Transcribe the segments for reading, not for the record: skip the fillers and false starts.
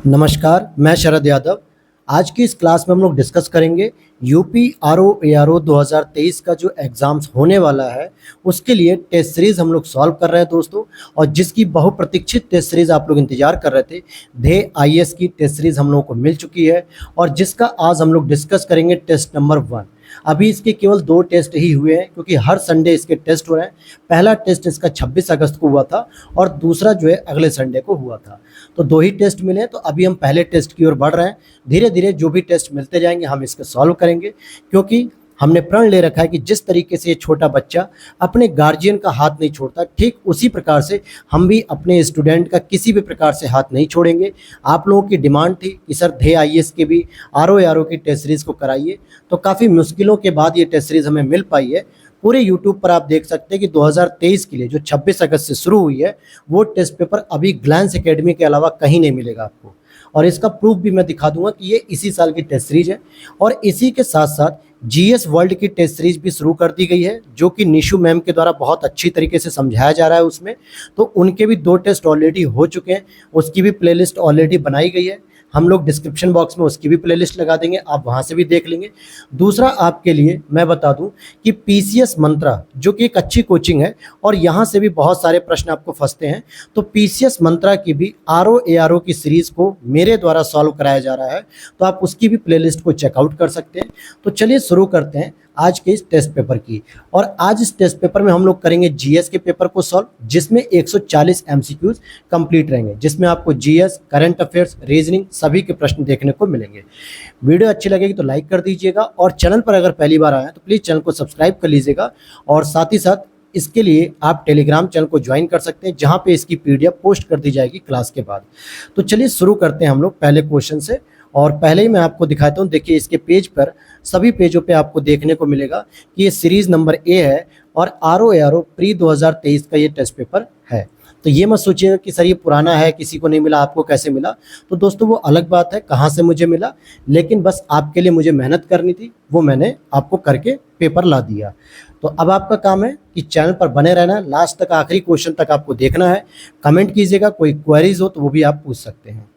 नमस्कार, मैं शरद यादव। आज की इस क्लास में हम लोग डिस्कस करेंगे यूपी आरओ एआरओ 2023 का जो एग्ज़ाम्स होने वाला है उसके लिए टेस्ट सीरीज़ हम लोग सॉल्व कर रहे हैं दोस्तों। और जिसकी बहुप्रतीक्षित टेस्ट सीरीज़ आप लोग इंतजार कर रहे थे, धे आईएएस की टेस्ट सीरीज़ हम लोगों को मिल चुकी है और जिसका आज हम लोग डिस्कस करेंगे टेस्ट नंबर 1। अभी इसके केवल 2 टेस्ट ही हुए हैं क्योंकि हर संडे इसके टेस्ट हो रहे हैं। पहला टेस्ट इसका 26 अगस्त को हुआ था और दूसरा जो है अगले संडे को हुआ था। तो 2 ही टेस्ट मिले हैं, तो अभी हम पहले टेस्ट की ओर बढ़ रहे हैं। धीरे धीरे जो भी टेस्ट मिलते जाएंगे हम इसके सॉल्व करेंगे, क्योंकि हमने प्रण ले रखा है कि जिस तरीके से ये छोटा बच्चा अपने गार्जियन का हाथ नहीं छोड़ता, ठीक उसी प्रकार से हम भी अपने स्टूडेंट का किसी भी प्रकार से हाथ नहीं छोड़ेंगे। आप लोगों की डिमांड थी कि सर धे आईएएस के भी आरओ की टेस्ट सीरीज़ को कराइए, तो काफ़ी मुश्किलों के बाद ये टेस्ट सीरीज़ हमें मिल पाई है। पूरे यूट्यूब पर आप देख सकते हैं कि 2023 के लिए जो 26 अगस्त से शुरू हुई है वो टेस्ट पेपर अभी ग्लैंस एकेडमी के अलावा कहीं नहीं मिलेगा आपको। और इसका प्रूफ भी मैं दिखा दूंगा कि ये इसी साल की टेस्ट सीरीज है। और इसी के साथ साथ जीएस वर्ल्ड की टेस्ट सीरीज भी शुरू कर दी गई है, जो कि निशु मैम के द्वारा बहुत अच्छी तरीके से समझाया जा रहा है उसमें। तो उनके भी 2 टेस्ट ऑलरेडी हो चुके हैं, उसकी भी प्लेलिस्ट ऑलरेडी बनाई गई है। हम लोग डिस्क्रिप्शन बॉक्स में उसकी भी प्लेलिस्ट लगा देंगे, आप वहाँ से भी देख लेंगे। दूसरा आपके लिए मैं बता दूं कि पीसीएस मंत्रा जो कि एक अच्छी कोचिंग है और यहाँ से भी बहुत सारे प्रश्न आपको फंसते हैं, तो पीसीएस मंत्रा की भी आरओ एआरओ की सीरीज़ को मेरे द्वारा सॉल्व कराया जा रहा है, तो आप उसकी भी प्लेलिस्ट को चेकआउट कर सकते हैं। तो चलिए शुरू करते हैं आज के इस टेस्ट पेपर की। और आज इस टेस्ट पेपर में हम लोग करेंगे जीएस के पेपर को सॉल्व, जिसमें 140 एमसीक्यूज कंप्लीट रहेंगे, जिसमें आपको जीएस, करंट अफेयर्स, रीजनिंग सभी के प्रश्न देखने को मिलेंगे। वीडियो अच्छी लगेगी तो लाइक कर दीजिएगा और चैनल पर अगर पहली बार आए हैं तो प्लीज़ चैनल को सब्सक्राइब कर लीजिएगा। और साथ ही साथ इसके लिए आप टेलीग्राम चैनल को ज्वाइन कर सकते हैं, जहाँ पे इसकी पीडीएफ पोस्ट कर दी जाएगी क्लास के बाद। तो चलिए शुरू करते हैं हम लोग पहले क्वेश्चन से। और पहले ही मैं आपको दिखाता हूँ, देखिए इसके पेज पर, सभी पेजों पे आपको देखने को मिलेगा कि ये सीरीज़ नंबर ए है और आरओ एआरओ प्री 2023 का ये टेस्ट पेपर है। तो ये मत सोचिएगा कि सर ये पुराना है, किसी को नहीं मिला, आपको कैसे मिला। तो दोस्तों वो अलग बात है कहाँ से मुझे मिला, लेकिन बस आपके लिए मुझे मेहनत करनी थी, वो मैंने आपको करके पेपर ला दिया। तो अब आपका काम है कि चैनल पर बने रहना, लास्ट तक आखिरी क्वेश्चन तक आपको देखना है। कमेंट कीजिएगा, कोई क्वेरीज हो तो वो भी आप पूछ सकते हैं।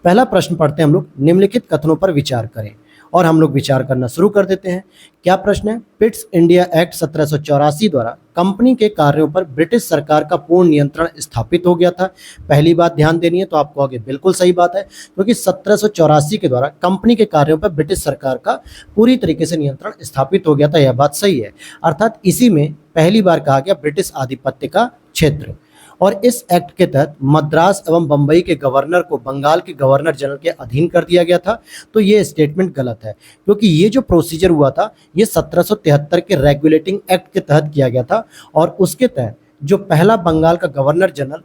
पहला प्रश्न पढ़ते हैं हम लोग, निम्नलिखित कथनों पर विचार करें। और हम लोग विचार करना शुरू कर देते हैं। क्या प्रश्न है? पिट्स इंडिया एक्ट 1784 द्वारा कंपनी के कार्यों पर ब्रिटिश सरकार का पूर्ण नियंत्रण स्थापित हो गया था। पहली बात ध्यान देनी है, तो आपको आगे बिल्कुल सही बात है, क्योंकि 1784 के द्वारा कंपनी के कार्यों पर ब्रिटिश सरकार का पूरी तरीके से नियंत्रण स्थापित हो गया था। यह बात सही है, अर्थात इसी में पहली बार कहा गया ब्रिटिश आधिपत्य का क्षेत्र। और इस एक्ट के तहत मद्रास एवं बम्बई के गवर्नर को बंगाल के गवर्नर जनरल के अधीन कर दिया गया था। तो ये स्टेटमेंट गलत है, क्योंकि ये जो प्रोसीजर हुआ था ये 1773 के रेगुलेटिंग एक्ट के तहत किया गया था। और उसके तहत जो पहला बंगाल का गवर्नर जनरल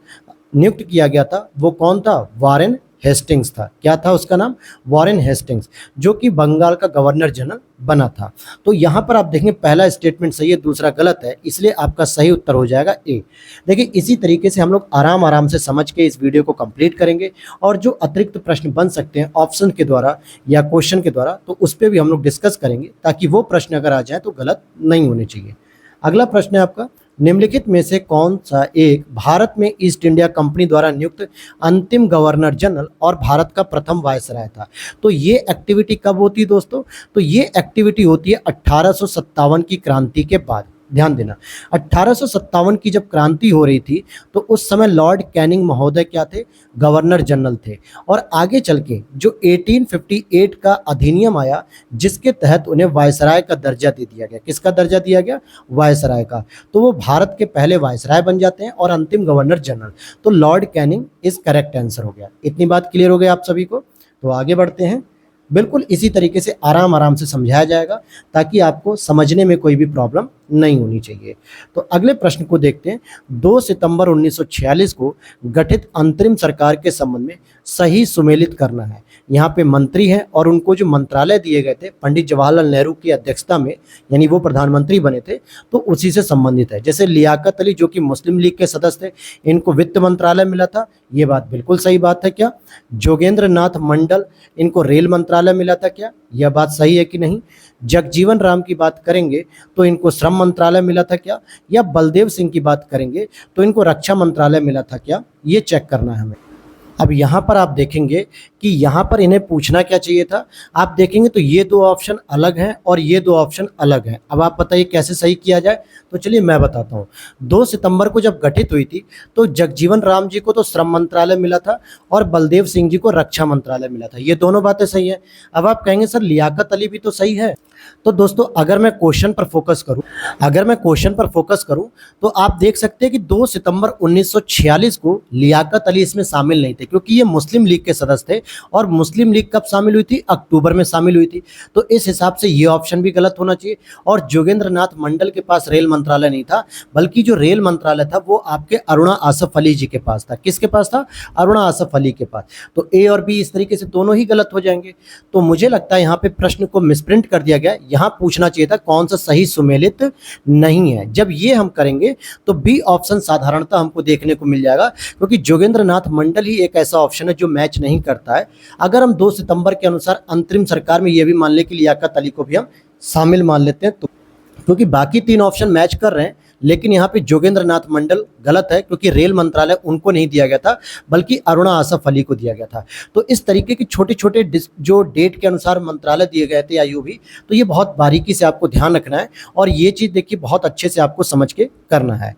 नियुक्त किया गया था वो कौन था? वारेन हेस्टिंग्स था। क्या था उसका नाम? वारेन हेस्टिंग्स, जो कि बंगाल का गवर्नर जनरल बना था। तो यहाँ पर आप देखेंगे पहला स्टेटमेंट सही है, दूसरा गलत है, इसलिए आपका सही उत्तर हो जाएगा ए। देखिए इसी तरीके से हम लोग आराम आराम से समझ के इस वीडियो को कंप्लीट करेंगे और जो अतिरिक्त प्रश्न बन सकते हैं ऑप्शन के द्वारा या क्वेश्चन के द्वारा, तो उस पर भी हम लोग डिस्कस करेंगे, ताकि वो प्रश्न अगर आ जाए तो गलत नहीं होने चाहिए। अगला प्रश्न है आपका, निम्नलिखित में से कौन सा एक भारत में ईस्ट इंडिया कंपनी द्वारा नियुक्त अंतिम गवर्नर जनरल और भारत का प्रथम वायसराय था? तो ये एक्टिविटी कब होती है दोस्तों? तो ये एक्टिविटी होती है 1857 की क्रांति के बाद। ध्यान देना, 1857 की जब क्रांति हो रही थी तो उस समय लॉर्ड कैनिंग महोदय क्या थे? गवर्नर जनरल थे। और आगे चल के जो 1858 का अधिनियम आया, जिसके तहत उन्हें वायसराय का दर्जा दे दिया गया। किसका दर्जा दिया गया? वायसराय का। तो वो भारत के पहले वायसराय बन जाते हैं और अंतिम गवर्नर जनरल। तो Lord Canning is correct answer हो गया। इतनी बात क्लियर हो गई आप सभी को? तो आगे बढ़ते हैं। बिल्कुल इसी तरीके से आराम आराम से समझाया जाएगा, ताकि आपको समझने में कोई भी प्रॉब्लम नहीं होनी चाहिए। तो अगले प्रश्न को देखते हैं। 2 सितंबर 1946 को गठित अंतरिम सरकार के संबंध में सही सुमेलित करना है। यहाँ पे मंत्री हैं और उनको जो मंत्रालय दिए गए थे पंडित जवाहरलाल नेहरू की अध्यक्षता में, यानी वो प्रधानमंत्री बने थे, तो उसी से संबंधित है। जैसे लियाकत अली जो कि मुस्लिम लीग के सदस्य थे, इनको वित्त मंत्रालय मिला था, ये बात बिल्कुल सही बात है। क्या जोगेंद्र नाथ मंडल, इनको रेल मंत्रालय मिला था? क्या यह बात सही है कि नहीं? जगजीवन राम की बात करेंगे तो इनको श्रम मंत्रालय मिला था क्या? या बलदेव सिंह की बात करेंगे तो इनको रक्षा मंत्रालय मिला था क्या? ये चेक करना है हमें। अब यहाँ पर आप देखेंगे कि यहाँ पर इन्हें पूछना क्या चाहिए था। आप देखेंगे तो ये दो ऑप्शन अलग हैं और ये दो ऑप्शन अलग हैं। अब आप बताइए कैसे सही किया जाए। तो चलिए मैं बताता हूँ। 2 सितंबर को जब गठित हुई थी तो जगजीवन राम जी को तो श्रम मंत्रालय मिला था और बलदेव सिंह जी को रक्षा मंत्रालय मिला था। ये दोनों बातें सही हैं। अब आप कहेंगे सर लियाकत अली भी तो सही है। तो दोस्तों अगर मैं क्वेश्चन पर फोकस करूं तो आप देख सकते हैं कि 2 सितंबर 1946 को लियाकत अली इसमें शामिल नहीं थे, क्योंकि ये मुस्लिम लीग के सदस्य थे और मुस्लिम लीग कब शामिल हुई थी? अक्टूबर में शामिल हुई थी। तो इस हिसाब से ये ऑप्शन भी गलत होना चाहिए। और जोगेंद्र नाथ मंडल के पास रेल मंत्रालय नहीं था, बल्कि जो रेल मंत्रालय था वो आपके अरुणा आसफ अली जी के पास था। किसके पास था? अरुणा आसफ अली के पास। तो ए और बी इस तरीके से दोनों ही गलत हो जाएंगे। तो मुझे लगता है यहाँ पे प्रश्न को मिसप्रिंट कर दिया गया। यहाँ पूछना चाहिए था कौन सा सही सुमेलित नहीं है। जब ये हम करेंगे तो बी ऑप्शन साधारणतः हमको देखने को मिल जाएगा, क्योंकि जोगेंद्र नाथ मंडल ही एक ऐसा ऑप्शन है जो मैच नहीं करता है। अगर हम 2 सितंबर के अनुसार अंतरिम सरकार में ये भी मान ले कि लियाकत अली को भी हम शामिल मान लेते हैं, तो क्योंकि बाकी 3 ऑप्शन मैच कर रहे हैं, लेकिन यहाँ पे जोगेंद्र नाथ मंडल गलत है, क्योंकि रेल मंत्रालय उनको नहीं दिया गया था बल्कि अरुणा आसफ अली को दिया गया था। तो इस तरीके की छोटे छोटे जो डेट के अनुसार मंत्रालय दिए गए थे या यूं भी, तो ये बहुत बारीकी से आपको ध्यान रखना है और ये चीज़ देखिए बहुत अच्छे से आपको समझ के करना है।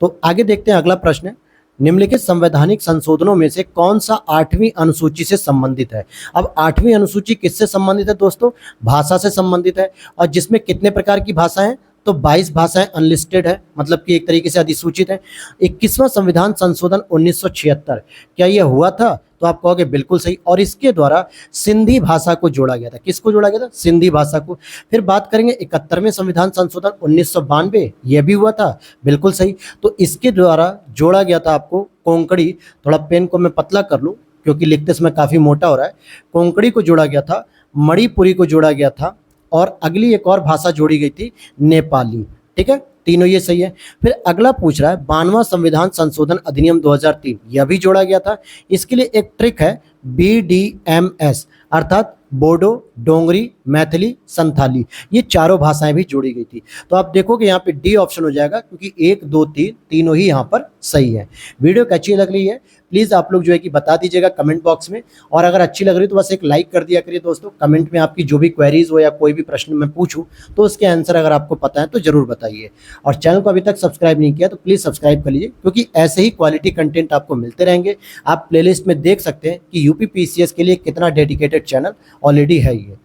तो आगे देखते हैं अगला प्रश्न है, निम्नलिखित संवैधानिक संशोधनों में से कौन सा 8वीं अनुसूची से संबंधित है? अब 8वीं अनुसूची किससे संबंधित है दोस्तों? भाषा से संबंधित है। और जिसमें कितने प्रकार की भाषाएं? तो 22 भाषाएं अनलिस्टेड है, मतलब कि एक तरीके से अधिसूचित है। 21वां संविधान संशोधन 1976, क्या यह हुआ था? तो आप कहोगे बिल्कुल सही। और इसके द्वारा सिंधी भाषा को जोड़ा गया था। किसको जोड़ा गया था? सिंधी भाषा को। फिर बात करेंगे 71वें संविधान संशोधन 1992, यह भी हुआ था, बिल्कुल सही। तो इसके द्वारा जोड़ा गया था आपको कोंकणी, थोड़ा पेन को मैं पतला कर लूँ क्योंकि लिखते समय काफ़ी मोटा हो रहा है। कोंकणी को जोड़ा गया था, मणिपुरी को जोड़ा गया था और अगली एक और भाषा जोड़ी गई थी, नेपाली। ठीक है, तीनों ये सही है। फिर अगला पूछ रहा है 92वां संविधान संशोधन अधिनियम 2003, यह भी जोड़ा गया था। इसके लिए एक ट्रिक है, BDMS, अर्थात बोडो, डोंगरी, मैथिली, संथाली, ये चारों भाषाएं भी जोड़ी गई थी। तो आप देखोगे यहाँ पे डी ऑप्शन हो जाएगा, क्योंकि 1, 2, 3 तीनों ही यहाँ पर सही है। वीडियो कैसी लग रही है प्लीज़ आप लोग जो है कि बता दीजिएगा कमेंट बॉक्स में, और अगर अच्छी लग रही तो बस एक लाइक कर दिया करिए दोस्तों। कमेंट में आपकी जो भी क्वेरीज हो या कोई भी प्रश्न मैं पूछूं तो उसके आंसर अगर आपको पता है तो ज़रूर बताइए। और चैनल को अभी तक सब्सक्राइब नहीं किया तो प्लीज़ सब्सक्राइब कर लीजिए, क्योंकि ऐसे ही क्वालिटी कंटेंट आपको मिलते रहेंगे। आप प्लेलिस्ट में देख सकते हैं कि यूपी PCS के लिए कितना डेडिकेटेड चैनल ऑलरेडी है ये।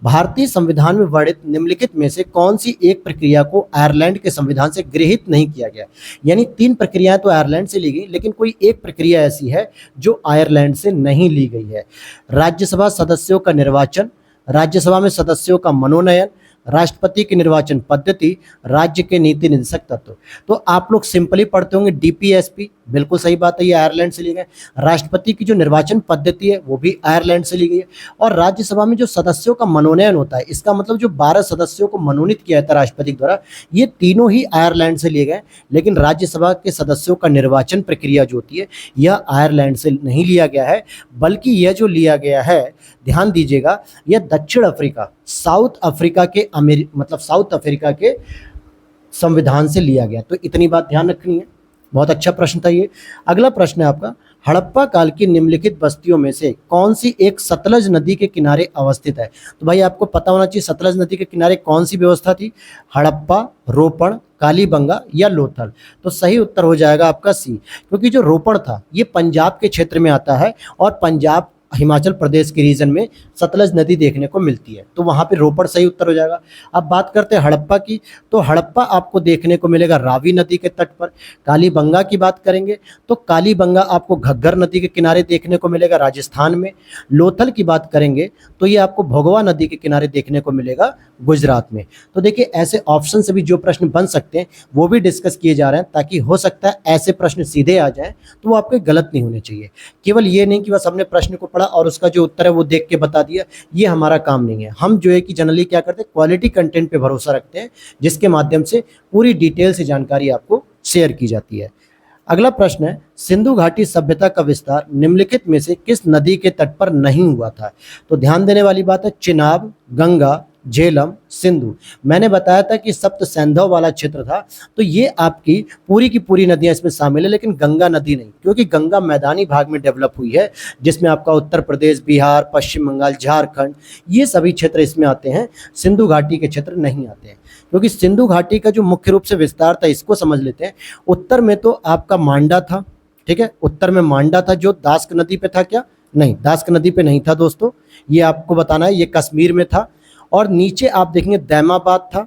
भारतीय संविधान में वर्णित निम्नलिखित में से कौन सी एक प्रक्रिया को आयरलैंड के संविधान से गृहीत नहीं किया गया? यानी 3 प्रक्रियाएं तो आयरलैंड से ली गई, लेकिन कोई एक प्रक्रिया ऐसी है जो आयरलैंड से नहीं ली गई है। राज्यसभा सदस्यों का निर्वाचन, राज्यसभा में सदस्यों का मनोनयन, राष्ट्रपति की निर्वाचन पद्धति, राज्य के नीति निर्देशक तत्व। तो आप लोग सिंपली पढ़ते होंगे DPSP, बिल्कुल सही बात है, ये आयरलैंड से ली गई। राष्ट्रपति की जो निर्वाचन पद्धति है वो भी आयरलैंड से ली गई है। और राज्यसभा में जो सदस्यों का मनोनयन होता है, इसका मतलब जो 12 सदस्यों को मनोनीत किया जाता है राष्ट्रपति द्वारा, ये तीनों ही आयरलैंड से लिए गए। लेकिन राज्यसभा के सदस्यों का निर्वाचन प्रक्रिया जो होती है यह आयरलैंड से नहीं लिया गया है, बल्कि यह जो लिया गया है, ध्यान दीजिएगा, यह दक्षिण अफ्रीका, साउथ अफ्रीका के संविधान से लिया गया। तो इतनी बात ध्यान रखनी है। बहुत अच्छा प्रश्न था ये। अगला प्रश्न है आपका, हड़प्पा काल की निम्नलिखित बस्तियों में से कौन सी एक सतलज नदी के किनारे अवस्थित है? तो भाई आपको पता होना चाहिए सतलज नदी के किनारे कौन सी व्यवस्था थी, हड़प्पा, रोपण, कालीबंगा या लोथल। तो सही उत्तर हो जाएगा आपका सी, क्योंकि जो रोपण था ये पंजाब के क्षेत्र में आता है और पंजाब हिमाचल प्रदेश के रीजन में सतलज नदी देखने को मिलती है, तो वहाँ पे रोपड़ सही उत्तर हो जाएगा। अब बात करते हैं हड़प्पा की, तो हड़प्पा आपको देखने को मिलेगा रावी नदी के तट पर। कालीबंगा की बात करेंगे तो कालीबंगा आपको घग्गर नदी के किनारे देखने को मिलेगा राजस्थान में। लोथल की बात करेंगे तो ये आपको भोगवा नदी के किनारे देखने को मिलेगा गुजरात में। तो देखिए ऐसे ऑप्शन से भी जो प्रश्न बन सकते हैं वो भी डिस्कस किए जा रहे हैं, ताकि हो सकता है ऐसे प्रश्न सीधे आ जाएं तो वो आपके गलत नहीं होने चाहिए। केवल ये नहीं कि बस हमने प्रश्न को पढ़ा और उसका जो उत्तर है वो देख के बता दिया, ये हमारा काम नहीं है। हम जो है कि जनरली क्या करते हैं, क्वालिटी कंटेंट पे भरोसा रखते हैं, जिसके माध्यम से पूरी डिटेल से जानकारी आपको शेयर की जाती है। अगला प्रश्न है, सिंधु घाटी सभ्यता का विस्तार निम्नलिखित में से किस नदी के तट पर नहीं हुआ था? तो ध्यान देने वाली बात है, चिनाब, गंगा, झेलम, सिंधु। मैंने बताया था कि सप्त सैंधव वाला क्षेत्र था, तो ये आपकी पूरी की पूरी नदियां इसमें शामिल है, लेकिन गंगा नदी नहीं, क्योंकि गंगा मैदानी भाग में डेवलप हुई है, जिसमें आपका उत्तर प्रदेश, बिहार, पश्चिम बंगाल, झारखंड, ये सभी क्षेत्र इसमें आते हैं। सिंधु घाटी के क्षेत्र नहीं आते हैं, क्योंकि सिंधु घाटी का जो मुख्य रूप से विस्तार था, इसको समझ लेते हैं। उत्तर में तो आपका मांडा था, ठीक है, उत्तर में मांडा था जो दास्क नदी पे था क्या? नहीं, दास्क नदी पे नहीं था दोस्तों, ये आपको बताना है, ये कश्मीर में था। और नीचे आप देखेंगे दैमाबाद था,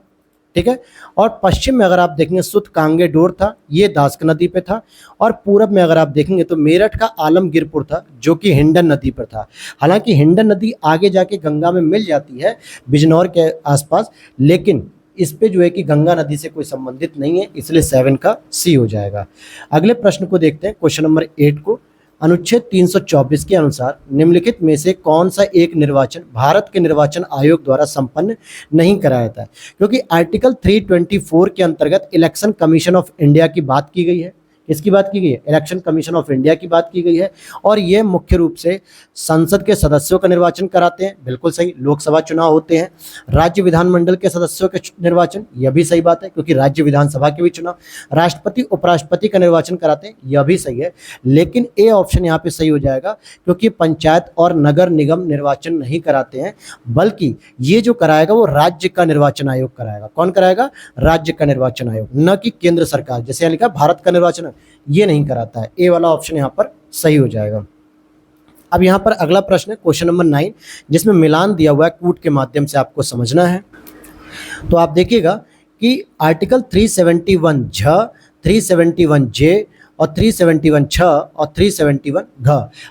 ठीक है। और पश्चिम में अगर आप देखेंगे सुत कांगे डोर था, ये दास्क नदी पे था। और पूरब में अगर आप देखेंगे तो मेरठ का आलमगीरपुर था, जो कि हिंडन नदी पर था। हालांकि हिंडन नदी आगे जाके गंगा में मिल जाती है बिजनौर के आसपास, लेकिन इस पे जो है कि गंगा नदी से कोई संबंधित नहीं है, इसलिए 7 का सी हो जाएगा। अगले प्रश्न को देखते हैं, क्वेश्चन नंबर 8 को। अनुच्छेद 324 के अनुसार निम्नलिखित में से कौन सा एक निर्वाचन भारत के निर्वाचन आयोग द्वारा संपन्न नहीं कराया था? क्योंकि आर्टिकल 324 के अंतर्गत इलेक्शन कमीशन ऑफ इंडिया की बात की गई है। किसकी बात की गई है? इलेक्शन कमीशन ऑफ इंडिया की बात की गई है। और ये मुख्य रूप से संसद के सदस्यों का निर्वाचन कराते हैं, बिल्कुल सही, लोकसभा चुनाव होते हैं। राज्य विधानमंडल के सदस्यों के निर्वाचन, यह भी सही बात है, क्योंकि राज्य विधानसभा के भी चुनाव। राष्ट्रपति उपराष्ट्रपति का निर्वाचन कराते हैं, यह भी सही है। लेकिन ए ऑप्शन यहाँ पे सही हो जाएगा, क्योंकि पंचायत और नगर निगम निर्वाचन नहीं कराते हैं, बल्कि ये जो कराएगा वो राज्य का निर्वाचन आयोग कराएगा। कौन कराएगा? राज्य का निर्वाचन आयोग, न कि केंद्र सरकार। जैसे यहाँ लिखा भारत का निर्वाचन, ये नहीं कराता है। ए वाला ऑप्शन यहाँ पर सही हो जाएगा। अब यहाँ पर अगला प्रश्न है क्वेश्चन नंबर 9, जिसमें मिलान दिया हुआ है, कूट के माध्यम से आपको समझना है। तो आप देखिएगा कि आर्टिकल 371 झ, 371 जे और 371 छ और 371 घ।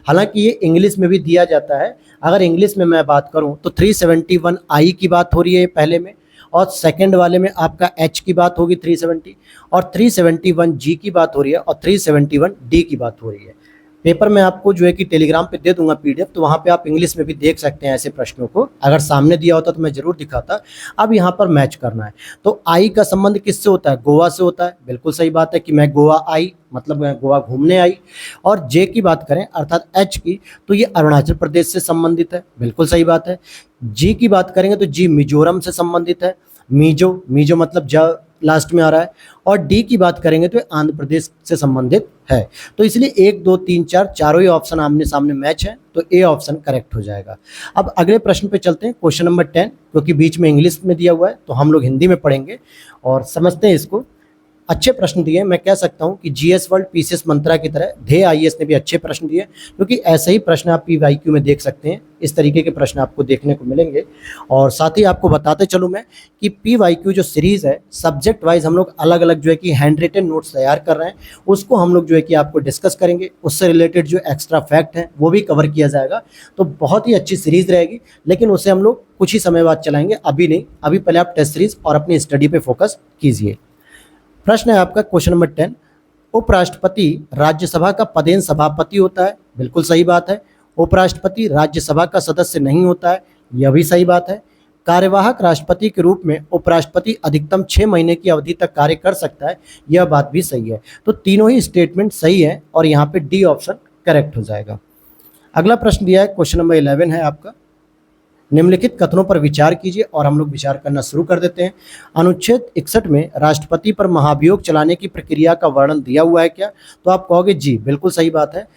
हालांकि ये इंग्लिश में भी दिया जाता है। अगर इंग्लिश में मैं बात करूं तो 371 आई की बात हो रही है पहले में, और सेकंड वाले में आपका एच की बात होगी 370, और 371 जी की बात हो रही है, और 371 डी की बात हो रही है। पेपर में आपको जो है कि टेलीग्राम पे दे दूंगा पीडीएफ, तो वहाँ पे आप इंग्लिश में भी देख सकते हैं ऐसे प्रश्नों को। अगर सामने दिया होता तो मैं जरूर दिखाता। अब यहाँ पर मैच करना है, तो आई का संबंध किससे होता है? गोवा से होता है, बिल्कुल सही बात है कि मैं गोवा आई, मतलब मैं गोवा घूमने आई। और जे की बात करें अर्थात एच की, तो ये अरुणाचल प्रदेश से संबंधित है, बिल्कुल सही बात है। जी की बात करेंगे तो जी मिजोरम से संबंधित है, मीजो मतलब ज लास्ट में आ रहा है। और डी की बात करेंगे तो आंध्र प्रदेश से संबंधित है। तो इसलिए 1 2 3 4 चारों ही ऑप्शन आमने सामने मैच है, तो ए ऑप्शन करेक्ट हो जाएगा। अब अगले प्रश्न पे चलते हैं, क्वेश्चन नंबर 10, क्योंकि बीच में इंग्लिश में दिया हुआ है तो हम लोग हिंदी में पढ़ेंगे और समझते हैं इसको। अच्छे प्रश्न दिए, मैं कह सकता हूं कि जीएस वर्ल्ड पीसीएस मंत्रा की तरह ढे आईएएस ने भी अच्छे प्रश्न दिए, क्योंकि ऐसे ही प्रश्न आप पीवाईक्यू में देख सकते हैं। इस तरीके के प्रश्न आपको देखने को मिलेंगे। और साथ ही आपको बताते चलूं मैं कि पीवाईक्यू जो सीरीज़ है, सब्जेक्ट वाइज हम लोग अलग अलग जो है कि हैंड रिटन नोट्स तैयार कर रहे हैं, उसको हम लोग जो है कि आपको डिस्कस करेंगे। उससे रिलेटेड जो एक्स्ट्रा फैक्ट हैं वो भी कवर किया जाएगा। तो बहुत ही अच्छी सीरीज़ रहेगी, लेकिन उसे हम लोग कुछ ही समय बाद चलाएंगे, अभी नहीं। अभी पहले आप टेस्ट सीरीज और अपनी स्टडी पे फोकस कीजिए। प्रश्न है आपका क्वेश्चन नंबर 10, उपराष्ट्रपति राज्यसभा का पदेन सभापति होता है, बिल्कुल सही बात है। उपराष्ट्रपति राज्यसभा का सदस्य नहीं होता है, यह भी सही बात है। कार्यवाहक राष्ट्रपति के रूप में उपराष्ट्रपति अधिकतम 6 महीने की अवधि तक कार्य कर सकता है, यह बात भी सही है। तो तीनों ही स्टेटमेंट सही है और यहाँ पे डी ऑप्शन करेक्ट हो जाएगा। अगला प्रश्न दिया है क्वेश्चन नंबर 11 है आपका, निम्नलिखित कथनों पर विचार कीजिए, और हम लोग विचार करना शुरू कर देते हैं। अनुच्छेद 61 में राष्ट्रपति पर महाभियोग चलाने की प्रक्रिया का वर्णन दिया हुआ है क्या? तो आप कहोगे जी, बिल्कुल सही बात है।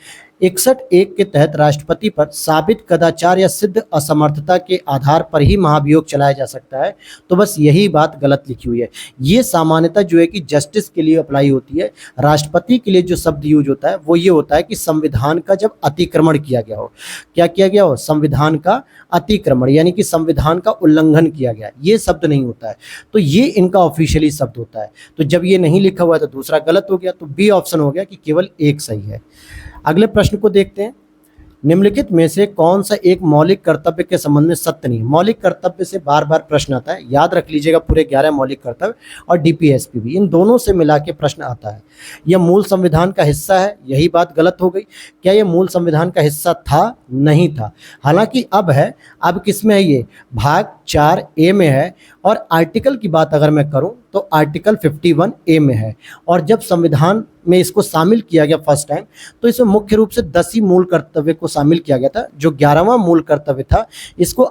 61(1) के तहत राष्ट्रपति पर साबित कदाचार या सिद्ध असमर्थता के आधार पर ही महाभियोग चलाया जा सकता है। तो बस यही बात गलत लिखी हुई है। ये सामान्यतः जो है कि जस्टिस के लिए अप्लाई होती है। राष्ट्रपति के लिए जो शब्द यूज होता है वो ये होता है कि संविधान का जब अतिक्रमण किया गया हो। क्या किया गया हो? संविधान का अतिक्रमण, यानी कि संविधान का उल्लंघन किया गया, ये शब्द नहीं होता है। तो ये इनका ऑफिशियली शब्द होता है। तो जब ये नहीं लिखा हुआ है तो दूसरा गलत हो गया, तो बी ऑप्शन हो गया कि केवल एक सही है। अगले प्रश्न को देखते हैं, निम्नलिखित में से कौन सा एक मौलिक कर्तव्य के संबंध में सत्य नहीं? मौलिक कर्तव्य से बार बार प्रश्न आता है, याद रख लीजिएगा, पूरे 11 मौलिक कर्तव्य और डीपीएसपी भी, इन दोनों से मिला के प्रश्न आता है। यह मूल संविधान का हिस्सा है, यही बात गलत हो गई। क्या यह मूल संविधान का हिस्सा था? नहीं था। हालांकि अब है। अब किस में है? ये भाग 4A में है। और आर्टिकल की बात अगर मैं करूं तो आर्टिकल 51A में है। और जब संविधान में इसको शामिल किया गया फर्स्ट टाइम, तो इसमें मुख्य रूप से 10 ही मूल कर्तव्य को शामिल किया गया था। जो 11वां मूल कर्तव्य था, इसको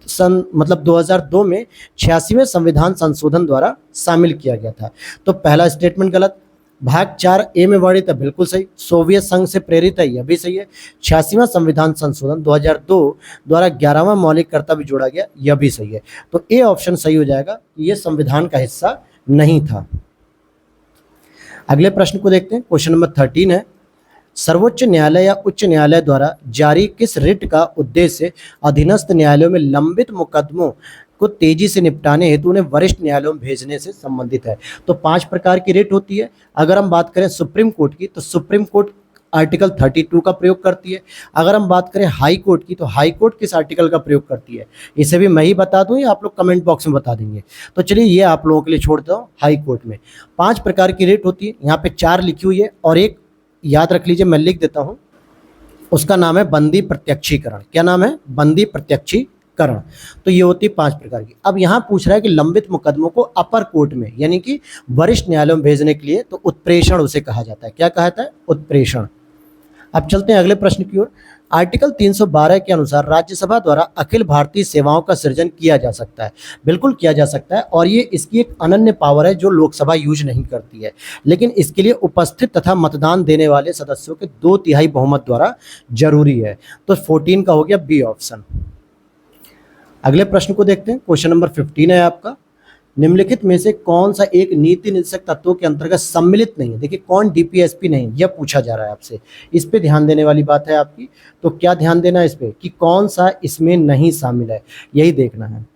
सन मतलब 2002 में 86वें संविधान संशोधन द्वारा शामिल किया गया था। तो पहला स्टेटमेंट गलत। भाग 4 ए में वर्णित है, बिल्कुल सही। सोवियत संघ से प्रेरित है, यह भी सही है। 86वां संविधान संशोधन 2002 द्वारा 11वां मौलिक कर्तव्य जोड़ा गया, यह भी सही है। तो ए ऑप्शन सही हो जाएगा, यह संविधान का हिस्सा नहीं था। अगले प्रश्न को देखते हैं। क्वेश्चन नंबर 13 है, सर्वोच्च न्यायालय या उच्च न्यायालय द्वारा जारी किस रिट का उद्देश्य अधीनस्थ न्यायालयों में लंबित मुकदमों को तेजी से निपटाने हेतु उन्हें वरिष्ठ न्यायालयों में भेजने से संबंधित है। तो 5 प्रकार की रिट होती है। अगर हम बात करें सुप्रीम कोर्ट की, तो सुप्रीम कोर्ट आर्टिकल 32 का प्रयोग करती है। अगर हम बात करें हाई कोर्ट की, तो हाई कोर्ट किस आर्टिकल का प्रयोग करती है, इसे भी मैं ही बता दूं या आप लोग कमेंट बॉक्स में बता देंगे। तो चलिए ये आप लोगों के लिए छोड़ता हूँ। हाई कोर्ट में 5 प्रकार की रिट होती है, यहाँ पे 4 लिखी हुई है और एक याद रख लीजिए, मैं लिख देता हूँ, उसका नाम है बंदी प्रत्यक्षीकरण। क्या नाम है? बंदी प्रत्यक्षीकरण। तो ये होती है 5 प्रकार की। अब यहाँ पूछ रहा है कि लंबित मुकदमों को अपर कोर्ट में यानी कि वरिष्ठ न्यायालयों में भेजने के लिए, तो उत्प्रेषण उसे कहा जाता है। क्या कहा जाता है? उत्प्रेषण। अब चलते हैं अगले प्रश्न की ओर। आर्टिकल 312 के अनुसार राज्यसभा द्वारा अखिल भारतीय सेवाओं का सृजन किया जा सकता है। बिल्कुल किया जा सकता है, और ये इसकी एक अनन्य पावर है जो लोकसभा यूज नहीं करती है। लेकिन इसके लिए उपस्थित तथा मतदान देने वाले सदस्यों के 2/3 बहुमत द्वारा जरूरी है। तो 14 का हो गया बी ऑप्शन। अगले प्रश्न को देखते हैं। क्वेश्चन नंबर 15 है आपका, निम्नलिखित में से कौन सा एक नीति निर्देशक तत्वों के अंतर्गत सम्मिलित नहीं है? देखिए कौन डीपीएसपी नहीं, यह पूछा जा रहा है आपसे। इस पे ध्यान देने वाली बात है आपकी। तो क्या ध्यान देना है इस पे कि कौन सा इसमें नहीं शामिल है, यही देखना है।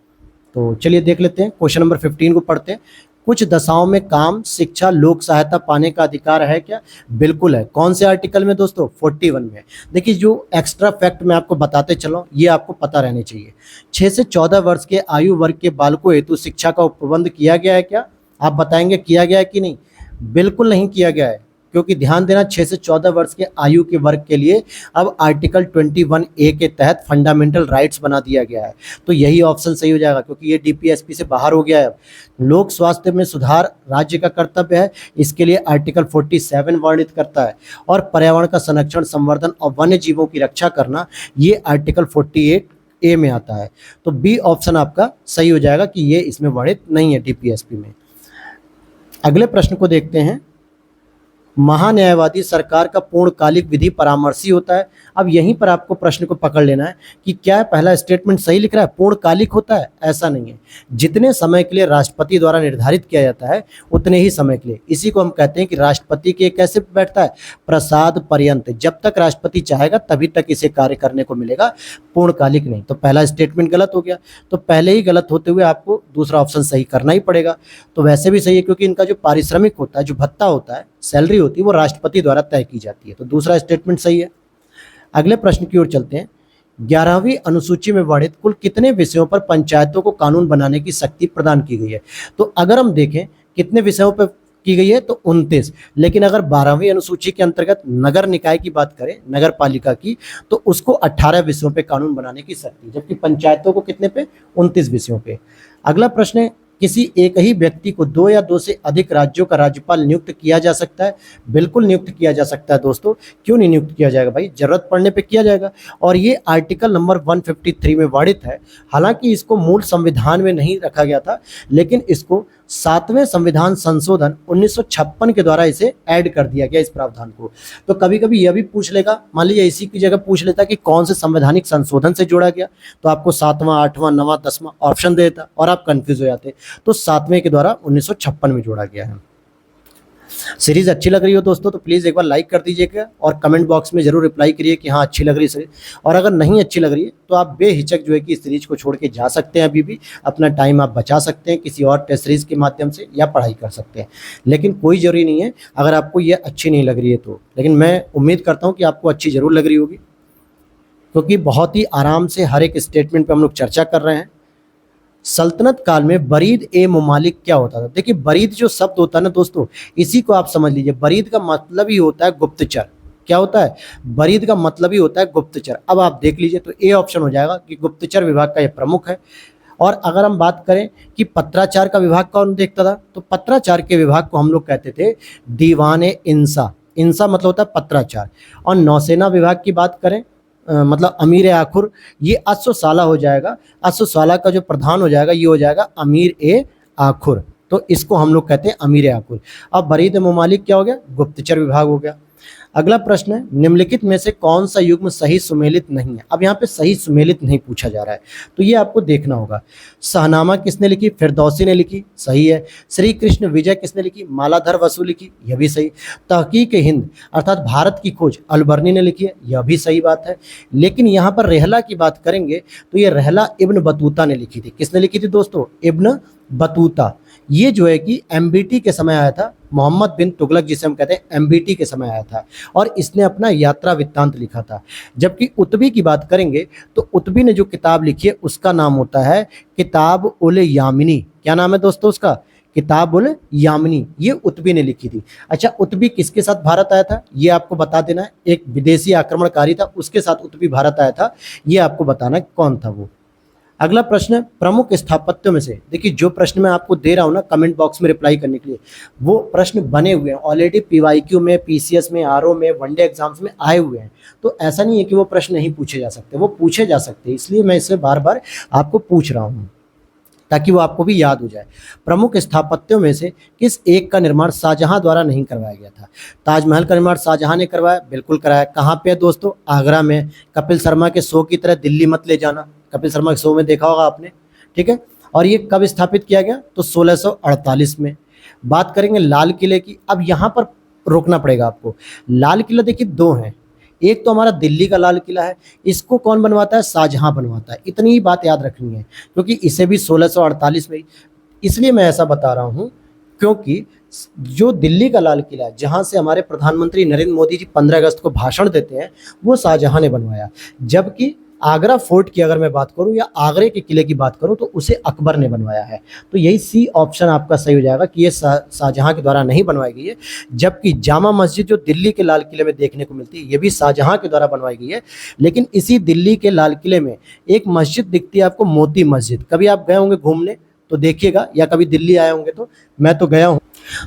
तो चलिए देख लेते हैं। क्वेश्चन नंबर 15 को पढ़ते हैं। कुछ दशाओं में काम, शिक्षा, लोक सहायता पाने का अधिकार है क्या? बिल्कुल है। कौन से आर्टिकल में दोस्तों? 41 में। देखिए जो एक्स्ट्रा फैक्ट मैं आपको बताते चला हूं, ये आपको पता रहने चाहिए। 6 से 14 वर्ष के आयु वर्ग के बालकों हेतु शिक्षा का प्रबंध किया गया है क्या? आप बताएंगे किया गया है कि नहीं? बिल्कुल नहीं किया गया है, क्योंकि ध्यान देना 6 से 14 वर्ष के आयु के वर्ग के लिए अब आर्टिकल 21A के तहत फंडामेंटल राइट्स बना दिया गया है। तो यही ऑप्शन सही हो जाएगा, क्योंकि ये डीपीएसपी से बाहर हो गया है। लोक स्वास्थ्य में सुधार राज्य का कर्तव्य है, इसके लिए आर्टिकल 47 वर्णित करता है। और पर्यावरण का संरक्षण, संवर्धन और वन्य जीवों की रक्षा करना, ये आर्टिकल 48A में आता है। तो बी ऑप्शन आपका सही हो जाएगा कि ये इसमें वर्णित नहीं है डीपीएसपी में। अगले प्रश्न को देखते हैं। महान्यायवादी सरकार का पूर्णकालिक विधि परामर्शी होता है। अब यहीं पर आपको प्रश्न को पकड़ लेना है कि क्या पहला स्टेटमेंट सही लिख रहा है, पूर्णकालिक होता है? ऐसा नहीं है। जितने समय के लिए राष्ट्रपति द्वारा निर्धारित किया जाता है उतने ही समय के लिए, इसी को हम कहते हैं कि राष्ट्रपति के कैसे बैठता है, प्रसाद पर्यंत। जब तक राष्ट्रपति चाहेगा तभी तक इसे कार्य करने को मिलेगा, पूर्णकालिक नहीं। तो पहला स्टेटमेंट गलत हो गया। तो पहले ही गलत होते हुए आपको दूसरा ऑप्शन सही करना ही पड़ेगा। तो वैसे भी सही है, क्योंकि इनका जो पारिश्रमिक होता है, जो भत्ता होता है, सैलरी होती है, वो राष्ट्रपति द्वारा तय की जाती है। तो दूसरा स्टेटमेंट सही है। अगले प्रश्न की ओर चलते हैं। 11वीं अनुसूची में वर्णित कुल कितने विषयों पर पंचायतों को कानून बनाने की शक्ति प्रदान की गई है? तो अगर हम देखें कितने विषयों पर की गई है, तो 29। लेकिन अगर 12वीं अनुसूची के अंतर्गत नगर निकाय की बात करें, नगर पालिका की, तो उसको 18 विषयों पे कानून बनाने की शक्ति, जबकि पंचायतों को कितने पे? 29 विषयों पे। अगला प्रश्न है, किसी एक ही व्यक्ति को 2 या 2 से अधिक राज्यों का राज्यपाल नियुक्त किया जा सकता है? बिल्कुल नियुक्त किया जा सकता है दोस्तों। क्यों नहीं नियुक्त किया जाएगा भाई? जरूरत पड़ने पे किया जाएगा। और ये आर्टिकल नंबर 153 में वर्णित है। हालांकि इसको मूल संविधान में नहीं रखा गया था, लेकिन इसको 7वें संविधान संशोधन 1956 के द्वारा इसे ऐड कर दिया गया, इस प्रावधान को। तो कभी कभी यह भी पूछ लेगा, मान लीजिए इसी की जगह पूछ लेता कि कौन से संवैधानिक संशोधन से जोड़ा गया, तो आपको 7वां, 8वां, 9वां, 10वां ऑप्शन देता और आप कंफ्यूज हो जाते। तो 7वें के द्वारा 1956 में जोड़ा गया है। सीरीज अच्छी लग रही हो दोस्तों तो प्लीज़ एक बार लाइक कर दीजिएगा और कमेंट बॉक्स में जरूर रिप्लाई करिए कि हाँ अच्छी लग रही है सीरीज। और अगर नहीं अच्छी लग रही है तो आप बेहिचक जो है कि इस सीरीज को छोड़ के जा सकते हैं। अभी भी अपना टाइम आप बचा सकते हैं, किसी और टेस्ट सीरीज के माध्यम से या पढ़ाई कर सकते हैं। लेकिन कोई ज़रूरी नहीं है अगर आपको ये अच्छी नहीं लग रही है तो। लेकिन मैं उम्मीद करता हूँ कि आपको अच्छी ज़रूर लग रही होगी, क्योंकि बहुत ही आराम से हर एक स्टेटमेंट पर हम लोग चर्चा कर रहे हैं। सल्तनत काल में बरीद ए ममालिक क्या होता था? देखिए बरीद जो शब्द होता है ना दोस्तों, इसी को आप समझ लीजिए। बरीद का मतलब ही होता है गुप्तचर। क्या होता है? बरीद का मतलब ही होता है गुप्तचर। अब आप देख लीजिए तो ए ऑप्शन हो जाएगा कि गुप्तचर विभाग का यह प्रमुख है। और अगर हम बात करें कि पत्राचार का विभाग कौन देखता था, तो पत्राचार के विभाग को हम लोग कहते थे दीवान इंसा। इंसा मतलब होता है पत्राचार। और नौसेना विभाग की बात करें, मतलब अमीर आखुर, ये अश्वशाला हो जाएगा। अश्वशाला का जो प्रधान हो जाएगा ये हो जाएगा अमीर ए आखुर। तो इसको हम लोग कहते हैं अमीर आखुर। अब बरीद ममालिक क्या हो गया? गुप्तचर विभाग हो गया। अगला प्रश्न है, निम्नलिखित में से कौन सा युग्म सही सुमेलित नहीं है? अब यहाँ पे सही सुमेलित नहीं पूछा जा रहा है, तो ये आपको देखना होगा। शाहनामा किसने लिखी? फिरदौसी ने लिखी, सही है। श्री कृष्ण विजय किसने लिखी? मालाधर वसु लिखी, यह भी सही। तहकीक हिंद अर्थात भारत की खोज अलबर्नी ने लिखी है, यह भी सही बात है। लेकिन यहाँ पर रहला की बात करेंगे तो ये रहला इब्न बतूता ने लिखी थी। किसने लिखी थी दोस्तों? Ibn Battuta. ये जो है कि एमबीटी के समय आया था, मोहम्मद बिन तुगलक जिसे हम कहते हैं एमबीटी के समय आया था, और इसने अपना यात्रा वृत्तांत लिखा था। जबकि उतबी की बात करेंगे तो उतबी ने जो किताब लिखी है उसका नाम होता है किताब उल यामिनी। क्या नाम है दोस्तों उसका? किताब उल यामिनी। ये उतबी ने लिखी थी। अच्छा, उतबी किसके साथ भारत आया था ये आपको बता देना है। एक विदेशी आक्रमणकारी था, उसके साथ उतबी भारत आया था, ये आपको बताना है कौन था वो। अगला प्रश्न है, प्रमुख स्थापत्यों में से, देखिए जो प्रश्न मैं आपको दे रहा हूँ ना कमेंट बॉक्स में रिप्लाई करने के लिए, वो प्रश्न बने हुए हैं ऑलरेडी, पीवाईक्यू में, पीसीएस में, आरओ में, वनडे एग्जाम्स में आए हुए हैं। तो ऐसा नहीं है कि वो प्रश्न नहीं पूछे जा सकते, वो पूछे जा सकते हैं, इसलिए मैं इसे बार बार आपको पूछ रहा हूँ ताकि वो आपको भी याद हो जाए। प्रमुख स्थापत्यों में से किस एक का निर्माण शाहजहां द्वारा नहीं करवाया गया था? ताजमहल का निर्माण शाहजहां ने करवाया, बिल्कुल कराया। कहाँ पे है दोस्तों? आगरा में। कपिल शर्मा के शो की तरह दिल्ली मत ले जाना, कपिल शर्मा के शो में देखा होगा आपने, ठीक है। और ये कब स्थापित किया गया? तो 1648 में। बात करेंगे लाल किले की। अब यहाँ पर रोकना पड़ेगा आपको। लाल किला देखिए दो हैं, एक तो हमारा दिल्ली का लाल किला है, इसको कौन बनवाता है? शाहजहां बनवाता है। इतनी ही बात याद रखनी है, क्योंकि इसे भी 1648 में। इसलिए मैं ऐसा बता रहा हूँ क्योंकि जो दिल्ली का लाल किला जहाँ से हमारे प्रधानमंत्री नरेंद्र मोदी जी 15 अगस्त को भाषण देते हैं, वो शाहजहां ने बनवाया। जबकि आगरा फोर्ट की अगर मैं बात करूं या आगरे के किले की बात करूं तो उसे अकबर ने बनवाया है। तो यही सी ऑप्शन आपका सही हो जाएगा कि ये शाहजहां के द्वारा नहीं बनवाई गई है। जबकि जामा मस्जिद जो दिल्ली के लाल किले में देखने को मिलती है, ये भी शाहजहां के द्वारा बनवाई गई है। लेकिन इसी दिल्ली के लाल किले में एक मस्जिद दिखती है आपको, मोती मस्जिद। कभी आप गए होंगे घूमने तो देखिएगा, या कभी दिल्ली आए होंगे तो, मैं तो गया हूँ।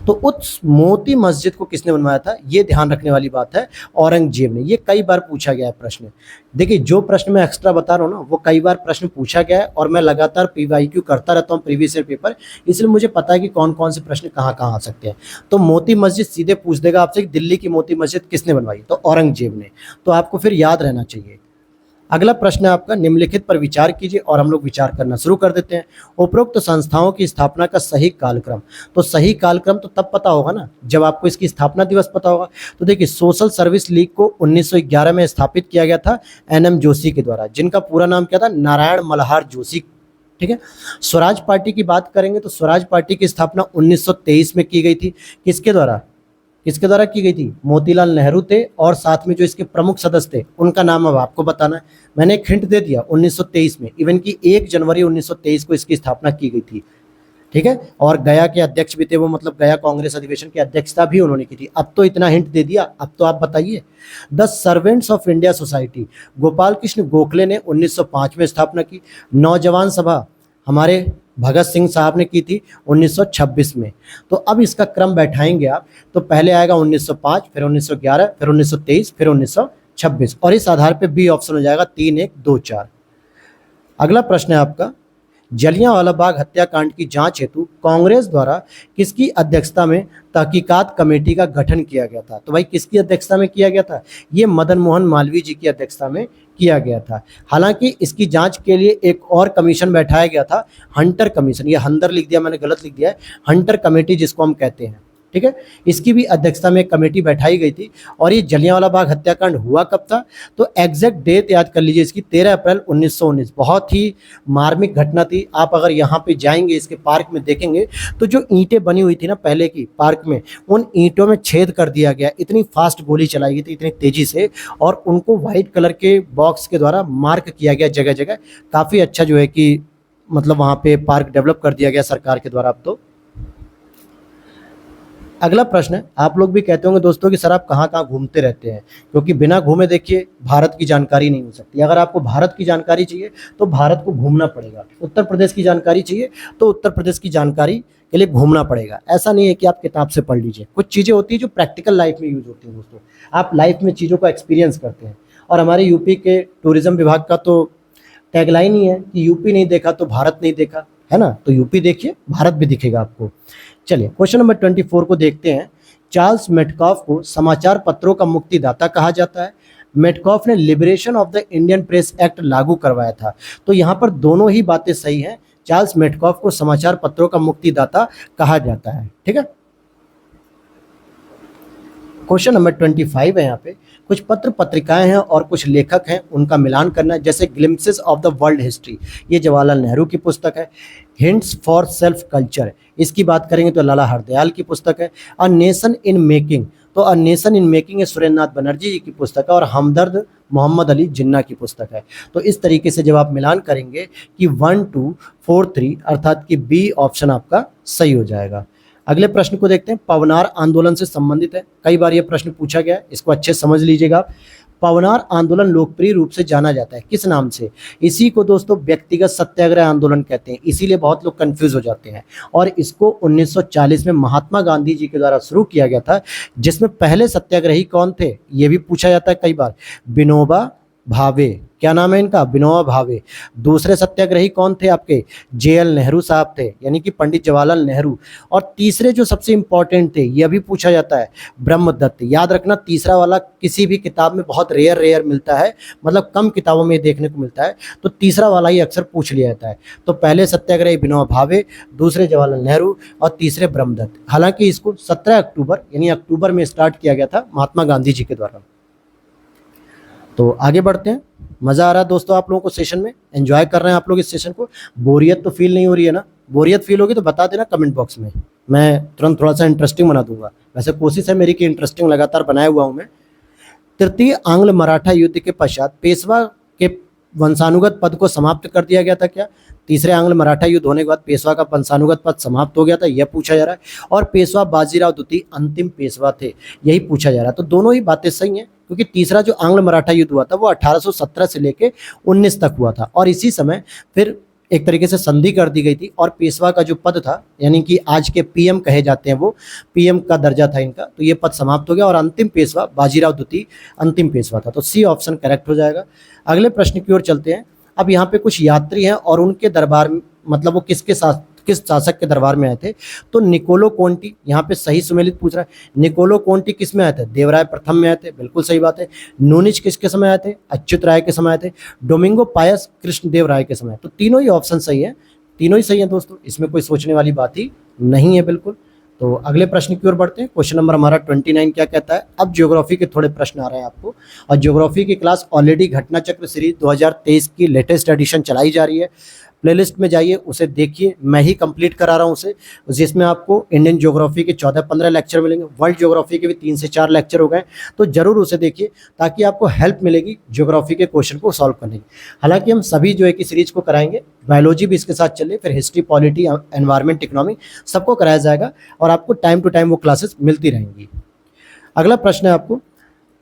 तो उस मोती मस्जिद को किसने बनवाया था? ये ध्यान रखने वाली बात है, औरंगजेब ने। ये कई बार पूछा गया है प्रश्न। देखिए जो प्रश्न मैं एक्स्ट्रा बता रहा हूँ ना, वो कई बार प्रश्न पूछा गया है, और मैं लगातार पीवाईक्यू करता रहता हूँ प्रीवियस ईयर पेपर, इसलिए मुझे पता है कि कौन कौन से प्रश्न कहाँ कहाँ आ सकते हैं। तो मोती मस्जिद सीधे पूछ देगा आपसे कि दिल्ली की मोती मस्जिद किसने बनवाई? तो औरंगजेब ने। तो आपको फिर याद रहना चाहिए। अगला प्रश्न है आपका, निम्नलिखित पर विचार कीजिए, और हम लोग विचार करना शुरू कर देते हैं। उपरोक्त संस्थाओं की स्थापना का सही कालक्रम। तो सही कालक्रम तो तब पता होगा ना जब आपको इसकी स्थापना दिवस पता होगा। तो देखिए सोशल सर्विस लीग को 1911 में स्थापित किया गया था एनएम जोशी के द्वारा, जिनका पूरा नाम क्या था? नारायण मल्हार जोशी, ठीक है। स्वराज पार्टी की बात करेंगे तो स्वराज पार्टी की स्थापना 1923 में की गई थी। किसके द्वारा? किसके द्वारा की गई थी? मोतीलाल नेहरू थे, और साथ में जो इसके प्रमुख सदस्य थे उनका नाम अब आपको बताना है। मैंने एक हिंट दे दिया, 1923 में, इवन की 1 जनवरी 1923 को इसकी स्थापना की गई थी, ठीक है। और गया के अध्यक्ष भी थे वो, मतलब गया कांग्रेस अधिवेशन की अध्यक्षता भी उन्होंने की थी। अब तो इतना हिंट दे दिया, अब तो आप बताइए। The servants of India society Gopal Krishna Gokhale ने 1905 में स्थापना की। नौजवान सभा हमारे भगत सिंह साहब ने की थी 1926 में। तो अब इसका क्रम बैठाएंगे आप, तो पहले आएगा 1905, फिर 1911, फिर 1923, फिर 1926, और इस आधार पे बी ऑप्शन हो जाएगा 3, 1, 2, 4। अगला प्रश्न है आपका, जलियांवाला बाग हत्याकांड की जांच हेतु कांग्रेस द्वारा किसकी अध्यक्षता में तहकीकात कमेटी का गठन किया गया था? तो भाई किसकी अध्यक्षता में किया गया था? ये मदन मोहन मालवीय जी की अध्यक्षता में किया गया था। हालांकि इसकी जांच के लिए एक और कमीशन बैठाया गया था, हंटर कमीशन। ये हंटर लिख दिया मैंने, गलत लिख दिया है, हंटर कमेटी जिसको हम कहते हैं, ठीक है। इसकी भी अध्यक्षता में एक कमेटी बैठाई गई थी। और ये जलियांवाला बाग हत्याकांड हुआ कब था? तो एग्जैक्ट डेट याद कर लीजिए इसकी, 13 अप्रैल 1919। बहुत ही मार्मिक घटना थी। आप अगर यहाँ पे जाएंगे इसके पार्क में देखेंगे तो जो ईंटें बनी हुई थी ना पहले की पार्क में, उन ईंटों में छेद कर दिया गया। इतनी फास्ट गोली चलाई गई थी, इतनी तेजी से, और उनको व्हाइट कलर के बॉक्स के द्वारा मार्क किया गया जगह जगह। काफ़ी अच्छा जो है कि मतलब वहाँ पे पार्क डेवलप कर दिया गया सरकार के द्वारा अब तो। अगला प्रश्न है, आप लोग भी कहते होंगे दोस्तों कि सर आप कहाँ कहाँ घूमते रहते हैं, क्योंकि बिना घूमे देखिए भारत की जानकारी नहीं हो सकती। अगर आपको भारत की जानकारी चाहिए तो भारत को घूमना पड़ेगा। उत्तर प्रदेश की जानकारी चाहिए तो उत्तर प्रदेश की जानकारी के लिए घूमना पड़ेगा। ऐसा नहीं है कि आप किताब से पढ़ लीजिए। कुछ चीज़ें होती है जो प्रैक्टिकल लाइफ में यूज होती हैं दोस्तों, आप लाइफ में चीज़ों का एक्सपीरियंस करते हैं। और हमारे यूपी के टूरिज्म विभाग का तो टैगलाइन ही है कि यूपी नहीं देखा तो भारत नहीं देखा, है ना। तो यूपी देखिए, भारत भी दिखेगा आपको। चलिए क्वेश्चन नंबर 24 को देखते हैं। चार्ल्स मेटकॉफ को समाचार पत्रों का मुक्तिदाता कहा जाता है। मेटकॉफ ने liberation of the Indian press act लागू करवाया था। तो यहाँ पर दोनों ही बातें सही हैं। चार्ल्स मेटकॉफ को समाचार पत्रों का मुक्तिदाता कहा जाता है, ठीक है। क्वेश्चन नंबर 25 है। यहाँ पे कुछ पत्र पत्रिकाएं हैं और कुछ लेखक हैं, उनका मिलान करना है। जैसे glimpses of the world history, ये जवाहरलाल नेहरू की पुस्तक है। हिंट्स फॉर सेल्फ कल्चर, इसकी बात करेंगे तो लाला हरदयाल की पुस्तक है। अ नेशन इन मेकिंग, तो a nation in making Surendra Nath Banerjee ji की पुस्तक है। और हमदर्द मोहम्मद अली जिन्ना की पुस्तक है। तो इस तरीके से जब आप मिलान करेंगे कि 1 2 4 3, अर्थात कि बी ऑप्शन आपका सही हो जाएगा। अगले प्रश्न को देखते हैं। पवनार आंदोलन से संबंधित है, कई बार यह प्रश्न पूछा गया है, इसको अच्छे समझ लीजिएगा। पवनार आंदोलन लोकप्रिय रूप से जाना जाता है किस नाम से? इसी को दोस्तों व्यक्तिगत सत्याग्रह आंदोलन कहते हैं, इसीलिए बहुत लोग कंफ्यूज हो जाते हैं। और इसको 1940 में महात्मा गांधी जी के द्वारा शुरू किया गया था, जिसमें पहले सत्याग्रही कौन थे ये भी पूछा जाता है कई बार। विनोबा भावे, क्या नाम है इनका? विनोबा भावे। दूसरे सत्याग्रही कौन थे आपके? जेएल नेहरू साहब थे, यानी कि पंडित जवाहरलाल नेहरू। और तीसरे जो सबसे इंपॉर्टेंट थे, यह भी पूछा जाता है, ब्रह्मदत्त। याद रखना, तीसरा वाला किसी भी किताब में बहुत रेयर मिलता है, मतलब कम किताबों में देखने को मिलता है, तो तीसरा वाला ही अक्सर पूछ लिया जाता है। तो पहले सत्याग्रही विनोबा भावे, दूसरे जवाहरलाल नेहरू और तीसरे ब्रह्मदत्त। हालांकि इसको 17 अक्टूबर यानी अक्टूबर में स्टार्ट किया गया था महात्मा गांधी जी के द्वारा। तो आगे बढ़ते हैं। मज़ा आ रहा है दोस्तों आप लोगों को सेशन में? एंजॉय कर रहे हैं आप लोग इस सेशन को? बोरियत तो फील नहीं हो रही है ना? बोरियत फील होगी तो बता देना कमेंट बॉक्स में, मैं तुरंत थोड़ा सा इंटरेस्टिंग बना दूंगा। वैसे कोशिश है मेरी कि इंटरेस्टिंग लगातार बनाया हुआ हूँ मैं। तृतीय आंग्ल मराठा युद्ध के पश्चात पेशवा के वंशानुगत पद को समाप्त कर दिया गया था क्या? तीसरे आंग्ल मराठा युद्ध होने के बाद पेशवा का वंशानुगत पद समाप्त हो गया था, यह पूछा जा रहा है। और पेशवा बाजीराव द्वितीय अंतिम पेशवा थे, यही पूछा जा रहा है। तो दोनों ही बातें सही हैं, क्योंकि तीसरा जो आंग्ल मराठा युद्ध हुआ था वो 1817 से लेके 19 तक हुआ था। और इसी समय फिर एक तरीके से संधि कर दी गई थी, और पेशवा का जो पद था, यानी कि आज के पीएम कहे जाते हैं, वो पीएम का दर्जा था इनका, तो ये पद समाप्त हो गया। और अंतिम पेशवा बाजीराव द्वितीय अंतिम पेशवा था। तो सी ऑप्शन करेक्ट हो जाएगा। अगले प्रश्न की ओर चलते हैं। अब यहाँ पे कुछ यात्री हैं और उनके दरबार, मतलब वो किस शासक के दरबार में आए थे? तो निकोलो कोंटी, यहाँ पे सही सुमेलित पूछ रहा है। निकोलो कोंटी किस में आए थे? देवराय प्रथम में आए थे, बिल्कुल सही बात है। नूनिच किसके समय आए थे? अच्युत राय के समय आए थे। डोमिंगो पायस कृष्णदेव राय के समय। तो तीनों ही ऑप्शन सही है, तीनों ही सही है दोस्तों, इसमें कोई सोचने वाली बात ही नहीं है बिल्कुल। तो अगले प्रश्न की ओर बढ़ते हैं। क्वेश्चन नंबर हमारा 29 क्या कहता है? अब ज्योग्राफी के थोड़े प्रश्न आ रहे हैं आपको, और ज्योग्राफी की क्लास ऑलरेडी घटना चक्र सीरीज 2023 की लेटेस्ट एडिशन चलाई जा रही है। प्लेलिस्ट में जाइए, उसे देखिए, मैं ही कंप्लीट करा रहा हूँ उसे, जिसमें आपको इंडियन ज्योग्राफी के 14-15 लेक्चर मिलेंगे। वर्ल्ड ज्योग्राफी के भी 3 से 4 लेक्चर हो गए, तो जरूर उसे देखिए, ताकि आपको हेल्प मिलेगी ज्योग्राफी के क्वेश्चन को सॉल्व करने की। हालांकि हम सभी जो है कि सीरीज को कराएंगे, बायोलॉजी भी इसके साथ चले, फिर हिस्ट्री, पॉलिटी, एनवायरमेंट, इकोनॉमी, सबको कराया जाएगा, और आपको टाइम टू टाइम वो क्लासेस मिलती रहेंगी। अगला प्रश्न है आपको,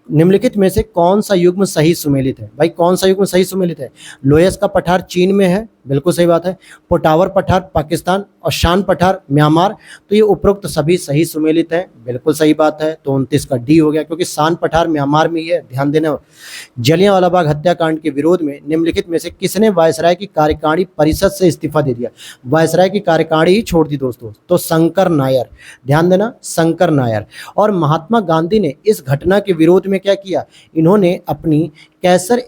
निम्नलिखित में से कौन सा युग्म सही सुमेलित है? भाई कौन सा युग्म सही सुमेलित है? लोयस का पठार चीन में है, बिल्कुल सही बात है। पोटावर पठार पाकिस्तान, और शान पठार म्यांमार। तो ये उपरोक्त सभी सही सुमेलित हैं, बिल्कुल सही बात है। तो 29 का डी हो गया, क्योंकि शान पठार म्यांमार में ही है, ध्यान देना। जलियांवाला बाग हत्याकांड के विरोध में निम्नलिखित में से किसने वायसराय की कार्यकारिणी परिषद से इस्तीफा दे दिया? वायसराय की कार्यकारिणी ही छोड़ दी दोस्तों। तो शंकर नायर, ध्यान देना, शंकर नायर। और महात्मा गांधी ने इस घटना के विरोध में क्या किया? इन्होंने अपनी कैसर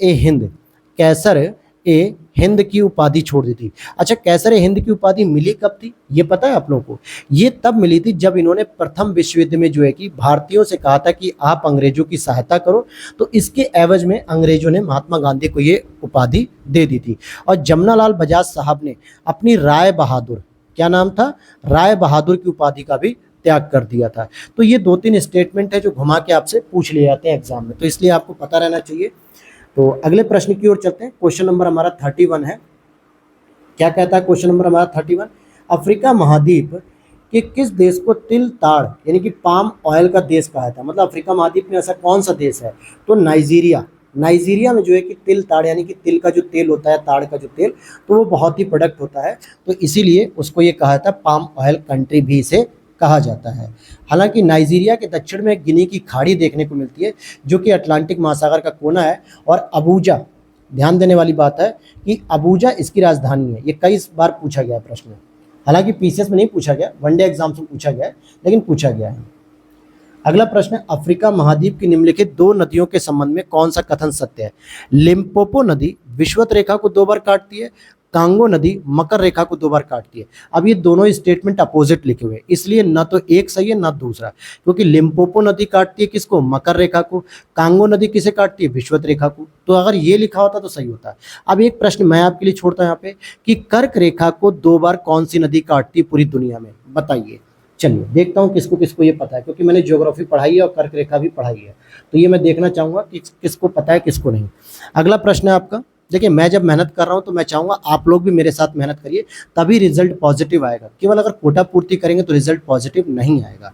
ए हिंद की उपाधि छोड़ दी थी। अच्छा, कैसर ए हिंद की उपाधि मिली कब थी ये पता है आप लोगों को? ये तब मिली थी जब इन्होंने प्रथम विश्व युद्ध में जो है कि भारतीयों से कहा था कि आप अंग्रेजों की सहायता करो, तो इसके एवज में अंग्रेजों ने महात्मा गांधी को ये उपाधि दे दी थी। और जमनालाल बजाज साहब ने अपनी राय बहादुर, क्या नाम था? राय बहादुर की उपाधि का भी त्याग कर दिया था। तो ये 2-3 स्टेटमेंट है जो घुमा के आपसे पूछ लिए जाते हैं एग्जाम में, तो इसलिए आपको पता रहना चाहिए। तो अगले प्रश्न की ओर चलते हैं। क्वेश्चन नंबर हमारा 31 है। क्या कहता है क्वेश्चन नंबर हमारा 31? अफ्रीका महाद्वीप के किस देश को तिल ताड़ यानी कि पाम ऑयल का देश कहा था? मतलब अफ्रीका महाद्वीप में ऐसा कौन सा देश है? तो नाइजीरिया। नाइजीरिया में जो है कि तिल ताड़ यानी कि तिल का जो तेल होता है, ताड़ का जो तेल, तो वो बहुत ही प्रोडक्ट होता है, तो इसीलिए उसको ये कहा था पाम ऑयल कंट्री भी इसे कहा जाता है। हालांकि नाइजीरिया के दक्षिण में गिनी की खाड़ी देखने को मिलती है जो कि अटलांटिक महासागर का कोना है। और अबूजा, ध्यान देने वाली बात है कि अबूजा इसकी राजधानी है। ये कई बार पूछा गया है प्रश्न, हालांकि पीसीएस में नहीं पूछा गया, वनडे एग्जाम में पूछा गया है, लेकिन पूछा गया है। अगला प्रश्न है, अफ्रीका महाद्वीप की निम्नलिखित दो नदियों के संबंध में कौन सा कथन सत्य है? लिम्पोपो नदी विषुवत रेखा को 2 बार काटती है, कांगो नदी मकर रेखा को 2 बार काटती है। अब ये दोनों स्टेटमेंट अपोजिट लिखे हुए हैं, इसलिए न तो एक सही है न दूसरा, क्योंकि लिम्पोपो नदी काटती है किसको? मकर रेखा को। कांगो नदी किसे काटती है? विषुवत रेखा को। तो अगर ये लिखा होता तो सही होता। अब एक प्रश्न मैं आपके लिए छोड़ता हूं यहाँ पे कि कर्क रेखा को 2 बार कौन सी नदी काटती है पूरी दुनिया में? बताइए। चलिए देखता हूँ किसको किसको ये पता है, क्योंकि मैंने ज्योग्राफी पढ़ाई है और कर्क रेखा भी पढ़ाई है, तो ये मैं देखना चाहूँगा कि किसको पता है किसको नहीं। अगला प्रश्न है आपका, देखिए मैं जब मेहनत कर रहा हूँ तो मैं चाहूँगा आप लोग भी मेरे साथ मेहनत करिए, तभी रिजल्ट पॉजिटिव आएगा। केवल अगर कोटा पूर्ति करेंगे तो रिजल्ट पॉजिटिव नहीं आएगा।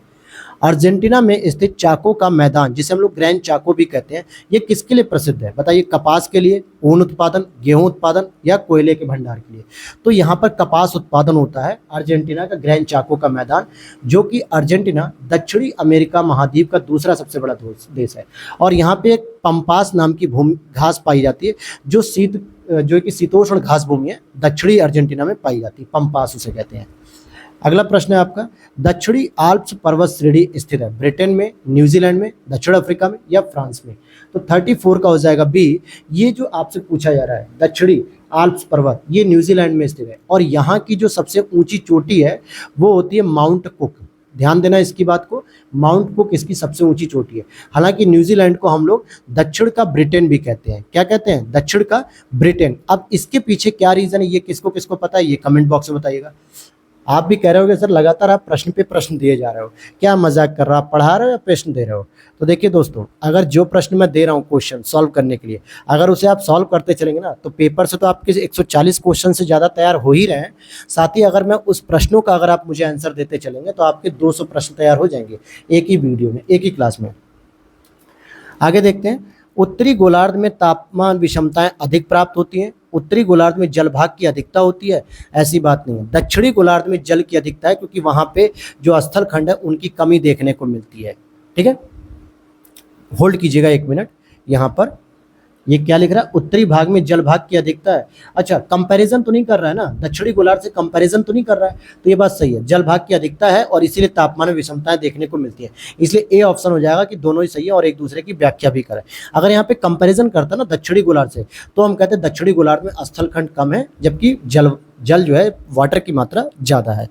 अर्जेंटीना में स्थित चाको का मैदान, जिसे हम लोग ग्रैंड चाको भी कहते हैं, ये किसके लिए प्रसिद्ध है? बताइए। कपास के लिए, ऊन उत्पादन, गेहूं उत्पादन या कोयले के भंडार के लिए? तो यहाँ पर कपास उत्पादन होता है अर्जेंटीना का ग्रैंड चाको का मैदान, जो कि अर्जेंटीना दक्षिणी अमेरिका महाद्वीप का दूसरा सबसे बड़ा देश है। और यहाँ पे एक पंपास नाम की भूमि घास पाई जाती है, जो कि शीतोष्ण घास भूमि है, दक्षिणी अर्जेंटीना में पाई जाती है, पंपास उसे कहते हैं। अगला प्रश्न है आपका, दक्षिणी आल्प्स पर्वत श्रेणी स्थित है ब्रिटेन में, न्यूजीलैंड में, दक्षिण अफ्रीका में या फ्रांस में? तो 34 का हो जाएगा बी। ये जो आपसे पूछा जा रहा है दक्षिणी आल्प्स पर्वत, ये न्यूजीलैंड में स्थित है। और यहाँ की जो सबसे ऊंची चोटी है वो होती है माउंट कुक। ध्यान देना इसकी बात को, माउंट कुक इसकी सबसे ऊंची चोटी है। हालांकि न्यूजीलैंड को हम लोग दक्षिण का ब्रिटेन भी कहते हैं। क्या कहते हैं? दक्षिण का ब्रिटेन। अब इसके पीछे क्या रीजन है, ये किसको किसको पता है, ये कमेंट बॉक्स में बताइएगा। आप भी कह रहे हो कि सर लगातार आप प्रश्न पे प्रश्न दिए जा रहे हो, क्या मजाक कर रहे हो, आप पढ़ा रहे हो या प्रश्न दे रहे हो? तो देखिए दोस्तों, अगर जो प्रश्न मैं दे रहा हूँ क्वेश्चन सॉल्व करने के लिए, अगर उसे आप सॉल्व करते चलेंगे ना, तो पेपर से तो आपके 140 क्वेश्चन से ज़्यादा तैयार हो ही रहे हैं। साथ ही अगर मैं उस प्रश्नों का अगर आप मुझे आंसर देते चलेंगे तो आपके 200 प्रश्न तैयार हो जाएंगे एक ही वीडियो में, एक ही क्लास में। आगे देखते हैं, उत्तरी गोलार्ध में तापमान विषमताएं अधिक प्राप्त होती हैं, उत्तरी गोलार्ध में जल भाग की अधिकता होती है? ऐसी बात नहीं है। दक्षिणी गोलार्ध में जल की अधिकता है, क्योंकि वहां पे जो स्थल खंड है उनकी कमी देखने को मिलती है। ठीक है, होल्ड कीजिएगा 1 मिनट। यहाँ पर ये क्या लिख रहा है? उत्तरी भाग में जल भाग की अधिकता है। अच्छा, कंपैरिजन तो नहीं कर रहा है ना, दक्षिणी गोलार्ध से कंपैरिजन तो नहीं कर रहा है, तो ये बात सही है। जल भाग की अधिकता है और इसीलिए तापमान में विषमताएं देखने को मिलती है, इसलिए ए ऑप्शन हो जाएगा कि दोनों ही सही है और एक दूसरे की व्याख्या भी करें। अगर यहाँ पे कंपैरिजन करता ना दक्षिणी गोलार्ध से, तो हम कहते हैं दक्षिणी गोलार्ध में स्थल खंड कम है, जबकि जल जो है वाटर की मात्रा ज़्यादा है।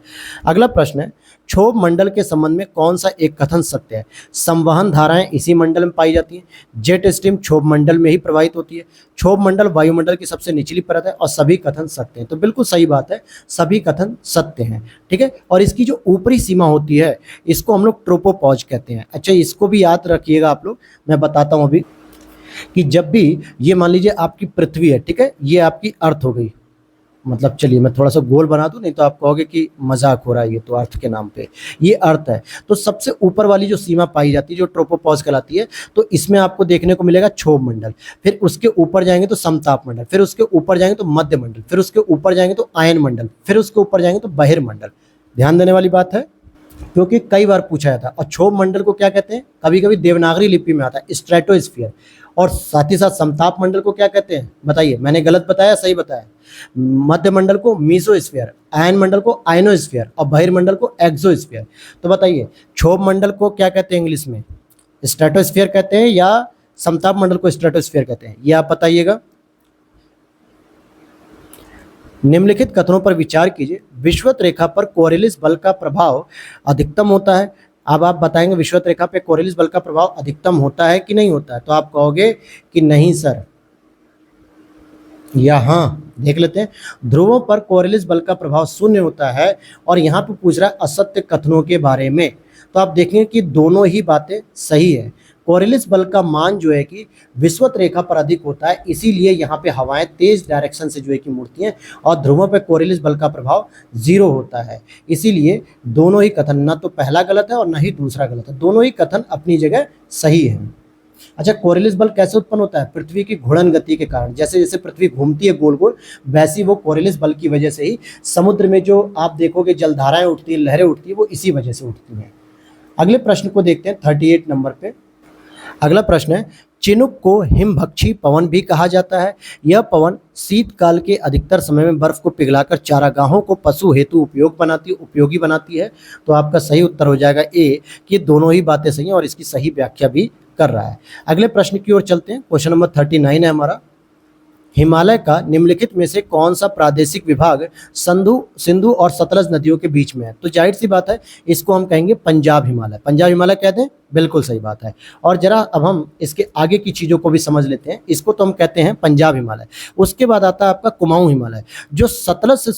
अगला प्रश्न है, क्षोभ मंडल के संबंध में कौन सा एक कथन सत्य है? संवहन धाराएं इसी मंडल में पाई जाती हैं, जेट स्ट्रीम क्षोभ मंडल में ही प्रवाहित होती है, क्षोभ मंडल वायुमंडल की सबसे निचली परत है और सभी कथन सत्य हैं। तो बिल्कुल सही बात है, सभी कथन सत्य हैं। ठीक है, और इसकी जो ऊपरी सीमा होती है इसको हम लोग ट्रोपोपॉज कहते हैं। अच्छा, इसको भी याद रखिएगा आप लोग, मैं बताता हूँ अभी कि जब भी ये मान लीजिए आपकी पृथ्वी है, ठीक है, ये आपकी अर्थ हो गई, मतलब चलिए मैं थोड़ा सा गोल बना दूं, नहीं तो आप कहोगे कि मजाक हो रहा है, ये तो अर्थ के नाम पे, ये अर्थ है। तो सबसे ऊपर वाली जो सीमा पाई जाती है जो ट्रोपोपॉज कहलाती है, तो इसमें आपको देखने को मिलेगा क्षोभ मंडल, फिर उसके ऊपर जाएंगे तो समताप मंडल, फिर उसके ऊपर जाएंगे तो मध्य मंडल, फिर उसके ऊपर जाएंगे तो आयन मंडल, फिर उसके ऊपर जाएंगे तो बहिर्मंडल। ध्यान देने वाली बात है, क्योंकि कई बार पूछा जाता है। और क्षोभ मंडल को क्या कहते हैं? कभी कभी देवनागरी लिपि में आता है स्ट्रेटोस्फीयर। और साथ ही साथ समताप मंडल को क्या कहते हैं? बताइए, मैंने गलत बताया सही बताया? मध्य मंडल को मीसोस्फीयर, आयन मंडल को आयनोस्फीयर और बहिर्मंडल को एक्सोस्फीयर। तो बताइए, क्षोभ मंडल को क्या कहते हैं इंग्लिश में? स्ट्रेटोस्फीयर कहते हैं या समताप मंडल को स्ट्रेटोस्फीयर कहते हैं? ये आप बताइएगा। निम्नलिखित कथनों पर विचार कीजिए। विषुवत रेखा पर कोरिलिस बल का प्रभाव अधिकतम होता है। अब आप बताएंगे विषुवत रेखा पे कोरिलिस बल का प्रभाव अधिकतम होता है कि नहीं होता है? तो आप कहोगे कि नहीं सर, या हाँ। देख लेते हैं, ध्रुवों पर कोरिलिस बल का प्रभाव 0 होता है और यहाँ पे पूछ रहा है असत्य कथनों के बारे में। तो आप देखेंगे कि दोनों ही बातें सही है। कोरिलिस बल का मान जो है कि विषुवत रेखा पर अधिक होता है, इसीलिए यहाँ पे हवाएं तेज डायरेक्शन से जो है कि मुड़ती हैं, और ध्रुवों पे कोरिलिस बल का प्रभाव 0 होता है। इसीलिए दोनों ही कथन, ना तो पहला गलत है और ना ही दूसरा गलत है, दोनों ही कथन अपनी जगह सही है। अच्छा, कोरिलिस बल कैसे उत्पन्न होता है? पृथ्वी की घूर्णन गति के कारण। जैसे जैसे पृथ्वी घूमती है गोल गोल, वैसी वो कोरिलिस बल की वजह से ही समुद्र में जो आप देखोगे जलधाराएं उठती है, लहरें उठती है, वो इसी वजह से उठती हैं। अगले प्रश्न को देखते हैं 38 नंबर पे। अगला प्रश्न है, चिनुक को हिमभक्षी पवन भी कहा जाता है। यह पवन शीतकाल के अधिकतर समय में बर्फ को पिघलाकर चारागाहों को पशु हेतु उपयोगी बनाती है। तो आपका सही उत्तर हो जाएगा ए, कि दोनों ही बातें सही हैं और इसकी सही व्याख्या भी कर रहा है। अगले प्रश्न की ओर चलते हैं। क्वेश्चन नंबर 39 है हमारा, हिमालय का निम्नलिखित में से कौन सा प्रादेशिक विभाग सिंधु और सतलज नदियों के बीच में है? तो जाहिर सी बात है, इसको हम कहेंगे पंजाब हिमालय। पंजाब हिमालय कहते हैं, बिल्कुल सही बात है। और जरा अब हम इसके आगे की चीज़ों को भी समझ लेते हैं। इसको तो हम कहते हैं पंजाब हिमालय। उसके बाद आता है आपका कुमाऊं हिमालय, जो सतलज से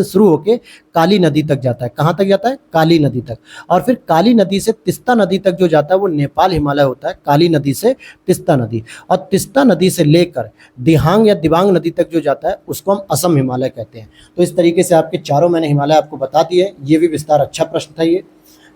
शुरू होके काली नदी तक जाता है। कहाँ तक जाता है? काली नदी तक। और फिर काली नदी से तिस्ता नदी तक जो जाता है वो नेपाल हिमालय होता है। काली नदी से तिस्ता नदी, और तिस्ता नदी से लेकर दिहांग या दिबांग नदी तक जो जाता है उसको हम असम हिमालय कहते हैं। तो इस तरीके से आपके चारों मैंने हिमालय आपको बता दिए। ये भी विस्तार अच्छा प्रश्न था ये।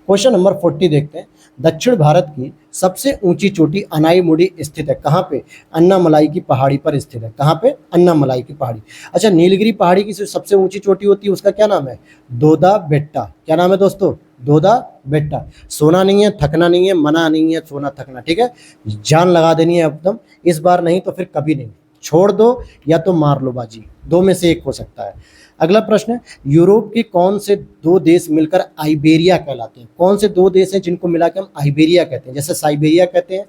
क्वेश्चन नंबर 40 देखते हैं। दक्षिण भारत की सबसे ऊंची चोटी अनाईमुड़ी स्थित है। कहाँ पे? अन्नामलाई की पहाड़ी पर स्थित है। कहाँ पे? अन्नामलाई की पहाड़ी। अच्छा, नीलगिरी पहाड़ी की जो सबसे ऊंची चोटी होती है उसका क्या नाम है? दोदा बेट्टा। क्या नाम है दोस्तों? दोदा बेट्टा। सोना नहीं है, थकना नहीं है, मना नहीं है, सोना थकना, ठीक है? जान लगा देनी है एकदम, इस बार नहीं तो फिर कभी नहीं। छोड़ दो या तो मार लो बाजी, दो में से एक हो सकता है। अगला प्रश्न है, यूरोप के कौन से दो देश मिलकर आइबेरिया कहलाते हैं? कौन से दो देश हैं जिनको मिला के हम आइबेरिया कहते हैं? जैसे साइबेरिया कहते हैं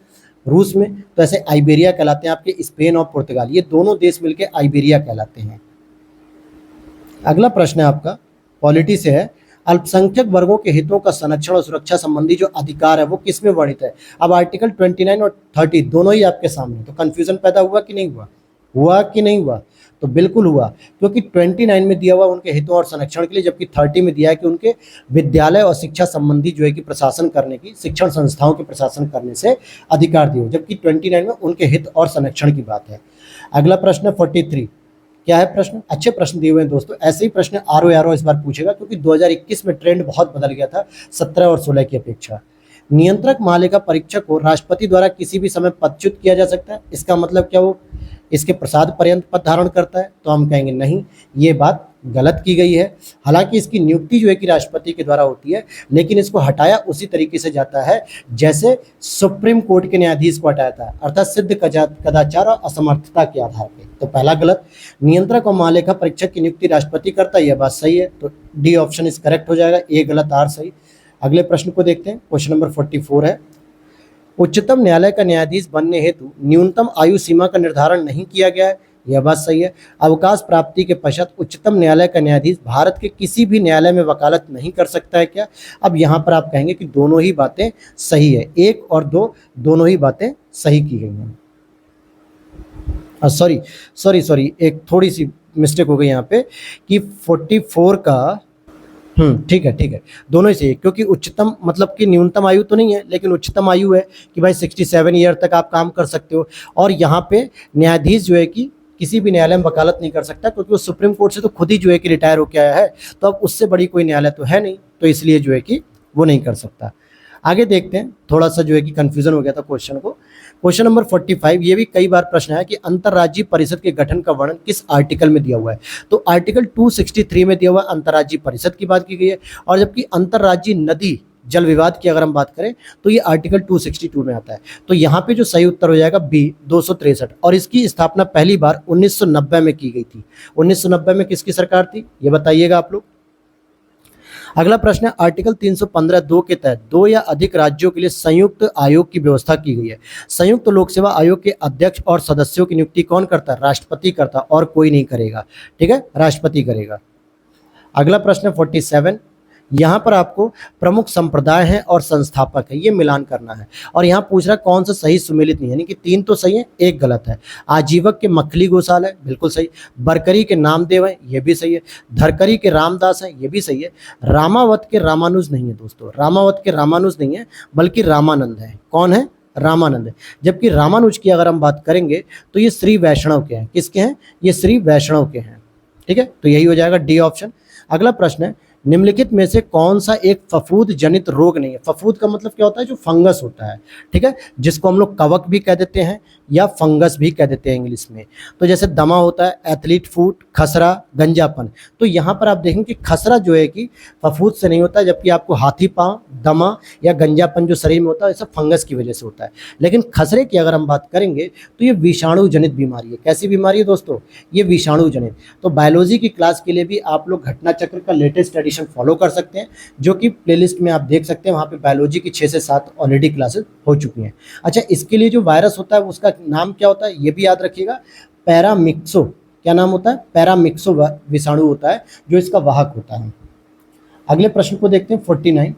रूस में, तो ऐसे आइबेरिया कहलाते हैं आपके स्पेन और पुर्तगाल। ये दोनों देश मिलकर आइबेरिया कहलाते हैं। अगला प्रश्न है आपका पॉलिटी से है, अल्पसंख्यक वर्गों के हितों का संरक्षण और सुरक्षा संबंधी जो अधिकार है वो किस में वर्णित है? अब आर्टिकल 29 और 30 दोनों ही आपके सामने, तो कंफ्यूजन पैदा हुआ कि नहीं हुआ? हुआ कि नहीं हुआ? तो बिल्कुल हुआ, क्योंकि 29 में दिया हुआ उनके हितों और संरक्षण के लिए, जबकि 30 में दिया है कि उनके विद्यालय और शिक्षा संबंधी जो है कि प्रशासन करने की, शिक्षण संस्थाओं के प्रशासन करने से अधिकार दिए, जबकि 29 में उनके हित और संरक्षण की बात है। अगला प्रश्न 43, क्या है प्रश्न? अच्छे प्रश्न दिए हुए हैं दोस्तों। ऐसे ही प्रश्न आरओ इस बार पूछेगा, क्योंकि 2021 में ट्रेंड बहुत बदल गया था 17 और 16 की अपेक्षा। नियंत्रक महालेखा परीक्षक को राष्ट्रपति द्वारा किसी भी समय पदच्युत किया जा सकता है? इसका मतलब क्या वो इसके प्रसाद पर्यंत पद धारण करता है? तो हम कहेंगे नहीं, ये बात गलत की गई है। हालांकि इसकी नियुक्ति जो है कि राष्ट्रपति के द्वारा होती है, लेकिन इसको हटाया उसी तरीके से जाता है जैसे सुप्रीम कोर्ट के न्यायाधीश को हटाया था, अर्थात सिद्ध कदाचार और असमर्थता के आधार पर। तो पहला गलत। नियंत्रक और महालेखा परीक्षक की नियुक्ति राष्ट्रपति करता है, यह बात सही है। तो डी ऑप्शन इस करेक्ट हो जाएगा, ए गलत आर सही। अगले प्रश्न को देखते हैं। क्वेश्चन नंबर 44 है, उच्चतम न्यायालय का न्यायाधीश बनने हेतु न्यूनतम आयु सीमा का निर्धारण नहीं किया गया है, यह बात सही है। अवकाश प्राप्ति के पश्चात उच्चतम न्यायालय का न्यायाधीश भारत के किसी भी न्यायालय में वकालत नहीं कर सकता है क्या? अब यहाँ पर आप कहेंगे कि दोनों ही बातें सही है, 1 और 2 दोनों ही बातें सही की गई हैं। सॉरी, एक थोड़ी सी मिस्टेक हो गई यहाँ पे कि 44 का ठीक है, दोनों ही सही है, क्योंकि उच्चतम मतलब कि न्यूनतम आयु तो नहीं है, लेकिन उच्चतम आयु है कि भाई 67 ईयर तक आप काम कर सकते हो। और यहाँ पे न्यायाधीश जो है कि किसी भी न्यायालय में वकालत नहीं कर सकता, क्योंकि वो सुप्रीम कोर्ट से तो खुद ही जो है कि रिटायर होकर आया है, तो अब उससे बड़ी कोई न्यायालय तो है नहीं, तो इसलिए जो है कि वो नहीं कर सकता। आगे देखते हैं, थोड़ा सा जो है कि कंफ्यूजन हो गया था क्वेश्चन को। क्वेश्चन नंबर 45, ये भी कई बार प्रश्न है कि अंतर्राज्यीय परिषद के गठन का वर्णन किस आर्टिकल में दिया हुआ है? तो आर्टिकल 263 में दिया हुआ अंतर्राज्यीय परिषद की बात की गई है, और जबकि अंतर्राज्यीय नदी जल विवाद की अगर हम बात करें तो ये आर्टिकल 262 में आता है। तो यहाँ पे जो सही उत्तर हो जाएगा बी 263, और इसकी स्थापना पहली बार 1990 में की गई थी। 1990 में किसकी सरकार थी, ये बताइएगा आप लोग। अगला प्रश्न है, आर्टिकल 315(2) के तहत 2 या अधिक राज्यों के लिए संयुक्त आयोग की व्यवस्था की गई है। संयुक्त लोक सेवा आयोग के अध्यक्ष और सदस्यों की नियुक्ति कौन करता है? राष्ट्रपति करता, और कोई नहीं करेगा, ठीक है, राष्ट्रपति करेगा। अगला प्रश्न है 47, यहाँ पर आपको प्रमुख संप्रदाय हैं और संस्थापक है, ये मिलान करना है। और यहाँ पूछ रहा कौन सा सही सुमेलित नहीं, यानी कि 3 तो सही है, 1 गलत है। आजीवक के मखली गौशाला है, बिल्कुल सही। बरकरी के नामदेव है, ये भी सही है। धरकरी के रामदास है, ये भी सही है। रामावत के रामानुज नहीं है दोस्तों, रामावत के रामानुज नहीं है, बल्कि रामानंद है। कौन है? रामानंद है। जबकि रामानुज की अगर हम बात करेंगे तो ये श्री वैष्णव के हैं। किसके हैं? ये श्री वैष्णव के हैं, ठीक है। तो यही हो जाएगा डी ऑप्शन। अगला प्रश्न है, निम्नलिखित में से कौन सा एक फफूंद जनित रोग नहीं है? फफूंद का मतलब क्या होता है? जो फंगस होता है, ठीक है, जिसको हम लोग कवक भी कह देते हैं या फंगस भी कह देते हैं इंग्लिश में। तो जैसे दमा होता है, एथलीट फूट, खसरा, गंजापन। तो यहाँ पर आप देखेंगे कि खसरा जो है कि फफूंद से नहीं होता, जबकि आपको हाथी पांव, दमा या गंजापन जो शरीर में होता है, सब फंगस की वजह से होता है। लेकिन खसरे की अगर हम बात करेंगे तो ये विषाणु जनित बीमारी है। कैसी बीमारी है दोस्तों? ये विषाणु जनित। तो बायोलॉजी की क्लास के लिए भी आप लोग घटना चक्र का लेटेस्ट एडिशन फॉलो कर सकते हैं, जो कि प्लेलिस्ट में आप देख सकते हैं। वहाँ पे बायोलॉजी की 6 से 7 ऑलरेडी क्लासेस हो चुकी हैं। अच्छा, इसके लिए जो वायरस होता है उसका नाम क्या होता है ये भी याद रखिएगा, पैरामिक्सो। क्या नाम होता है? पैरामिक्सो विषाणु होता है जो इसका वाहक होता है। अगले प्रश्न को देखते हैं 49।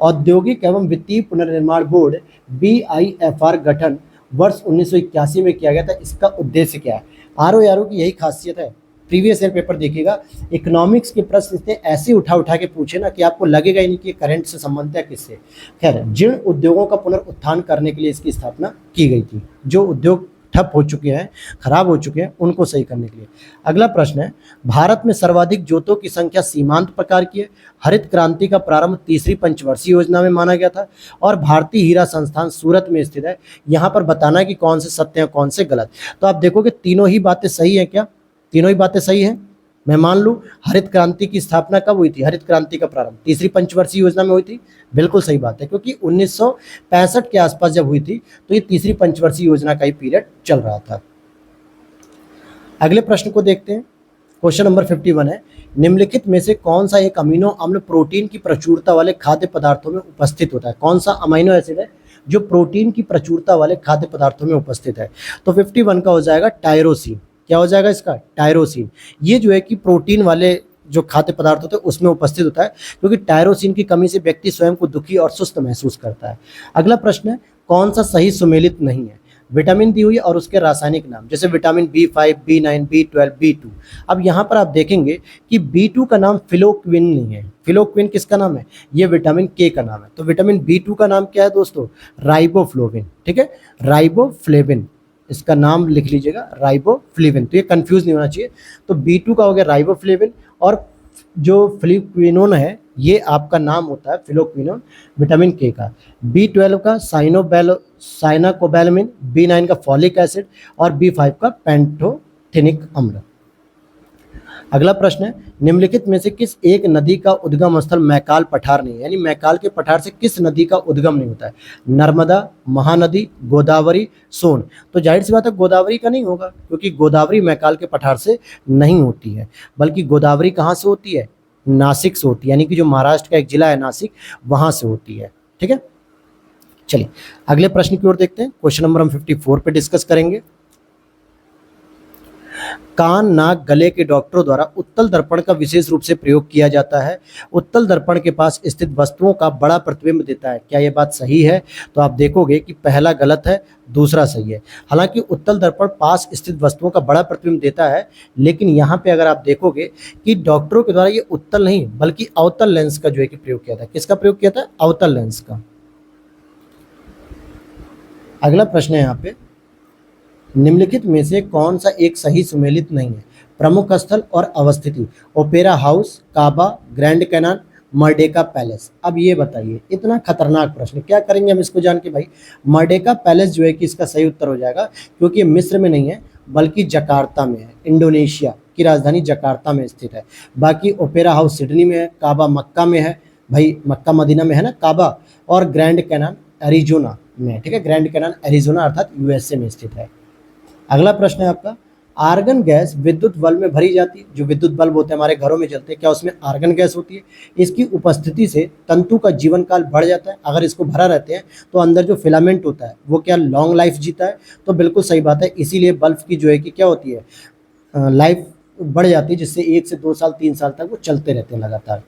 औद्योगिक एवं वित्तीय पुनर्निर्माण बोर्ड BIFR गठन वर्ष 1981 में किया गया था। इसका उद्देश्य क्या है? ROARO की यही खासियत है। प्रीवियस ईयर पेपर देखिएगा, इकोनॉमिक्स के प्रश्न इसने ऐसे उठा के पूछे ना कि आपको लगेगा ही नहीं कि करंट से संबंधित है किससे। खैर, जीर्ण उद्योगों का पुनरुत्थान करने के लिए इसकी स्थापना की गई थी। जो उद्योग ठप हो चुके हैं, खराब हो चुके हैं, उनको सही करने के लिए। अगला प्रश्न है, भारत में सर्वाधिक जोतों की संख्या सीमांत प्रकार की है। हरित क्रांति का प्रारंभ तीसरी पंचवर्षीय योजना में माना गया था और भारतीय हीरा संस्थान सूरत में स्थित है। यहाँ पर बताना है कि कौन से सत्य हैं कौन से गलत। तो आप देखोगे तीनों ही बातें सही हैं। क्या तीनों ही बातें सही हैं? मैं मान लूँ हरित क्रांति की स्थापना कब हुई थी? हरित क्रांति का प्रारंभ तीसरी पंचवर्षीय योजना में हुई थी। बिल्कुल सही बात है, क्योंकि 1965 के आसपास जब हुई थी तो ये तीसरी पंचवर्षीय योजना का ही पीरियड चल रहा था। अगले प्रश्न को देखते हैं। क्वेश्चन नंबर 51 है, निम्नलिखित में से कौन सा एक अमीनो अम्ल प्रोटीन की प्रचुरता वाले खाद्य पदार्थों में उपस्थित होता है? कौन सा अमीनो एसिड है जो प्रोटीन की प्रचुरता वाले खाद्य पदार्थों में उपस्थित है? तो 51 का हो जाएगा टायरोसिन। क्या हो जाएगा इसका? टायरोसिन। ये जो है कि प्रोटीन वाले जो खाद्य पदार्थ होते हैं उसमें उपस्थित होता है, क्योंकि टायरोसिन की कमी से व्यक्ति स्वयं को दुखी और सुस्त महसूस करता है। अगला प्रश्न है, कौन सा सही सुमेलित नहीं है? विटामिन दी हुई और उसके रासायनिक नाम, जैसे vitamin B5, B9, B12, B2। अब यहाँ पर आप देखेंगे कि B2 का नाम फिलोक्विन नहीं है। फिलोक्विन किसका नाम है? ये विटामिन K का नाम है। तो विटामिन B2 का नाम क्या है दोस्तों? राइबोफ्लोविन। ठीक है, राइबोफ्लेविन, इसका नाम लिख लीजिएगा, राइबोफ्लेविन। तो ये कंफ्यूज नहीं होना चाहिए। तो B2 का हो गया राइबोफ्लेविन, और जो फिलोक्विनोन है ये आपका नाम होता है फिलोक्विनोन विटामिन K का। B12 का साइनाकोबैलामिन, B9 का फॉलिक एसिड और B5 का पेंटोथेनिक अम्ल। अगला प्रश्न है, निम्नलिखित में से किस एक नदी का उद्गम स्थल मैकाल पठार नहीं है? यानी मैकाल के पठार से किस नदी का उद्गम नहीं होता है? नर्मदा, महानदी, गोदावरी, सोन। तो जाहिर सी बात है गोदावरी का नहीं होगा, क्योंकि गोदावरी मैकाल के पठार से नहीं होती है, बल्कि गोदावरी कहाँ से होती है? नासिक से होती है, यानी कि जो महाराष्ट्र का एक जिला है नासिक, वहां से होती है। ठीक है, चलिए अगले प्रश्न की ओर देखते हैं। क्वेश्चन नंबर हम 54 पे डिस्कस करेंगे। कान, नाक, गले के डॉक्टरों द्वारा उत्तल दर्पण का विशेष रूप से प्रयोग किया जाता है। उत्तल दर्पण के पास स्थित वस्तुओं का बड़ा प्रतिबिंब देता है। क्या यह बात सही है? तो आप देखोगे कि पहला गलत है, दूसरा सही है। हालांकि उत्तल दर्पण पास स्थित वस्तुओं का बड़ा प्रतिबिंब देता है, लेकिन यहाँ पे अगर आप देखोगे कि डॉक्टरों के द्वारा ये उत्तल नहीं बल्कि अवतल लेंस का जो है कि प्रयोग किया था। किसका प्रयोग किया था? अवतल लेंस का। अगला प्रश्न है यहाँ पे, निम्नलिखित में से कौन सा एक सही सुमेलित नहीं है? प्रमुख स्थल और अवस्थिति, ओपेरा हाउस, काबा, ग्रैंड कैनान, मर्डेका पैलेस। अब ये बताइए, इतना खतरनाक प्रश्न, क्या करेंगे हम इसको जान के भाई? मर्डेका पैलेस जो है कि इसका सही उत्तर हो जाएगा, क्योंकि ये मिस्र में नहीं है बल्कि जकार्ता में है। इंडोनेशिया की राजधानी जकार्ता में स्थित है। बाकी ओपेरा हाउस सिडनी में है, काबा मक्का में है, भाई मक्का मदीना में है ना काबा, और ग्रैंड कैनान एरिजोना में। ठीक है, ग्रैंड कैनान एरिजोना अर्थात USA में स्थित है। अगला प्रश्न है आपका, आर्गन गैस विद्युत बल्ब में भरी जाती है। जो विद्युत बल्ब होते हैं हमारे घरों में जलते हैं, क्या उसमें आर्गन गैस होती है? इसकी उपस्थिति से तंतु का जीवन काल बढ़ जाता है। अगर इसको भरा रहते हैं तो अंदर जो फिलामेंट होता है वो क्या लॉन्ग लाइफ जीता है? तो बिल्कुल सही बात है, इसीलिए बल्ब की जो है कि क्या होती है, लाइफ बढ़ जाती है, जिससे 1 से 2 साल 3 साल तक वो चलते रहते हैं लगातार।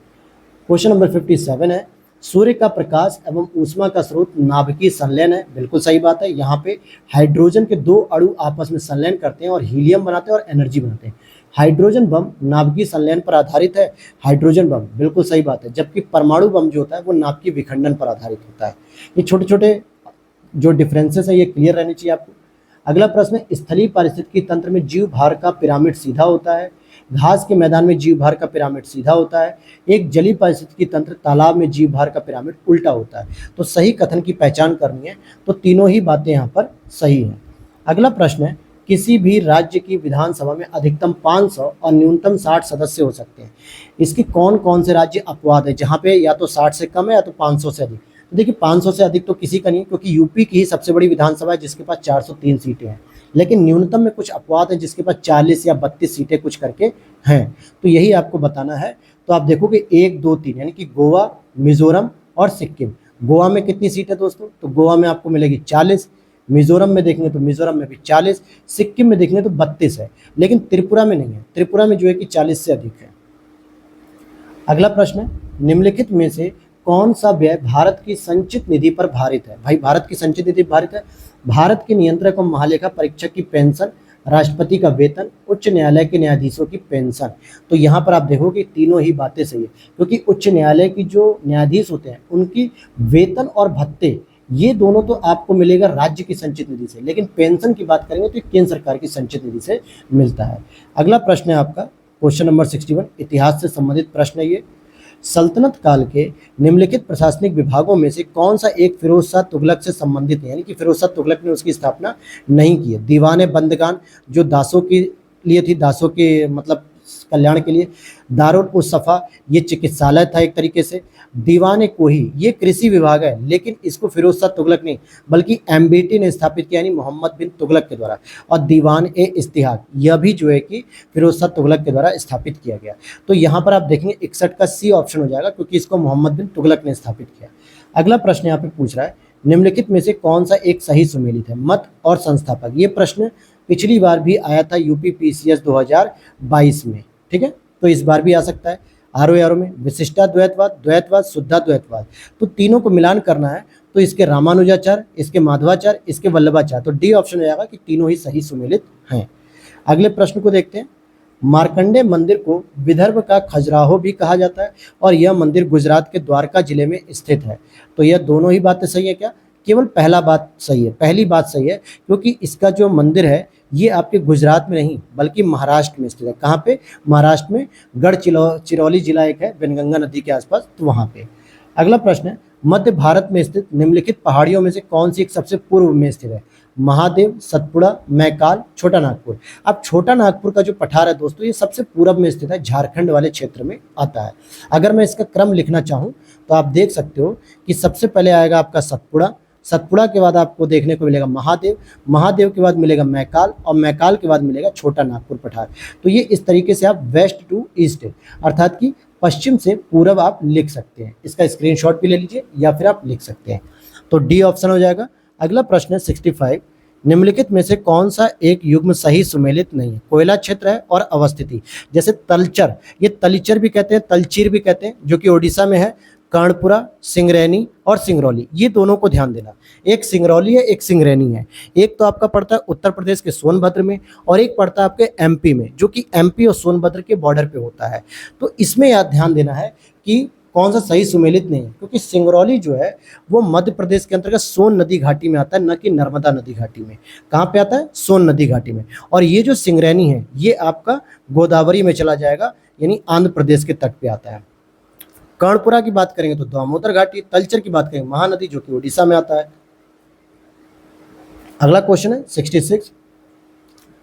क्वेश्चन नंबर 57 है, सूर्य का प्रकाश एवं ऊष्मा का स्रोत नाभिकीय संलयन है। बिल्कुल सही बात है, यहाँ पे हाइड्रोजन के 2 अणु आपस में संलयन करते हैं और हीलियम बनाते हैं और एनर्जी बनाते हैं। हाइड्रोजन बम नाभिकीय संलयन पर आधारित है। हाइड्रोजन बम, बिल्कुल सही बात है, जबकि परमाणु बम जो होता है वो नाभिकीय विखंडन पर आधारित होता है। ये छोटे छोटे जो डिफरेंसेस है ये क्लियर रहनी चाहिए आपको। अगला प्रश्न है, स्थलीय पारिस्थितिकी तंत्र में जीव भार का पिरामिड सीधा होता है, घास के मैदान में जीव भार का पिरामिड सीधा होता है, एक जलीय पारिस्थितिकी तंत्र तालाब में जीव भार का पिरामिड उल्टा होता है। तो सही कथन की पहचान करनी है, तो तीनों ही बातें यहाँ पर सही हैं। अगला प्रश्न है, किसी भी राज्य की विधानसभा में अधिकतम 500 और न्यूनतम 60 सदस्य हो सकते हैं। इसके कौन कौन से राज्य अपवाद है जहाँ पे या तो 60 से कम है या तो 500 से अधिक। तो देखिए 500 से अधिक तो किसी का नहीं है, क्योंकि यूपी की ही सबसे बड़ी विधानसभा है जिसके पास 403 सीटें हैं। लेकिन न्यूनतम में कुछ अपवाद है जिसके पास 40 या 32 सीटें कुछ करके हैं, तो यही आपको बताना है। तो आप देखोगे 1, 2, 3 यानी कि गोवा, मिजोरम और सिक्किम। गोवा में कितनी सीट है दोस्तों, तो गोवा में आपको मिलेगी 40, मिजोरम में देखेंगे तो मिजोरम में भी 40, सिक्किम में देखेंगे तो 32 है, लेकिन त्रिपुरा में नहीं है। त्रिपुरा में जो है कि 40 से अधिक है। अगला प्रश्न है, निम्नलिखित में से कौन सा व्यय भारत की संचित निधि पर भारित है। भाई भारत की संचित निधि भारित है, भारत के नियंत्रक और महालेखा परीक्षक की पेंशन, राष्ट्रपति का वेतन, उच्च न्यायालय के न्यायाधीशों की पेंशन। तो यहाँ पर आप देखोगे तीनों ही बातें सही है, क्योंकि उच्च न्यायालय की जो न्यायाधीश होते हैं उनकी वेतन और भत्ते ये दोनों तो आपको मिलेगा राज्य की संचित निधि से, लेकिन पेंशन की बात करेंगे तो केंद्र सरकार की संचित निधि से मिलता है। अगला प्रश्न है आपका क्वेश्चन नंबर 61, इतिहास से संबंधित प्रश्न है ये। सल्तनत काल के निम्नलिखित प्रशासनिक विभागों में से कौन सा एक फिरोज शाह तुगलक से संबंधित है, यानी कि फिरोज शाह तुगलक ने उसकी स्थापना नहीं की है। दीवान बंदगान जो दासों के लिए थी, दासों के मतलब कल्याण के लिए। दारुल उस सफ़ा ये चिकित्सालय था एक तरीके से। दीवान कोही ये कृषि विभाग है, लेकिन इसको फिरोज शाह तुगलक नहीं बल्कि एमबीटी ने स्थापित किया, यानी मोहम्मद बिन तुगलक के द्वारा। और दीवान ए इस्तिहाक यह भी जो है कि फिरोज शाह तुगलक के द्वारा स्थापित किया गया। तो यहाँ पर आप देखेंगे 61 का सी ऑप्शन हो जाएगा, क्योंकि इसको मोहम्मद बिन तुगलक ने स्थापित किया। अगला प्रश्न यहाँ पे पूछ रहा है, निम्नलिखित में से कौन सा एक सही सुमेलित है, मत और संस्थापक। ये प्रश्न पिछली बार भी आया था यूपी पीसीएस 2022 में, ठीक है, तो इस बार भी आ सकता है। आरओ में विशिष्टाद्वैतवाद, द्वैतवाद, शुद्धाद्वैतवाद, तो तीनों को मिलान करना है, तो इसके रामानुजाचार्य, इसके माधवाचार्य, इसके वल्लभाचार्य, तो डी ऑप्शन हो जाएगा कि तीनों ही सही सुमेलित हैं। अगले प्रश्न को देखते हैं। मार्कंडे मंदिर को विदर्भ का खजुराहो भी कहा जाता है, और यह मंदिर गुजरात के द्वारका जिले में स्थित है। तो यह दोनों ही बातें सही है क्या, केवल पहला बात सही है, पहली बात सही है, क्योंकि इसका जो मंदिर है ये आपके गुजरात में नहीं बल्कि महाराष्ट्र में स्थित है। कहाँ पे, महाराष्ट्र में गढ़चिरौली जिला एक है वेनगंगा नदी के आसपास, तो वहाँ पे। अगला प्रश्न है, मध्य भारत में स्थित निम्नलिखित पहाड़ियों में से कौन सी एक सबसे पूर्व में स्थित है। महादेव, सतपुड़ा, मैकाल, छोटा नागपुर। अब छोटा नागपुर का जो पठार है दोस्तों ये सबसे पूर्व में स्थित है, झारखंड वाले क्षेत्र में आता है। अगर मैं इसका क्रम लिखना चाहूँ तो आप देख सकते हो कि सबसे पहले आएगा आपका सतपुड़ा, सतपुड़ा के बाद आपको देखने को मिलेगा महादेव, महादेव के बाद मिलेगा मैकाल, और मैकाल के बाद मिलेगा छोटा नागपुर पठार। तो ये इस तरीके से आप वेस्ट टू ईस्ट अर्थात कि पश्चिम से पूर्व आप लिख सकते हैं। इसका स्क्रीनशॉट भी ले लीजिए या फिर आप लिख सकते हैं, तो डी ऑप्शन हो जाएगा। अगला प्रश्न है 65, निम्नलिखित में से कौन सा एक युग्म सही सुमेलित नहीं है। कोयला क्षेत्र है और अवस्थिति, जैसे तलचर, ये तलिचर भी कहते हैं, तलचीर भी कहते हैं, जो कि ओडिशा में है। कर्णपुरा, सिंगरैनी और सिंगरौली, ये दोनों को ध्यान देना। एक सिंगरौली है, एक सिंगरैनी है। एक तो आपका पड़ता है उत्तर प्रदेश के सोनभद्र में, और एक पड़ता है आपके एमपी में, जो कि एमपी और सोनभद्र के बॉर्डर पे होता है। तो इसमें याद ध्यान देना है कि कौन सा सही सुमेलित नहीं है, क्योंकि सिंगरौली जो है वो मध्य प्रदेश के अंतर्गत सोन नदी घाटी में आता है, न कि नर्मदा नदी घाटी में। कहाँ पे आता है, सोन नदी घाटी में। और ये जो सिंगरैनी है ये आपका गोदावरी में चला जाएगा, यानी आंध्र प्रदेश के तट पे आता है। कर्णपुरा की बात करेंगे तो दामोदर घाटी, तलचर की बात करेंगे महानदी, जो कि उड़ीसा में आता है। अगला क्वेश्चन है 66,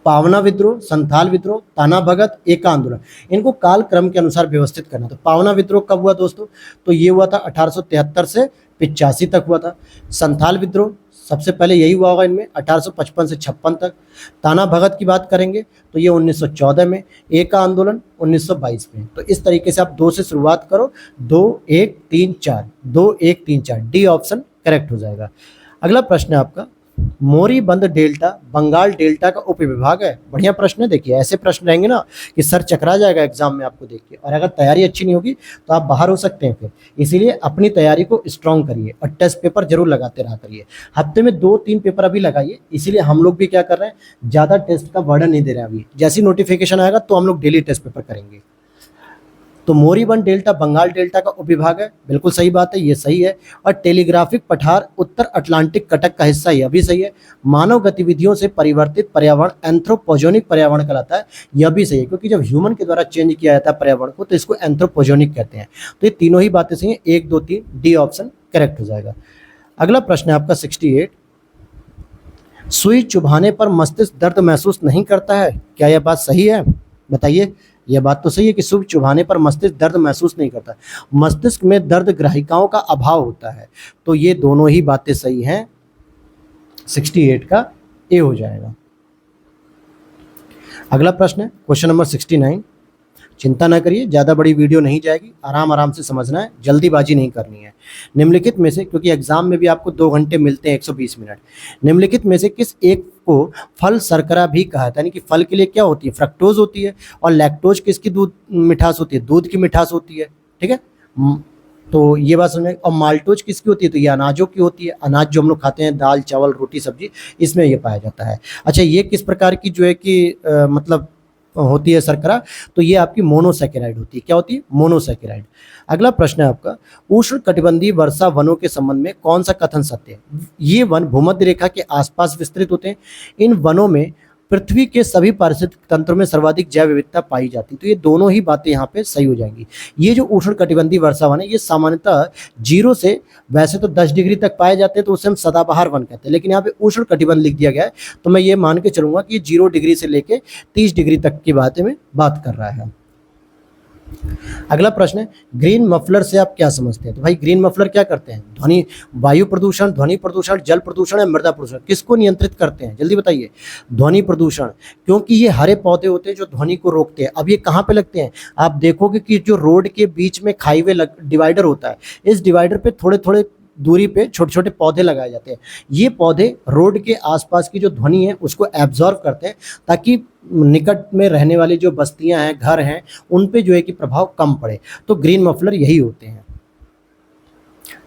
पावना विद्रोह, संथाल विद्रोह, ताना भगत, एका आंदोलन, इनको काल क्रम के अनुसार व्यवस्थित करना। तो पावना विद्रोह कब हुआ दोस्तों, तो ये हुआ था 1873 से 85 तक हुआ था। संथाल विद्रोह सबसे पहले यही हुआ होगा इनमें 1855 से 56 तक। ताना भगत की बात करेंगे तो ये 1914 में, एका आंदोलन 1922 में। तो इस तरीके से आप 2 से शुरुआत करो, 2 1 3 4, 2 1 3 4, डी ऑप्शन करेक्ट हो जाएगा। अगला प्रश्न है आपका, मोरीबंद डेल्टा बंगाल डेल्टा का उपविभाग है। बढ़िया प्रश्न है, देखिए ऐसे प्रश्न रहेंगे ना कि सर चकरा जाएगा एग्जाम में आपको देख के, और अगर तैयारी अच्छी नहीं होगी तो आप बाहर हो सकते हैं फिर। इसीलिए अपनी तैयारी को स्ट्रॉन्ग करिए और टेस्ट पेपर जरूर लगाते रहा करिए। हफ्ते में 2-3 पेपर अभी लगाइए, इसीलिए हम लोग भी क्या कर रहे हैं, ज़्यादा टेस्ट का बर्डन नहीं दे रहे हैं। अभी जैसी नोटिफिकेशन आएगा तो हम लोग डेली टेस्ट पेपर करेंगे। तो मोरीबंद डेल्टा बंगाल डेल्टा का उपविभाग है, बिल्कुल सही बात है, ये सही है। और टेलीग्राफिक पठार उत्तर अटलांटिक कटक का हिस्सा, यह भी सही है। मानव गतिविधियों से परिवर्तित पर्यावरण एंथ्रोपोजेनिक पर्यावरण कहलाता है, यह भी सही है, क्योंकि जब ह्यूमन के द्वारा चेंज किया जाता है पर्यावरण को तो इसको एंथ्रोपोजेनिक कहते हैं। तो ये तीनों ही बातें सही हैं, 1 2 3 डी ऑप्शन करेक्ट हो जाएगा। अगला प्रश्न है आपका 68, सुई चुभाने पर मस्तिष्क दर्द महसूस नहीं करता है, क्या यह बात सही है? बताइए। यह बात तो सही है कि सुई चुभाने पर मस्तिष्क दर्द महसूस नहीं करता। मस्तिष्क में दर्द ग्राहिकाओं का अभाव होता है, तो ये दोनों ही बातें सही हैं, 68 का ए हो जाएगा। अगला प्रश्न है क्वेश्चन नंबर 69, चिंता ना करिए, ज़्यादा बड़ी वीडियो नहीं जाएगी, आराम आराम से समझना है, जल्दीबाजी नहीं करनी है। निम्नलिखित में से, क्योंकि एग्जाम में भी आपको 2 घंटे मिलते हैं 120 मिनट, निम्नलिखित में से किस एक को फल शर्करा भी कहा जाता है? यानी कि फल के लिए क्या होती है? फ्रक्टोज होती है, और लैक्टोज किसकी दूध मिठास होती है? दूध की मिठास होती है, ठीक है। तो ये बात समझ में। और माल्टोज किसकी होती है? तो ये अनाजों की होती है, अनाज जो हम लोग खाते हैं, दाल चावल रोटी सब्जी, इसमें ये पाया जाता है। अच्छा, ये किस प्रकार की जो है कि मतलब होती है शर्करा? तो ये आपकी मोनोसैकेराइड होती है। क्या होती है? मोनोसैकेराइड। अगला प्रश्न है आपका, उष्ण कटिबंधीय वर्षा वनों के संबंध में कौन सा कथन सत्य है? ये वन भूमध्य रेखा के आसपास विस्तृत होते हैं। इन वनों में पृथ्वी के सभी पारिस्थितिक तंत्रों में सर्वाधिक जैव विविधता पाई जाती है। तो ये दोनों ही बातें यहाँ पे सही हो जाएंगी। ये जो उष्ण कटिबंधीय वर्षा वन है, ये सामान्यतः 0 से वैसे तो 10 डिग्री तक पाए जाते हैं, तो उसे हम सदाबहार वन कहते हैं, लेकिन यहाँ पे उष्ण कटिबंध लिख दिया गया है, तो मैं ये मान के चलूंगा कि 0 डिग्री से लेके 30 डिग्री तक की बातें में बात कर रहा है। अगला प्रश्न है, ग्रीन मफलर से आप क्या समझते हैं? तो भाई ग्रीन मफलर क्या करते हैं? ध्वनि, वायु प्रदूषण, ध्वनि प्रदूषण, जल प्रदूषण या मृदा प्रदूषण, किसको नियंत्रित करते हैं? जल्दी बताइए। ध्वनि प्रदूषण, क्योंकि ये हरे पौधे होते हैं जो ध्वनि को रोकते हैं। अब ये कहाँ पे लगते हैं? आप देखोगे कि जो रोड के बीच में खाईवे डिवाइडर होता है, इस डिवाइडर पे थोड़े थोड़े दूरी पे छोटे छोटे पौधे लगाए जाते हैं। ये पौधे रोड के आसपास की जो ध्वनि है उसको एब्जॉर्व करते हैं, ताकि निकट में रहने वाली जो बस्तियां हैं, घर हैं, उन पे जो है कि प्रभाव कम पड़े। तो ग्रीन मफलर यही होते हैं,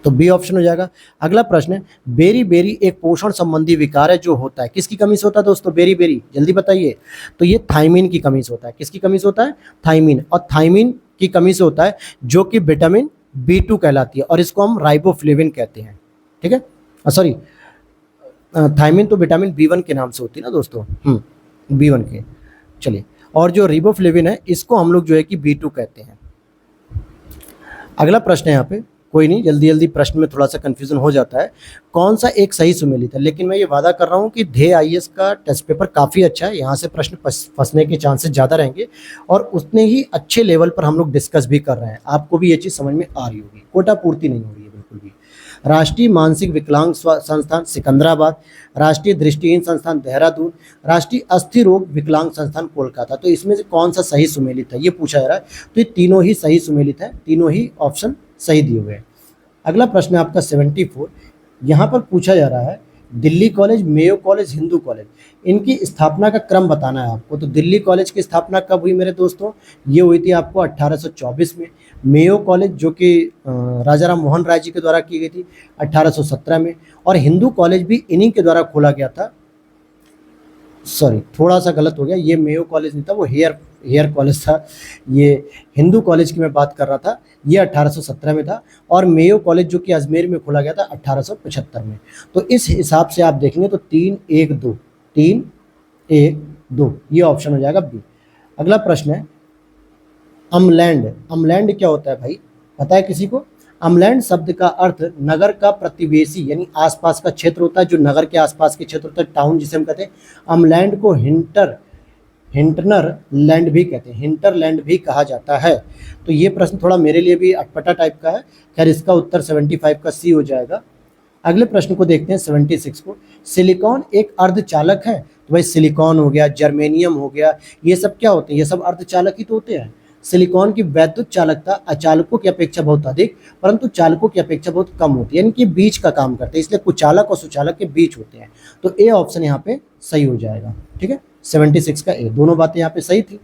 तो बी ऑप्शन हो जाएगा। अगला प्रश्न है, बेरी बेरी एक पोषण संबंधी विकार है जो होता है, किसकी कमी से होता है दोस्तों? बेरी बेरी, जल्दी बताइए। तो ये थायमीन की कमी से होता है। किसकी कमी से होता है? थायमीन। और थायमीन की कमी से होता है, जो कि विटामिन B2 कहलाती है, और इसको हम राइबोफ्लेविन कहते हैं, ठीक है। सॉरी, थायमीन तो विटामिन B1 के नाम से होती है ना दोस्तों, B1 के। चलिए, और जो रिबोफ्लेविन है इसको हम लोग जो है कि B2 कहते हैं। अगला प्रश्न है यहाँ पे, कोई नहीं, जल्दी जल्दी प्रश्न में थोड़ा सा कंफ्यूजन हो जाता है। कौन सा एक सही सुमेलित है? लेकिन मैं ये वादा कर रहा हूँ कि ध्येय IAS का टेस्ट पेपर काफ़ी अच्छा है, यहाँ से प्रश्न फंसने के चांसेस ज़्यादा रहेंगे, और उतने ही अच्छे लेवल पर हम लोग डिस्कस भी कर रहे हैं। आपको भी ये चीज़ समझ में आ रही होगी, कोटा पूर्ति नहीं हो रही है बिल्कुल भी। राष्ट्रीय मानसिक विकलांग संस्थान सिकंदराबाद, राष्ट्रीय दृष्टिहीन संस्थान देहरादून, राष्ट्रीय अस्थि रोग विकलांग संस्थान कोलकाता। तो इसमें से कौन सा सही सुमेलित है, ये पूछा जा रहा है। तो ये तीनों ही सही सुमेलित है, तीनों ही ऑप्शन सही दिए हुए हैं। अगला प्रश्न है आपका 74, यहाँ पर पूछा जा रहा है, Delhi college, Mayo college, Hindu college, इनकी स्थापना का क्रम बताना है आपको। तो दिल्ली कॉलेज की स्थापना कब हुई मेरे दोस्तों? ये हुई थी आपको 1824 में। मेयो कॉलेज जो कि राजा राम मोहन राय जी के द्वारा की गई थी 1817 में। और हिंदू कॉलेज भी इन्हीं के द्वारा खोला गया था। सॉरी, थोड़ा सा गलत हो गया, ये मेयो कॉलेज नहीं था, वो हेयर कॉलेज था। ये हिंदू कॉलेज की मैं बात कर रहा था, ये 1817 में था। और मेयो कॉलेज जो कि अजमेर में खोला गया था 1875 में। तो इस हिसाब से आप देखेंगे तो 3 1 2 3 1 2 ये ऑप्शन हो जाएगा बी। अगला प्रश्न है, अमलैंड। अमलैंड क्या होता है भाई, पता है किसी को? अमलैंड शब्द का अर्थ नगर का प्रतिवेशी यानी आसपास का क्षेत्र होता है, जो नगर के आसपास के क्षेत्र होता है, टाउन जिसे हम कहते हैं। अमलैंड को हिंटनर लैंड भी कहते हैं, हिंटरलैंड भी कहा जाता है। तो ये प्रश्न थोड़ा मेरे लिए भी अटपटा टाइप का है, खैर इसका उत्तर 75 का सी हो जाएगा। अगले प्रश्न को देखते हैं 76 को, सिलिकॉन एक अर्धचालक है? तो भाई सिलिकॉन हो गया, जर्मेनियम हो गया, ये सब क्या होते हैं? ये सब अर्धचालक ही तो होते हैं। सिलिकॉन की वैद्युत चालकता अचालकों की अपेक्षा बहुत अधिक, परंतु चालकों की अपेक्षा बहुत कम होती है, यानी कि बीच का काम करते हैं, इसलिए कुचालक और सुचालक के बीच होते हैं। तो ए ऑप्शन यहाँ पे सही हो जाएगा, ठीक है। 76 का ए, दोनों बातें यहाँ पे सही थी।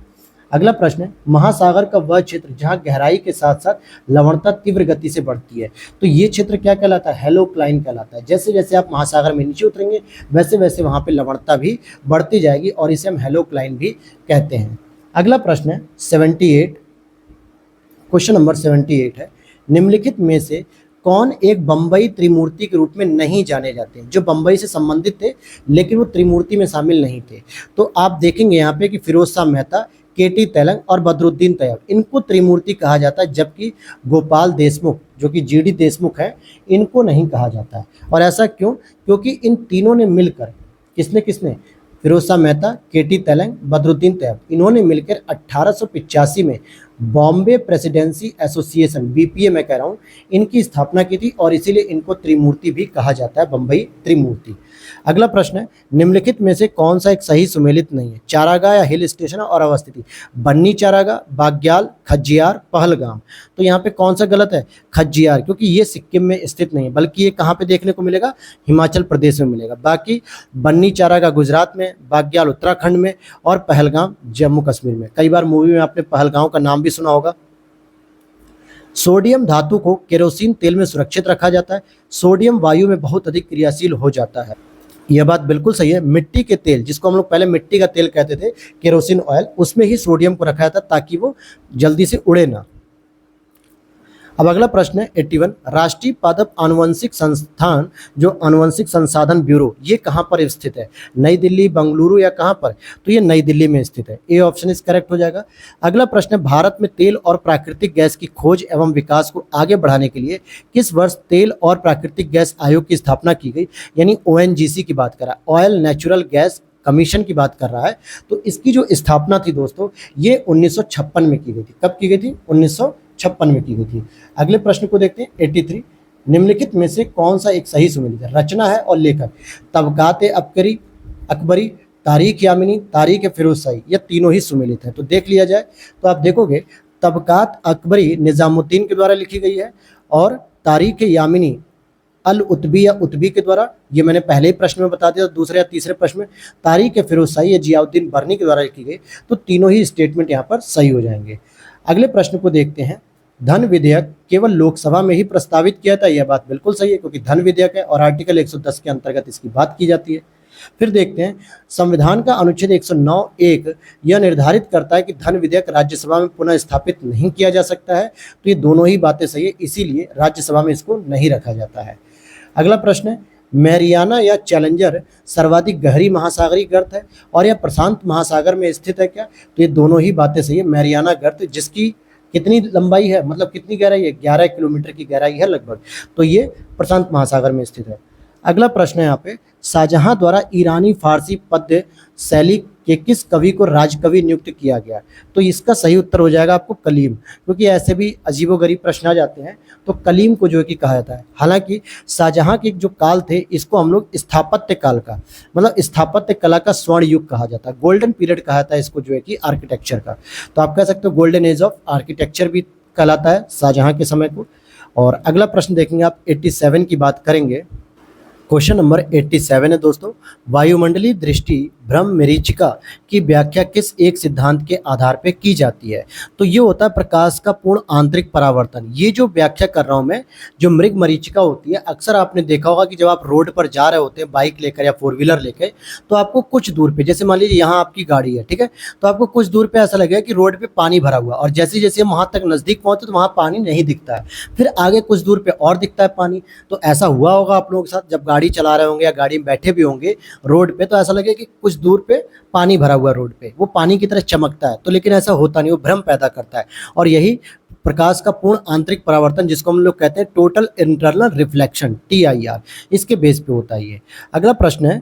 अगला प्रश्न है, महासागर का वह क्षेत्र जहाँ गहराई के साथ साथ लवणता तीव्र गति से बढ़ती है, तो ये क्षेत्र क्या कहलाता है? हेलोक्लाइन कहलाता है। जैसे जैसे आप महासागर में नीचे उतरेंगे वैसे वैसे वहाँ पे लवणता भी बढ़ती जाएगी, और इसे हम हेलोक्लाइन भी कहते हैं। अगला प्रश्न है 78, क्वेश्चन नंबर 78 है, निम्नलिखित में से कौन एक बम्बई त्रिमूर्ति के रूप में नहीं जाने जाते हैं, जो बम्बई से संबंधित थे लेकिन वो त्रिमूर्ति में शामिल नहीं थे। तो आप देखेंगे यहाँ पे कि फिरोज शाह मेहता, केटी तेलंग और बदरुद्दीन तैयब, इनको त्रिमूर्ति कहा जाता है, जबकि गोपाल देशमुख जो कि जीडी देशमुख है, इनको नहीं कहा जाता है। और ऐसा क्यों? क्योंकि इन तीनों ने मिलकर, किसने किसने, फिरोज शाह मेहता, केटी तेलंग, बदरुद्दीन तैयब, इन्होंने मिलकर 1885 में बॉम्बे प्रेसिडेंसी एसोसिएशन, बीपीए मैं कह रहा हूँ, इनकी स्थापना की थी और इसीलिए इनको त्रिमूर्ति भी कहा जाता है, बम्बई त्रिमूर्ति। अगला प्रश्न है, निम्नलिखित में से कौन सा एक सही सुमेलित नहीं है? चारागाह या हिल स्टेशन और अवस्थिति। बन्नी चारागाह, बाग्याल, खज्जियार, पहलगाम। तो यहाँ पे कौन सा गलत है? खज्जियार, क्योंकि ये सिक्किम में स्थित नहीं है, बल्कि ये कहाँ पे देखने को मिलेगा? हिमाचल प्रदेश में मिलेगा। बाकी बन्नी चारागाह गुजरात में, बाग्याल उत्तराखंड में और पहलगाम जम्मू कश्मीर में। कई बार मूवी में आपने पहलगाम का नाम भी सुना होगा। सोडियम धातु को केरोसिन तेल में सुरक्षित रखा जाता है। सोडियम वायु में बहुत अधिक क्रियाशील हो जाता है। यह बात बिल्कुल सही है। मिट्टी के तेल, जिसको हम लोग पहले मिट्टी का तेल कहते थे, केरोसिन ऑयल, उसमें ही सोडियम को रखा जाता ताकि वो जल्दी से उड़े ना। अब अगला प्रश्न है 81, राष्ट्रीय पादप आनुवंशिक संस्थान जो आनुवंशिक संसाधन ब्यूरो, ये कहाँ पर स्थित है? नई दिल्ली, बेंगलुरु या कहाँ पर? तो ये नई दिल्ली में स्थित है। ए ऑप्शन इस करेक्ट हो जाएगा। अगला प्रश्न है, भारत में तेल और प्राकृतिक गैस की खोज एवं विकास को आगे बढ़ाने के लिए किस वर्ष तेल और प्राकृतिक गैस आयोग की स्थापना की गई? यानी ONGC की बात कर रहा है, ऑयल नेचुरल गैस कमीशन की बात कर रहा है। तो इसकी जो स्थापना थी दोस्तों, ये 1956 में की गई थी। कब की गई थी? 1956 में की गई थी। अगले प्रश्न को देखते हैं 83, निम्नलिखित में से कौन सा एक सही सुमेलित है? रचना है और लेखक। तबकात अकबरी, तारीख यामिनी, तारीख फिरोजशाही, ये तीनों ही सुमेलित है। तो देख लिया जाए तो आप देखोगे तबकात अकबरी निजामुद्दीन के द्वारा लिखी गई है और तारीख यामिनी अल उतबी या उतबी के द्वारा, ये मैंने पहले ही प्रश्न में बता दिया। दूसरे या तीसरे प्रश्न में तारीख फिरोजशाही या जियाउद्दीन बर्नी के द्वारा लिखी गई। तो तीनों ही स्टेटमेंट यहाँ पर सही हो जाएंगे। अगले प्रश्न को देखते हैं, धन विधेयक केवल लोकसभा में ही प्रस्तावित किया था। यह बात बिल्कुल सही है, क्योंकि धन विधेयक है और आर्टिकल 110 के अंतर्गत इसकी बात की जाती है। फिर देखते हैं, संविधान का अनुच्छेद 109(1) यह निर्धारित करता है कि धन विधेयक राज्यसभा में पुनः स्थापित नहीं किया जा सकता है। तो ये दोनों ही बातें सही है, इसीलिए राज्यसभा में इसको नहीं रखा जाता है। अगला प्रश्न है, मैरियाना या चैलेंजर सर्वाधिक गहरी महासागरीय गर्त है और यह प्रशांत महासागर में स्थित है क्या? तो ये दोनों ही बातें सही है। मैरियाना गर्त, जिसकी कितनी लंबाई है, मतलब कितनी गहराई है? 11 किलोमीटर की गहराई है लगभग। तो ये प्रशांत महासागर में स्थित है। अगला प्रश्न है यहाँ पे, शाहजहां द्वारा ईरानी फारसी पद्य शैली के किस कवि को राजकवि नियुक्त किया गया? तो इसका सही उत्तर हो जाएगा आपको कलीम, क्योंकि ऐसे भी अजीबोगरीब प्रश्न आ जाते हैं। तो कलीम को जो है कि कहा जाता है। हालांकि शाहजहां के जो काल थे, इसको हम लोग स्थापत्य काल का, मतलब स्थापत्य कला का स्वर्ण युग कहा जाता है, गोल्डन पीरियड कहा जाता है इसको, जो है कि आर्किटेक्चर का। तो आप कह सकते हो गोल्डन एज ऑफ आर्किटेक्चर भी कहलाता है शाहजहां के समय को। और अगला प्रश्न देखेंगे आप 87 की बात करेंगे। क्वेश्चन नंबर 87 है दोस्तों, वायुमंडलीय दृष्टि भ्रम मरीचिका की व्याख्या किस एक सिद्धांत के आधार पर की जाती है? तो ये होता है प्रकाश का पूर्ण आंतरिक परावर्तन। ये जो व्याख्या कर रहा हूँ मैं, जो मृग मरीचिका होती है, अक्सर आपने देखा होगा कि जब आप रोड पर जा रहे होते हैं बाइक लेकर या 4 व्हीलर लेकर, तो आपको कुछ दूर पे, जैसे मान लीजिए यहाँ आपकी गाड़ी है, ठीक है, तो आपको कुछ दूर पे ऐसा लगेगा कि रोड पे पानी भरा हुआ, और जैसे जैसे हम वहाँ तक नज़दीक पहुँचते तो वहाँ पानी नहीं दिखता है, फिर आगे कुछ दूर पे और दिखता है पानी। तो ऐसा हुआ होगा आप लोगों के साथ, जब गाड़ी चला रहे होंगे या गाड़ी में बैठे भी होंगे रोड पे, तो ऐसा लगे कि कुछ दूर पे पानी भरा हुआ रोड पे, वो पानी की तरह चमकता है। तो लेकिन ऐसा होता नहीं, वो भ्रम पैदा करता है। और यही प्रकाश का पूर्ण आंतरिक परावर्तन, जिसको हम लोग कहते हैं टोटल इंटरनल रिफ्लेक्शन, TIR, इसके बेस पे होता है ये। अगला प्रश्न है,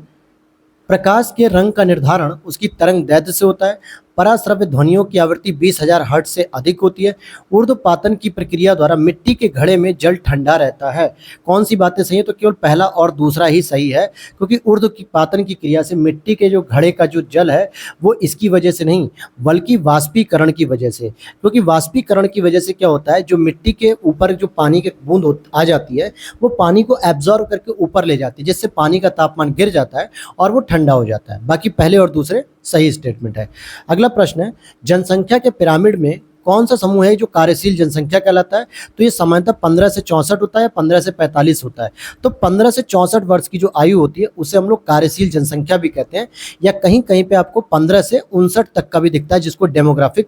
प्रकाश के रंग का निर्धारण उसकी तरंग दैर्ध्य से होता है। पराश्रव्य ध्वनियों की आवृत्ति 20,000 हर्ट्ज से अधिक होती है। ऊर्ध्वपातन की प्रक्रिया द्वारा मिट्टी के घड़े में जल ठंडा रहता है। कौन सी बातें सही है? तो केवल पहला और दूसरा ही सही है, क्योंकि ऊर्ध्वपातन की क्रिया से मिट्टी के जो घड़े का जो जल है वो इसकी वजह से नहीं, बल्कि वाष्पीकरण की वजह से। क्योंकि वाष्पीकरण की वजह से क्या होता है, जो मिट्टी के ऊपर जो पानी के बूंद आ जाती है, वो पानी को एब्जॉर्व करके ऊपर ले जाती है, जिससे पानी का तापमान गिर जाता है और वो ठंडा हो जाता है। बाकी पहले और दूसरे सही स्टेटमेंट है। अगला प्रश्न है, जनसंख्या के पिरामिड में कौन सा समूह है जो कार्यशील जनसंख्या कहलाता है? तो ये सामान्यतः 15 से 64 होता है, 15 से 45 होता है। तो 15 से 64 वर्ष की जो आयु होती है उसे हम लोग कार्यशील जनसंख्या भी कहते हैं, या कहीं कहीं पे आपको 15 से 59 तक का भी दिखता है, जिसको डेमोग्राफिक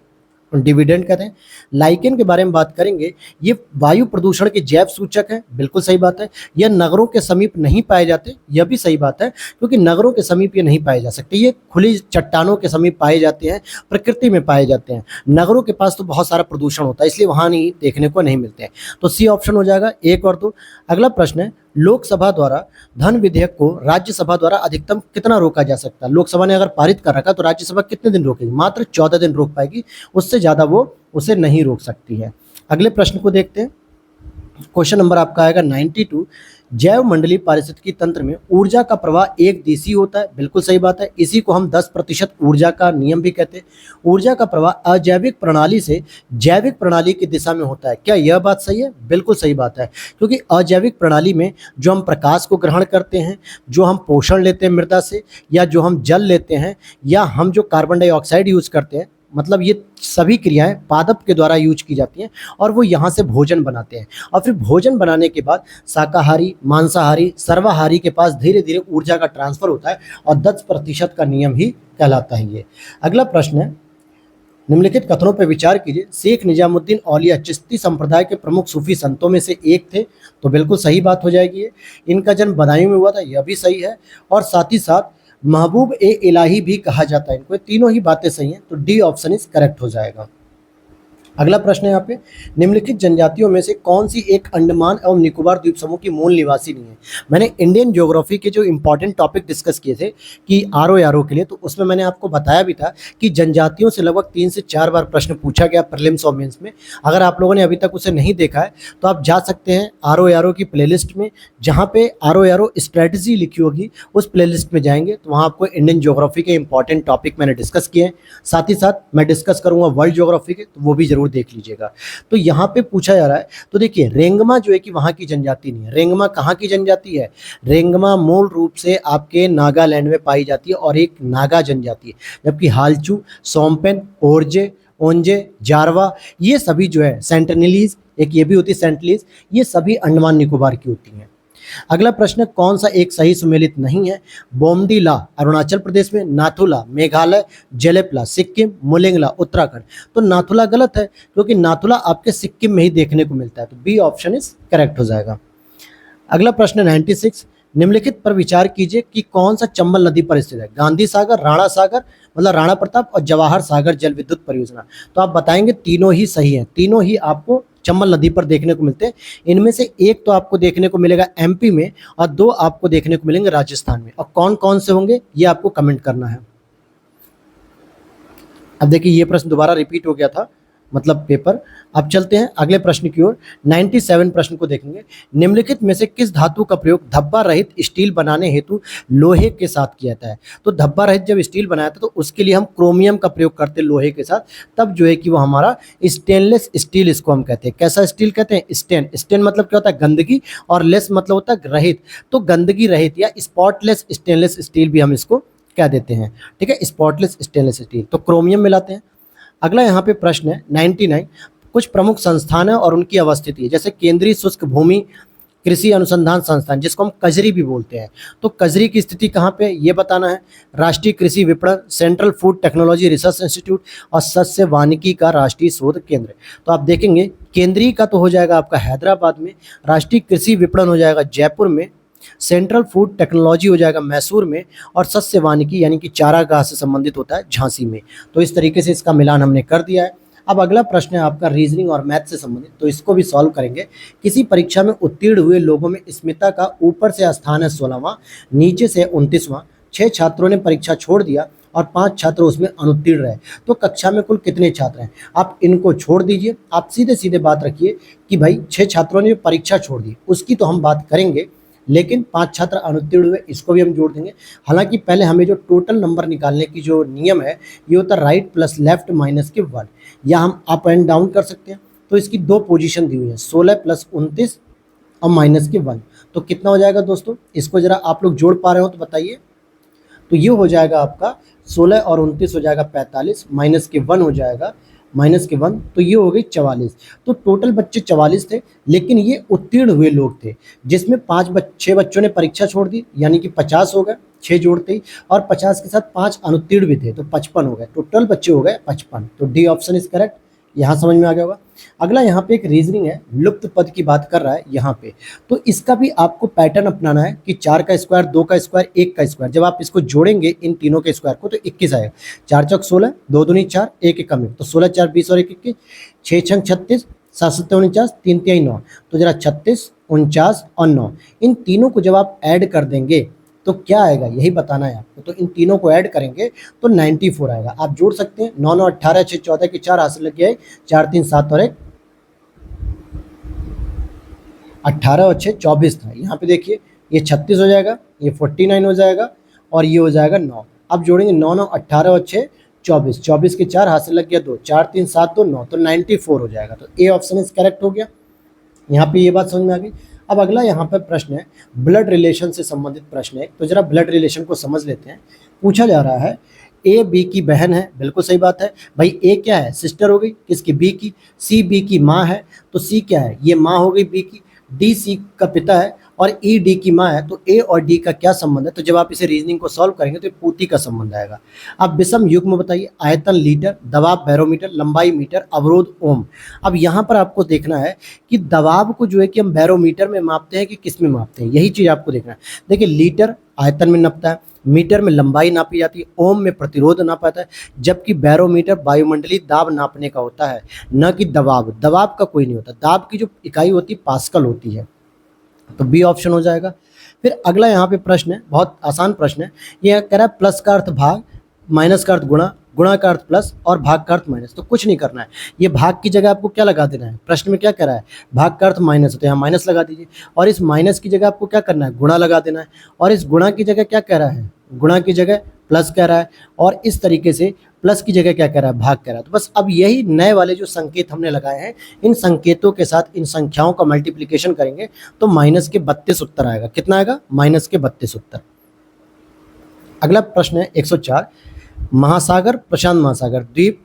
डिविडेंड कहते हैं। लाइकेन के बारे में बात करेंगे, ये वायु प्रदूषण के जैव सूचक है, बिल्कुल सही बात है। यह नगरों के समीप नहीं पाए जाते, यह भी सही बात है, क्योंकि नगरों के समीप ये नहीं पाए जा सकते। ये खुली चट्टानों के समीप पाए जाते हैं, प्रकृति में पाए जाते हैं। नगरों के पास तो बहुत सारा प्रदूषण होता है, इसलिए वहाँ नहीं देखने को नहीं मिलते हैं। तो सी ऑप्शन हो जाएगा 1 और 2। अगला प्रश्न है, लोकसभा द्वारा धन विधेयक को राज्यसभा द्वारा अधिकतम कितना रोका जा सकता है? लोकसभा ने अगर पारित कर रखा तो राज्यसभा कितने दिन रोकेगी? मात्र 14 दिन रोक पाएगी, उससे ज़्यादा वो उसे नहीं रोक सकती है। अगले प्रश्न को देखते हैं। क्वेश्चन नंबर आपका आएगा 92। जैव मंडलीय पारिस्थितिकी तंत्र में ऊर्जा का प्रवाह एक दिशी होता है, बिल्कुल सही बात है। इसी को हम 10% ऊर्जा का नियम भी कहते हैं। ऊर्जा का प्रवाह अजैविक प्रणाली से जैविक प्रणाली की दिशा में होता है। क्या यह बात सही है? बिल्कुल सही बात है, क्योंकि अजैविक प्रणाली में जो हम प्रकाश को ग्रहण करते हैं, जो हम पोषण लेते हैं मृदा से, या जो हम जल लेते हैं, या हम जो कार्बन डाइऑक्साइड यूज करते हैं, मतलब ये सभी क्रियाएं पादप के द्वारा यूज की जाती हैं और वो यहाँ से भोजन बनाते हैं। और फिर भोजन बनाने के बाद शाकाहारी, मांसाहारी, सर्वाहारी के पास धीरे धीरे ऊर्जा का ट्रांसफर होता है और 10% का नियम ही कहलाता है ये। अगला प्रश्न है, निम्नलिखित कथनों पर विचार कीजिए। शेख निजामुद्दीन औलिया चिश्ती संप्रदाय के प्रमुख सूफी संतों में से एक थे, तो बिल्कुल सही बात हो जाएगी ये। इनका जन्म बदायूं में हुआ था, यह भी सही है। और साथ ही साथ महबूब ए इलाही भी कहा जाता है इनको। तीनों ही बातें सही हैं, तो डी ऑप्शन इज करेक्ट हो जाएगा। अगला प्रश्न है यहाँ पे, निम्नलिखित जनजातियों में से कौन सी एक अंडमान एवं निकोबार द्वीप समूह की मूल निवासी नहीं है? मैंने इंडियन ज्योग्राफी के जो इंपॉर्टेंट टॉपिक डिस्कस किए थे कि आरओ के लिए, तो उसमें मैंने आपको बताया भी था कि जनजातियों से लगभग 3 से 4 बार प्रश्न पूछा गया प्रीलिम्स और मेंस में। अगर आप लोगों ने अभी तक उसे नहीं देखा है तो आप जा सकते हैं आरओ की प्लेलिस्ट में, जहाँ पे आरओ स्ट्रेटजी लिखी होगी उस प्लेलिस्ट में जाएंगे तो वहाँ आपको इंडियन ज्योग्राफी के इंपॉर्टेंट टॉपिक मैंने डिस्कस किए हैं। साथ ही साथ मैं डिस्कस करूँगा वर्ल्ड ज्योग्राफी के, तो वो भी जरूर देख लीजिएगा। तो यहाँ पे पूछा जा रहा है, तो देखिए रेंगमा जो है कि वहाँ की जनजाति नहीं है। रेंगमा कहाँ की जनजाति है? रेंगमा मूल रूप से आपके नागालैंड में पाई जाती है और एक नागा जनजाति है, जबकि हालचू, सोमपेन, ओरजे, ओंजे, जारवा, ये सभी जो है सेंटिनलीज, एक ये भी होती है सेंटिनलीज, ये सभी अंडमान निकोबार की होती हैं। अगला प्रश्न, कौन सा एक सही सुमेलित नहीं है? बोमडीला अरुणाचल प्रदेश में, नाथुला मेघालय, जेलेपला सिक्किम, मुलिंगला उत्तराखंड। तो नाथुला गलत है, क्योंकि नाथुला आपके सिक्किम में ही देखने को मिलता है, तो बी ऑप्शन इज करेक्ट हो जाएगा। अगला प्रश्न 96, निम्नलिखित पर विचार कीजिए कि कौन सा चंबल नदी पर स्थित है? गांधी सागर, राणा सागर मतलब राणा प्रताप, और जवाहर सागर जल विद्युत परियोजना। तो आप बताएंगे तीनों ही सही हैं, तीनों ही आपको चंबल नदी पर देखने को मिलते हैं। इनमें से एक तो आपको देखने को मिलेगा एमपी में और 2 आपको देखने को मिलेंगे राजस्थान में। और कौन कौन से होंगे ये आपको कमेंट करना है। अब देखिए ये प्रश्न दोबारा रिपीट हो गया था, मतलब पेपर। अब चलते हैं अगले प्रश्न की ओर। 97 प्रश्न को देखेंगे। निम्नलिखित में से किस धातु का प्रयोग धब्बा रहित स्टील बनाने हेतु लोहे के साथ किया जाता है? तो धब्बा रहित जब स्टील बनाया था तो उसके लिए हम क्रोमियम का प्रयोग करते लोहे के साथ, तब जो है कि वो हमारा स्टेनलेस स्टील इसको हम कहते हैं। कैसा स्टील कहते हैं? स्टेन। स्टेन मतलब क्या होता है? गंदगी, और लेस मतलब होता है रहित, तो गंदगी रहित या स्पॉटलेस स्टेनलेस स्टील भी हम इसको कह देते हैं। ठीक है, स्पॉटलेस स्टेनलेस स्टील, तो क्रोमियम मिलाते हैं। अगला यहाँ पे प्रश्न है 99, कुछ प्रमुख संस्थान है और उनकी अवस्थिति है, जैसे केंद्रीय शुष्क भूमि कृषि अनुसंधान संस्थान, जिसको हम कजरी भी बोलते हैं, तो कजरी की स्थिति कहाँ पे ये बताना है। राष्ट्रीय कृषि विपणन, central food technology research institute और सस्य वानिकी का राष्ट्रीय शोध केंद्र। तो आप देखेंगे केंद्रीय का तो हो जाएगा आपका हैदराबाद में, राष्ट्रीय कृषि विपणन हो जाएगा जयपुर में, सेंट्रल फूड टेक्नोलॉजी हो जाएगा मैसूर में, और सस्य वानिकी यानी कि चारागाह से संबंधित होता है झांसी में। तो इस तरीके से इसका मिलान हमने कर दिया है। अब अगला प्रश्न है आपका रीजनिंग और मैथ से संबंधित, तो इसको भी सॉल्व करेंगे। किसी परीक्षा में उत्तीर्ण हुए लोगों में स्मिता का ऊपर से स्थान है 16वां, नीचे से 29वां। 6 छात्रों ने परीक्षा छोड़ दिया और 5 छात्र उसमें अनुत्तीर्ण रहे, तो कक्षा में कुल कितने छात्र हैं? आप इनको छोड़ दीजिए, आप सीधे सीधे बात रखिए कि भाई 6 छात्रों ने परीक्षा छोड़ दी, उसकी तो हम बात करेंगे, लेकिन 5 छात्र अनुत्तीर्ण हुए, इसको भी हम जोड़ देंगे। हालांकि पहले हमें जो टोटल नंबर निकालने की जो नियम है ये होता है राइट प्लस लेफ्ट माइनस के 1, या हम अप एंड डाउन कर सकते हैं। तो इसकी 2 पोजीशन दी हुई है, 16 प्लस 29 और माइनस के 1, तो कितना हो जाएगा दोस्तों? इसको जरा आप लोग जोड़ पा रहे हो तो बताइए। तो ये हो जाएगा आपका 16 और 29 हो जाएगा 45, माइनस के 1 हो जाएगा माइनस के 1, तो ये हो गई 44। तो टोटल बच्चे 44 थे, लेकिन ये उत्तीर्ण हुए लोग थे, जिसमें 6 बच्चों ने परीक्षा छोड़ दी, यानी कि 50 हो गए 6 जोड़ते ही, और 50 के साथ 5 अनुत्तीर्ण भी थे, तो 55 हो गए, टोटल बच्चे हो गए 55। तो डी ऑप्शन इज करेक्ट। यहाँ समझ में आ गया होगा। अगला यहाँ पे एक रीजनिंग है, लुप्त पद की बात कर रहा है यहाँ पे, तो इसका भी आपको पैटर्न अपनाना है कि 4 का स्क्वायर, 2 का स्क्वायर, 1 का स्क्वायर, जब आप इसको जोड़ेंगे इन तीनों के स्क्वायर को तो 21 आएगा। 4 चौक 16, 2 दूनी 4, 1 एक कम 1, तो 16 4 20 और 1 21, 6 छंग 36, 7 7 49, 3 3 9, तो जरा 36 49 और 9, इन तीनों को जब आप ऐड कर देंगे तो क्या आएगा, यही बताना है आपको। तो इन तीनों को ऐड करेंगे तो 94 आएगा। आप जोड़ सकते हैं, 9 9 18, 6 14 के 4 हासिल लग गया, 4 3 7 और 1 18 और 6 24 था। यहाँ पे देखिए ये 36 हो जाएगा, ये 49 हो जाएगा और ये हो जाएगा 9। अब जोड़ेंगे 9 9 18 और 6 24, 24 के 4 हासिल लग गया 2, 4 3 7 2 9, तो 94 हो जाएगा। तो ए ऑप्शन इज करेक्ट हो गया। यहाँ पे ये बात समझ में आ गई। अब अगला यहाँ पर प्रश्न है, ब्लड रिलेशन से संबंधित प्रश्न है, तो जरा ब्लड रिलेशन को समझ लेते हैं। पूछा जा रहा है ए बी की बहन है, बिल्कुल सही बात है भाई। ए क्या है, सिस्टर हो गई किसकी, बी की। सी बी की माँ है, तो सी क्या है, ये माँ हो गई बी की। डी सी का पिता है और ई डी की माँ है, तो ए और डी का क्या संबंध है, तो जब आप इसे रीजनिंग को सॉल्व करेंगे तो पूती का संबंध आएगा। अब विषम युग्म बताइए, आयतन लीटर, दबाव बैरोमीटर, लंबाई मीटर, अवरोध ओम। अब यहाँ पर आपको देखना है कि दबाव को जो है कि हम बैरोमीटर में मापते हैं कि किस में मापते हैं, यही चीज़ आपको देखना है। देखिए लीटर आयतन में नापता है, मीटर में लंबाई नापी जाती है, ओम में प्रतिरोध नापा जाता है, जबकि बैरोमीटर वायुमंडलीय दाब नापने का होता है, न कि दबाव। दबाव का कोई नहीं होता, दाब की जो इकाई होती है पास्कल होती है। तो बी ऑप्शन हो जाएगा। फिर अगला यहाँ पे प्रश्न है, बहुत आसान प्रश्न है। यह कह रहा है प्लस का अर्थ भाग, माइनस का अर्थ गुणा, गुणा का अर्थ प्लस और भाग का अर्थ माइनस। तो कुछ नहीं करना है, ये भाग की जगह आपको क्या लगा देना है, प्रश्न में क्या कह रहा है, भाग का अर्थ माइनस, तो यहाँ माइनस लगा दीजिए। और इस माइनस की जगह आपको क्या करना है, गुणा लगा देना है। और इस गुणा की जगह क्या कह रहा है, गुणा की जगह प्लस कह रहा है। और इस तरीके से प्लस की जगह क्या कह रहा है, भाग कह रहा है। तो बस अब यही नए वाले जो संकेत हमने लगाए हैं, इन संकेतों के साथ इन संख्याओं का मल्टीप्लिकेशन करेंगे तो माइनस के 32 उत्तर आएगा। कितना आएगा, माइनस के 32 उत्तर। अगला प्रश्न है 104, महासागर, प्रशांत महासागर, द्वीप।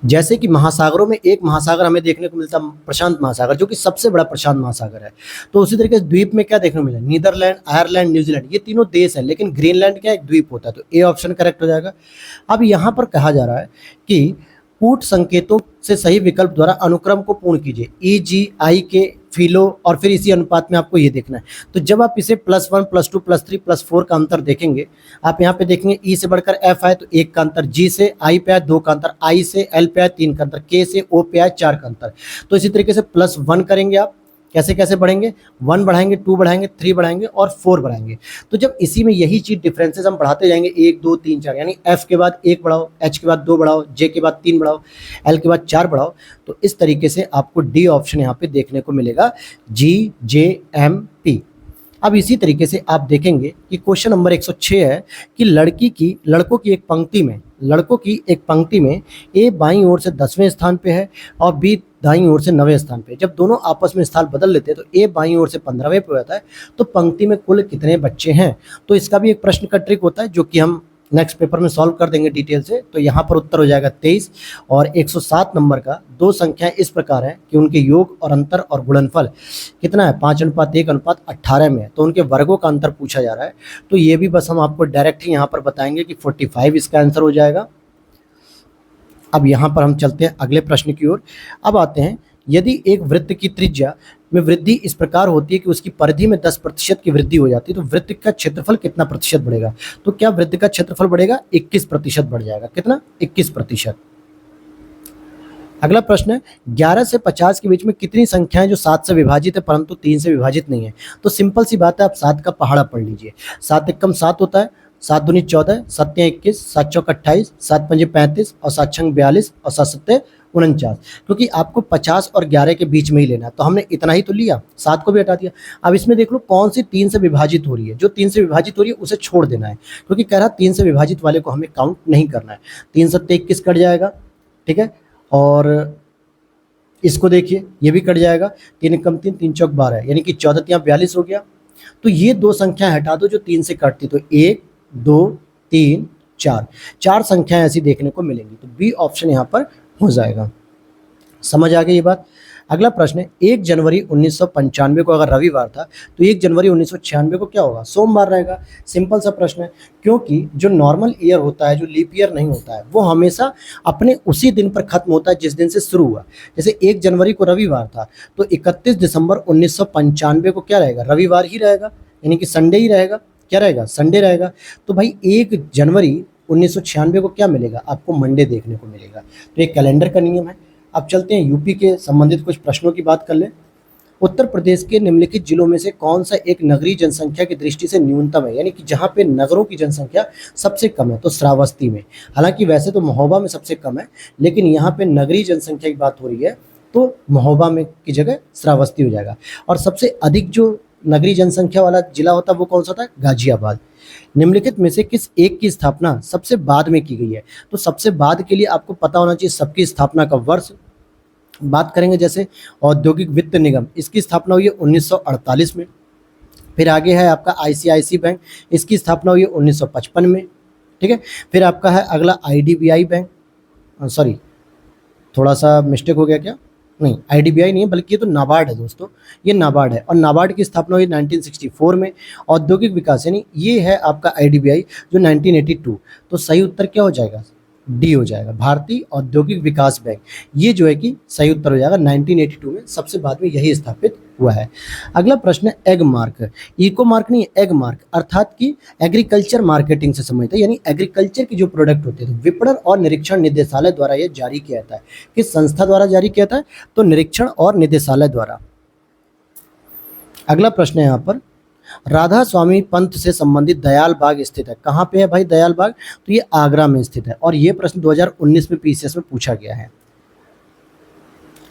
जैसे कि महासागरों में एक महासागर हमें देखने को मिलता है प्रशांत महासागर, जो कि सबसे बड़ा प्रशांत महासागर है, तो उसी तरीके से द्वीप में क्या देखने को मिला, नीदरलैंड, आयरलैंड, न्यूजीलैंड, ये तीनों देश है, लेकिन ग्रीनलैंड क्या एक द्वीप होता है, तो ए ऑप्शन करेक्ट हो जाएगा। अब यहाँ पर कहा जा रहा है कि कूट संकेतों से सही विकल्प द्वारा अनुक्रम को पूर्ण कीजिए, ई जी आई के फिलो, और फिर इसी अनुपात में आपको ये देखना है। तो जब आप इसे +1 +2 +3 +4 का अंतर देखेंगे, आप यहाँ पे देखेंगे ई से बढ़कर एफ आए तो 1 का अंतर, जी से आई पे आए 2 का अंतर, आई से एल पे आए 3 का अंतर, के से ओ पे आए 4 का अंतर। तो इसी तरीके से +1 करेंगे आप, कैसे कैसे बढ़ेंगे, 1 बढ़ाएंगे, 2 बढ़ाएंगे, 3 बढ़ाएंगे और 4 बढ़ाएंगे। तो जब इसी में यही चीज डिफरेंसेस हम बढ़ाते जाएंगे, 1 2 3 4, यानी एफ के बाद 1 बढ़ाओ, एच के बाद 2 बढ़ाओ, जे के बाद 3 बढ़ाओ, एल के बाद 4 बढ़ाओ, तो इस तरीके से आपको डी ऑप्शन यहाँ पे देखने को मिलेगा, जी जे एम पी। अब इसी तरीके से आप देखेंगे कि क्वेश्चन नंबर 106 है कि लड़कों की एक पंक्ति में ए बाईं ओर से 10वें स्थान पे है और बी दाईं ओर से 9वें स्थान पे। जब दोनों आपस में स्थान बदल लेते हैं तो ए बाईं ओर से 15वें पे होता है, तो पंक्ति में कुल कितने बच्चे हैं। तो इसका भी एक प्रश्न का ट्रिक होता है, जो कि हम नेक्स्ट पेपर में सॉल्व कर देंगे डिटेल से। तो यहाँ पर उत्तर हो जाएगा 23। और 107 नंबर का दो संख्याएं इस प्रकार हैं कि उनके योग और अंतर और गुणनफल कितना है, 5:1:18 में है, तो उनके वर्गों का अंतर पूछा जा रहा है। तो ये भी बस हम आपको डायरेक्ट ही यहाँ पर बताएंगे कि 45 इसका आंसर हो जाएगा। अब यहाँ पर हम चलते हैं अगले प्रश्न की ओर। अब आते हैं, यदि एक वृत्त की त्रिज्या में वृद्धि इस प्रकार होती है कि उसकी परिधि में 10% की वृद्धि हो जाती है, तो वृत्त का क्षेत्रफल कितना प्रतिशत बढ़ेगा। तो क्या वृत्त का क्षेत्रफल बढ़ेगा, 21% बढ़ जाएगा। कितना, 21%। अगला प्रश्न है, 11 से 50 के बीच में कितनी संख्याएं जो 7 से विभाजित है परंतु 3 से विभाजित नहीं है। तो सिंपल सी बात है, आप 7 का पहाड़ा पढ़ लीजिए। 7 एकम 7 होता है, 7 दूनी 14, 7 तियां 21, 7 चौक 28, 7 पंजे 35 और 7 छंग 42 और 7 सत्ते 49, क्योंकि आपको 50 और 11 के बीच में ही लेना है, तो हमने इतना ही तो लिया, 7 को भी हटा दिया। अब इसमें देख लो कौन सी 3 से विभाजित हो रही है, जो 3 से विभाजित हो रही है उसे छोड़ देना है, क्योंकि कह रहा 3 से विभाजित वाले को हमें काउंट नहीं करना है। 3 सत्ते 21 कट जाएगा, ठीक है, और इसको देखिए ये भी कट जाएगा, 3 एकम 3, 3 चौक 12, यानी कि 14 तियां 42 हो गया। तो ये दो संख्या हटा दो जो 3 से कटती, तो 1 2 3 4 संख्याएं ऐसी देखने को मिलेंगी। तो बी ऑप्शन यहाँ पर हो जाएगा। समझ आ गई ये बात। अगला प्रश्न है, 1 जनवरी 1995 को अगर रविवार था तो 1 जनवरी 1996 को क्या होगा? सोमवार रहेगा। सिंपल सा प्रश्न है, क्योंकि जो नॉर्मल ईयर होता है, जो लीप ईयर नहीं होता है, वो हमेशा अपने उसी दिन पर खत्म होता है जिस दिन से शुरू हुआ। जैसे 1 जनवरी को रविवार था तो 31 दिसंबर 1995 को क्या रहेगा? रविवार ही रहेगा, यानी कि संडे ही रहेगा। क्या रहेगा? संडे रहेगा। तो भाई 1 जनवरी 1996 को क्या मिलेगा? आपको मंडे देखने को मिलेगा। तो ये कैलेंडर का नियम है। अब चलते हैं यूपी के संबंधित कुछ प्रश्नों की बात कर लें। उत्तर प्रदेश के निम्नलिखित जिलों में से कौन सा एक नगरीय जनसंख्या की दृष्टि से न्यूनतम है, यानी कि जहां पे नगरों की जनसंख्या सबसे कम है? तो श्रावस्ती में। हालांकि वैसे तो महोबा में सबसे कम है, लेकिन यहाँ पे नगरीय जनसंख्या की बात हो रही है तो महोबा में की जगह श्रावस्ती हो जाएगा। और सबसे अधिक जो नगरीय जनसंख्या वाला जिला होता है वो कौन सा था? गाजियाबाद। निम्नलिखित में से किस एक की स्थापना सबसे बाद में की गई है? तो सबसे बाद के लिए आपको पता होना चाहिए सबकी स्थापना का वर्ष। बात करेंगे जैसे औद्योगिक वित्त निगम, इसकी स्थापना हुई है 1948 में। फिर आगे है आपका आईसीआईसी बैंक, इसकी स्थापना हुई है 1955 में। ठीक है। फिर आपका है अगला आईडीबीआई बैंक, सॉरी थोड़ा सा मिस्टेक हो गया क्या? नहीं, आईडीबीआई नहीं है, बल्कि ये तो नाबार्ड है दोस्तों। ये नाबार्ड है और नाबार्ड की स्थापना हुई 1964 में। औद्योगिक विकास यानी ये है आपका आईडीबीआई जो 1982। तो सही उत्तर क्या हो जाएगा? डी हो जाएगा, भारतीय औद्योगिक विकास बैंक। ये जो है कि सही उत्तर हो जाएगा। 1982 में सबसे बाद में यही स्थापित हुआ है। अगला प्रश्न है एग मार्क। इको मार्क नहीं, एग मार्क अर्थात कि एग्रीकल्चर मार्केटिंग से संबंधित है, यानी एग्रीकल्चर के जो प्रोडक्ट होते हैं तो विपणन और निरीक्षण निदेशालय द्वारा यह जारी किया जाता है। किस संस्था द्वारा जारी किया जाता है? तो निरीक्षण और निदेशालय द्वारा। अगला प्रश्न है यहाँ पर, राधा स्वामी पंथ से संबंधित दयाल बाग स्थित है। कहाँ पे है भाई दयाल बाग? तो ये आगरा में स्थित है और ये प्रश्न 2019 में पीसीएस में पूछा गया है।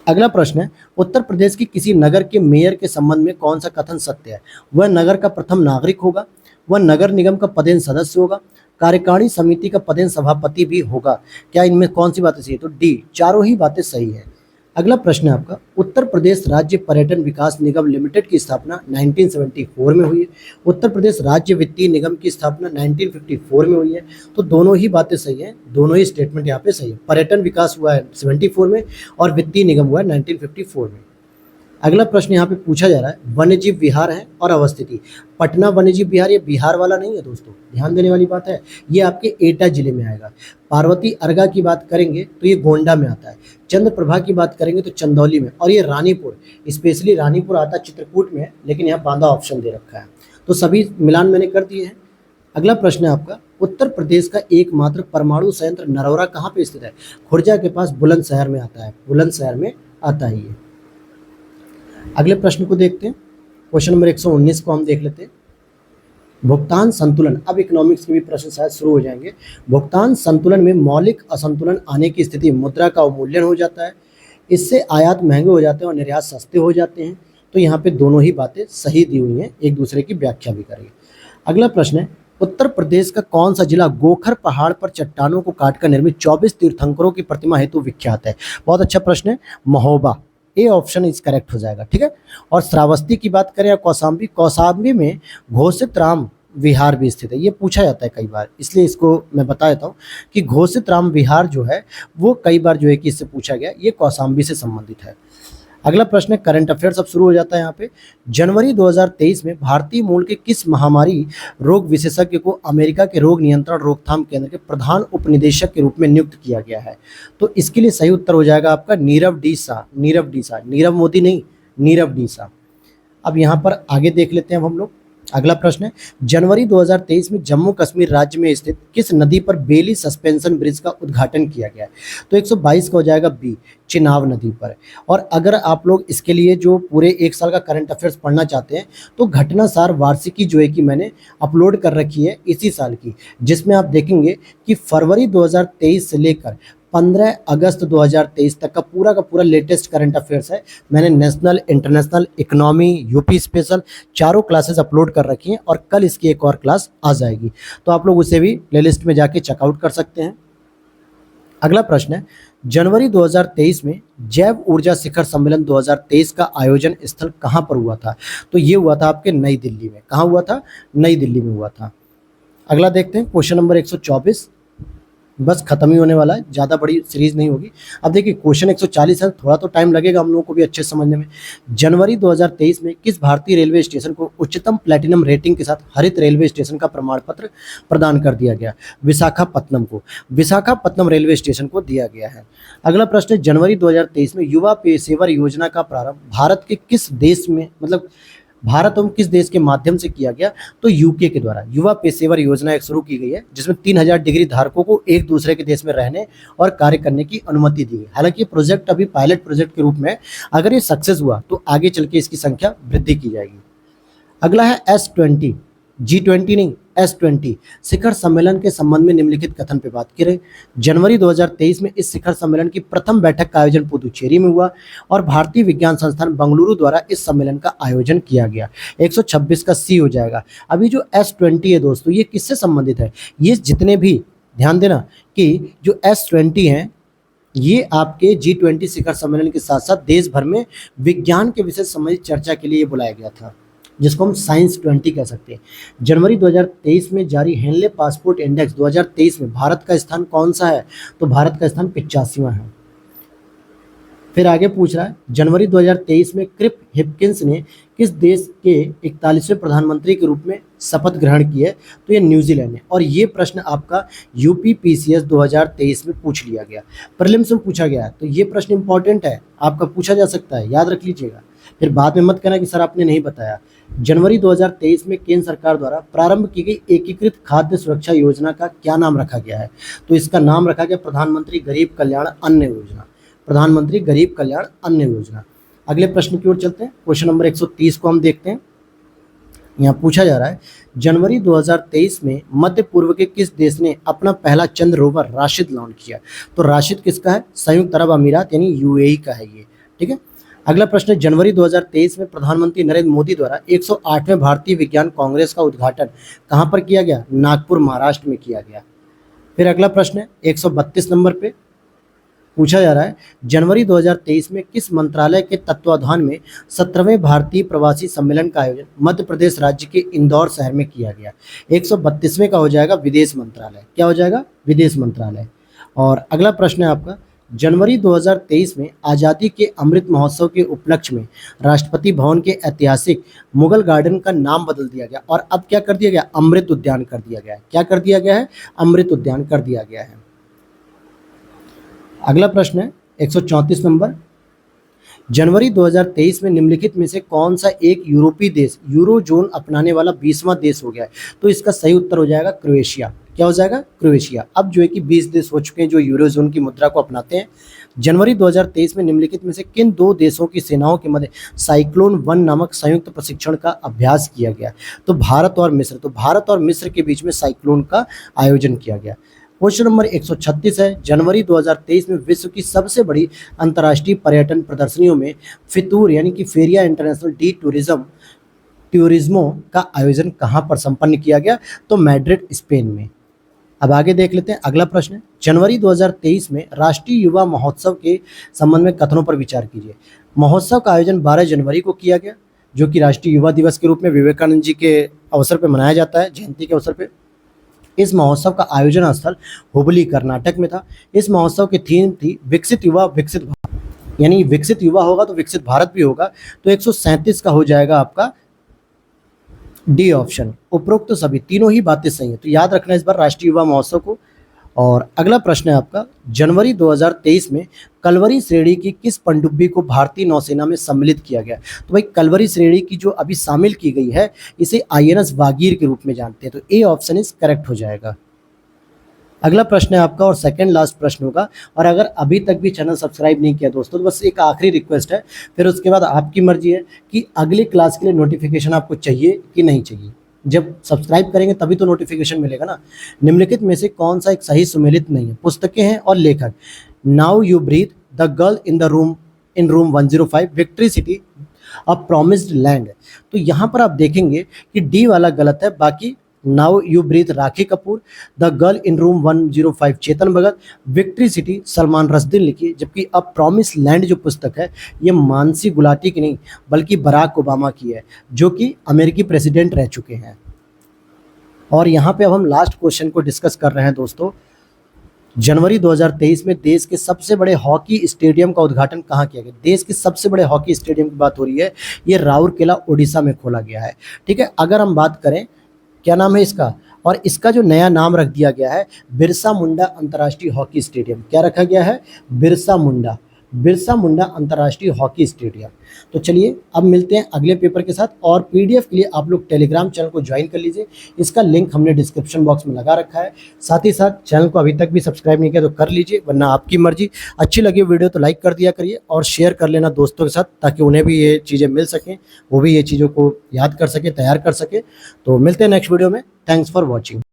अगला प्रश्न है, उत्तर प्रदेश की किसी नगर के मेयर के संबंध में कौन सा कथन सत्य है? वह नगर का प्रथम नागरिक होगा, वह नगर निगम का पदेन सदस्य होगा, कार्यकारिणी समिति का पदेन सभापति भी होगा। क्या इनमें कौन सी बातें सही है? तो डी, चारों ही बातें सही है। अगला प्रश्न है आपका, उत्तर प्रदेश राज्य पर्यटन विकास निगम लिमिटेड की स्थापना 1974 में हुई है। उत्तर प्रदेश राज्य वित्तीय निगम की स्थापना 1954 में हुई है। तो दोनों ही बातें सही हैं, दोनों ही स्टेटमेंट यहाँ पे सही है। पर्यटन विकास हुआ है 74 में और वित्तीय निगम हुआ है 1954 में। अगला प्रश्न यहाँ पे पूछा जा रहा है, वन्यजीव विहार है और अवस्थिति। पटना वन्यजीव विहार ये बिहार वाला नहीं है दोस्तों, ध्यान देने वाली बात है। ये आपके एटा जिले में आएगा। पार्वती अर्गा की बात करेंगे तो ये गोंडा में आता है। चंद्रप्रभा की बात करेंगे तो चंदौली में। और ये रानीपुर, स्पेशली रानीपुर आता है चित्रकूट में, लेकिन यहाँ बांदा ऑप्शन दे रखा है। तो सभी मिलान मैंने कर दिए हैं। अगला प्रश्न है आपका, उत्तर प्रदेश का एकमात्र परमाणु संयंत्र नरौरा कहाँ पे स्थित है? खुर्जा के पास बुलंदशहर में आता है, बुलंदशहर में आता है ये। अगले प्रश्न को देखते हैं, क्वेश्चन नंबर 119 को हम देख लेते हैं। भुगतान संतुलन, अब इकोनॉमिक्स के भी प्रश्न शायद शुरू हो जाएंगे। भुगतान संतुलन में मौलिक असंतुलन आने की स्थिति मुद्रा का अवमूल्यन हो जाता है, इससे आयात महंगे हो जाते हैं और निर्यात सस्ते हो जाते हैं। तो यहाँ पे दोनों ही बातें सही दी हुई हैं, एक दूसरे की व्याख्या भी करेंगे। अगला प्रश्न है, उत्तर प्रदेश का कौन सा जिला गोखर पहाड़ पर चट्टानों को काटकर निर्मित 24 तीर्थंकरों की प्रतिमा हेतु विख्यात है? बहुत अच्छा प्रश्न है, Mahoba. A option is correct हो जाएगा। ठीक है। और श्रावस्ती की बात करें या कौशाम्बी, कौशाम्बी में घोषित राम विहार भी स्थित है। ये पूछा जाता है कई बार, इसलिए इसको मैं बता देता हूँ कि घोषित राम विहार जो है वो कई बार जो है कि इससे पूछा गया, ये कौशाम्बी से संबंधित है। अगला प्रश्न है, करंट अफेयर्स अब शुरू हो जाता है यहाँ पे। जनवरी 2023 में भारतीय मूल के किस महामारी रोग विशेषज्ञ को अमेरिका के रोग नियंत्रण रोकथाम केंद्र के प्रधान उपनिदेशक के रूप में नियुक्त किया गया है? तो इसके लिए सही उत्तर हो जाएगा आपका नीरव डी शाह। नीरव डी शाह, नीरव मोदी नहीं, नीरव डी शाह। अब यहाँ पर आगे देख लेते हैं हम लोग। अगला प्रश्न है, जनवरी 2023 में जम्मू कश्मीर राज्य में स्थित किस नदी पर बेली सस्पेंशन ब्रिज का उद्घाटन किया गया है? तो 122 का हो जाएगा बी, चिनाब नदी पर। और अगर आप लोग इसके लिए जो पूरे एक साल का करंट अफेयर्स पढ़ना चाहते हैं तो घटनासार वार्षिकी जो है कि मैंने अपलोड कर रखी है इसी साल की, जिसमें आप देखेंगे कि फरवरी 2023 से लेकर 15 अगस्त 2023 तक का पूरा लेटेस्ट करंट अफेयर्स है। मैंने national, international, economy, UP special चारों क्लासेस अपलोड कर रखी हैं और कल इसकी एक और क्लास आ जाएगी, तो आप लोग उसे भी प्लेलिस्ट में जाके चेकआउट कर सकते हैं। अगला प्रश्न है, जनवरी 2023 में जैव ऊर्जा शिखर सम्मेलन 2023 का आयोजन स्थल कहाँ पर हुआ था? तो ये हुआ था आपके नई दिल्ली में। कहाँ हुआ था? नई दिल्ली में हुआ था। अगला देखते हैं, क्वेश्चन नंबर 124। बस खत्म ही होने वाला है, ज़्यादा बड़ी सीरीज नहीं होगी। अब देखिए क्वेश्चन 140 है, थोड़ा तो टाइम लगेगा हम लोगों को भी अच्छे से समझने में। जनवरी 2023 में किस भारतीय रेलवे स्टेशन को उच्चतम प्लैटिनम रेटिंग के साथ हरित रेलवे स्टेशन का प्रमाण पत्र प्रदान कर दिया गया? विशाखापत्तनम को, विशाखापत्तनम रेलवे स्टेशन को दिया गया है। अगला प्रश्न है, जनवरी 2023 में युवा पेशेवर योजना का प्रारंभ भारत के किस देश में, मतलब भारत एवं किस देश के माध्यम से किया गया? तो यूके के द्वारा युवा पेशेवर योजना एक शुरू की गई है, जिसमें 3000 डिग्री धारकों को एक दूसरे के देश में रहने और कार्य करने की अनुमति दी गई। हालांकि ये प्रोजेक्ट अभी पायलट प्रोजेक्ट के रूप में है, अगर ये सक्सेस हुआ तो आगे चल के इसकी संख्या वृद्धि की जाएगी। अगला है S20, G20 नहीं, S20 शिखर सम्मेलन के संबंध में निम्नलिखित कथन पे बात करें। जनवरी 2023 में इस शिखर सम्मेलन की प्रथम बैठक का आयोजन पुदुचेरी में हुआ और भारतीय विज्ञान संस्थान बेंगलुरु द्वारा इस सम्मेलन का आयोजन किया गया। 126 का C हो जाएगा। अभी जो S20 है दोस्तों, ये किससे संबंधित है? ये जितने भी, ध्यान देना कि जो S20 हैं ये आपके G20 शिखर सम्मेलन के साथ साथ देश भर में विज्ञान के विषय संबंधित चर्चा के लिए बुलाया गया था, जिसको हम साइंस 20 कह सकते हैं। जनवरी 2023 में जारी हेनले पासपोर्ट इंडेक्स 2023 में भारत का स्थान कौन सा है? तो भारत का स्थान 85वां है। फिर आगे पूछ रहा है, जनवरी 2023 में क्रिप हिपकिंस ने किस देश के 41वें प्रधानमंत्री के रूप में शपथ ग्रहण की है? तो ये न्यूजीलैंड है। और ये प्रश्न आपका यूपीपीसीएस 2023 में पूछ लिया गया, प्रीलिम्स में पूछा गया है, तो ये प्रश्न इंपॉर्टेंट है, आपका पूछा जा सकता है, याद रख लीजिएगा। फिर बाद में मत कहना कि सर आपने नहीं बताया। जनवरी 2023 में केंद्र सरकार द्वारा प्रारंभ की गई एकीकृत खाद्य सुरक्षा योजना का क्या नाम रखा गया है? तो इसका नाम रखा गया प्रधानमंत्री गरीब कल्याण अन्न योजना, प्रधानमंत्री गरीब कल्याण अन्न योजना। अगले प्रश्न की ओर चलते हैं। क्वेश्चन नंबर 130 को हम देखते हैं। यहाँ पूछा जा रहा है, जनवरी 2023 में मध्य पूर्व के किस देश ने अपना पहला चंद्र रोवर राशिद लॉन्च किया? तो राशिद किसका है? संयुक्त अरब अमीरात यानी यूएई का है ये, ठीक है। अगला प्रश्न है, जनवरी 2023 में प्रधानमंत्री नरेंद्र मोदी द्वारा 108वें भारतीय विज्ञान कांग्रेस का उद्घाटन कहाँ पर किया गया? नागपुर महाराष्ट्र में किया गया। फिर अगला प्रश्न है 132 नंबर पे पूछा जा रहा है, जनवरी 2023 में किस मंत्रालय के तत्वाधान में 17वें भारतीय प्रवासी सम्मेलन का आयोजन मध्य प्रदेश राज्य के इंदौर शहर में किया गया? 132वें का हो जाएगा विदेश मंत्रालय। क्या हो जाएगा? विदेश मंत्रालय। और अगला प्रश्न है आपका, जनवरी 2023 में आज़ादी के अमृत महोत्सव के उपलक्ष्य में राष्ट्रपति भवन के ऐतिहासिक मुगल गार्डन का नाम बदल दिया गया और अब क्या कर दिया गया? अमृत उद्यान कर दिया गया है। क्या कर दिया गया है? अमृत उद्यान कर दिया गया है। अगला प्रश्न है 134 नंबर, जनवरी 2023 में निम्नलिखित में से कौन सा एक यूरोपीय देश यूरो जोन अपनाने वाला 20वां देश हो गया है? तो इसका सही उत्तर हो जाएगा क्रोएशिया। क्या हो जाएगा? क्रोएशिया। अब जो है कि 20 देश हो चुके हैं जो यूरो जोन की मुद्रा को अपनाते हैं। जनवरी 2023 में निम्नलिखित में से किन दो देशों की सेनाओं के मध्य साइक्लोन 1 नामक संयुक्त प्रशिक्षण का अभ्यास किया गया? तो भारत और मिस्र। तो भारत और मिस्र के बीच में साइक्लोन का आयोजन किया गया। क्वेश्चन नंबर 136 है, जनवरी 2023 में विश्व की सबसे बड़ी अंतर्राष्ट्रीय पर्यटन प्रदर्शनियों में फितूर यानी कि फेरिया इंटरनेशनल डी टूरिज्मो का आयोजन कहाँ पर संपन्न किया गया? तो मैड्रिड स्पेन में। अब आगे देख लेते हैं अगला प्रश्न है, जनवरी 2023 में राष्ट्रीय युवा महोत्सव के संबंध में कथनों पर विचार कीजिए। महोत्सव का आयोजन 12 जनवरी को किया गया, जो कि राष्ट्रीय युवा दिवस के रूप में विवेकानंद जी के अवसर पर मनाया जाता है, जयंती के अवसर पर। इस महोत्सव का आयोजन स्थल हुबली कर्नाटक में था। इस महोत्सव की थीम थी विकसित युवा विकसित भारत, यानी विकसित युवा होगा तो विकसित भारत भी होगा। तो 137 का हो जाएगा आपका डी ऑप्शन। उपरोक्त तो सभी तीनों ही बातें सही हैं, तो याद रखना इस बार राष्ट्रीय युवा महोत्सव को। और अगला प्रश्न है आपका, जनवरी 2023 में कलवरी श्रेणी की किस पनडुब्बी को भारतीय नौसेना में सम्मिलित किया गया? तो भाई कलवरी श्रेणी की जो अभी शामिल की गई है इसे आईएनएस वागीर के रूप में जानते हैं, तो ए ऑप्शन इज करेक्ट हो जाएगा। अगला प्रश्न है आपका और सेकंड लास्ट प्रश्न होगा। और अगर अभी तक भी चैनल सब्सक्राइब नहीं किया दोस्तों, तो बस एक आखिरी रिक्वेस्ट है, फिर उसके बाद आपकी मर्जी है कि अगली क्लास के लिए नोटिफिकेशन आपको चाहिए कि नहीं चाहिए। जब सब्सक्राइब करेंगे तभी तो नोटिफिकेशन मिलेगा ना। निम्नलिखित में से कौन सा एक सही सुमेलित नहीं है? पुस्तकें हैं और लेखक, now you breathe, the girl in room 105, victory city, a promised land. तो यहाँ पर आप देखेंगे कि डी वाला गलत है, बाकी now you breathe Rakhi Kapoor, the girl in room 105 Chetan Bhagat, victory city Salman Rushdie ने लिखी, जबकि अ प्रॉमिस लैंड जो पुस्तक है ये मानसी गुलाटी की नहीं बल्कि बराक ओबामा की है, जो कि अमेरिकी प्रेसिडेंट रह चुके हैं। और यहाँ पे अब हम लास्ट क्वेश्चन को डिस्कस कर रहे हैं दोस्तों। जनवरी 2023 में देश के सबसे बड़े हॉकी स्टेडियम का उद्घाटन कहाँ किया गया? देश के सबसे बड़े हॉकी स्टेडियम की बात हो रही है, ये राउरकेला उड़ीसा में खोला गया है। ठीक है, अगर हम बात करें क्या नाम है इसका, और इसका जो नया नाम रख दिया गया है बिरसा मुंडा अंतर्राष्ट्रीय हॉकी स्टेडियम। क्या रखा गया है? बिरसा मुंडा अंतर्राष्ट्रीय हॉकी स्टेडियम। तो चलिए अब मिलते हैं अगले पेपर के साथ, और पीडीएफ के लिए आप लोग टेलीग्राम चैनल को ज्वाइन कर लीजिए, इसका लिंक हमने डिस्क्रिप्शन बॉक्स में लगा रखा है। साथ ही साथ चैनल को अभी तक भी सब्सक्राइब नहीं किया तो कर लीजिए, वरना आपकी मर्जी। अच्छी लगी वीडियो तो लाइक कर दिया करिए और शेयर कर लेना दोस्तों के साथ, ताकि उन्हें भी ये चीज़ें मिल सकें, वो भी ये चीज़ों को याद कर सके, तैयार कर सके। तो मिलते हैं नेक्स्ट वीडियो में। Thanks for watching.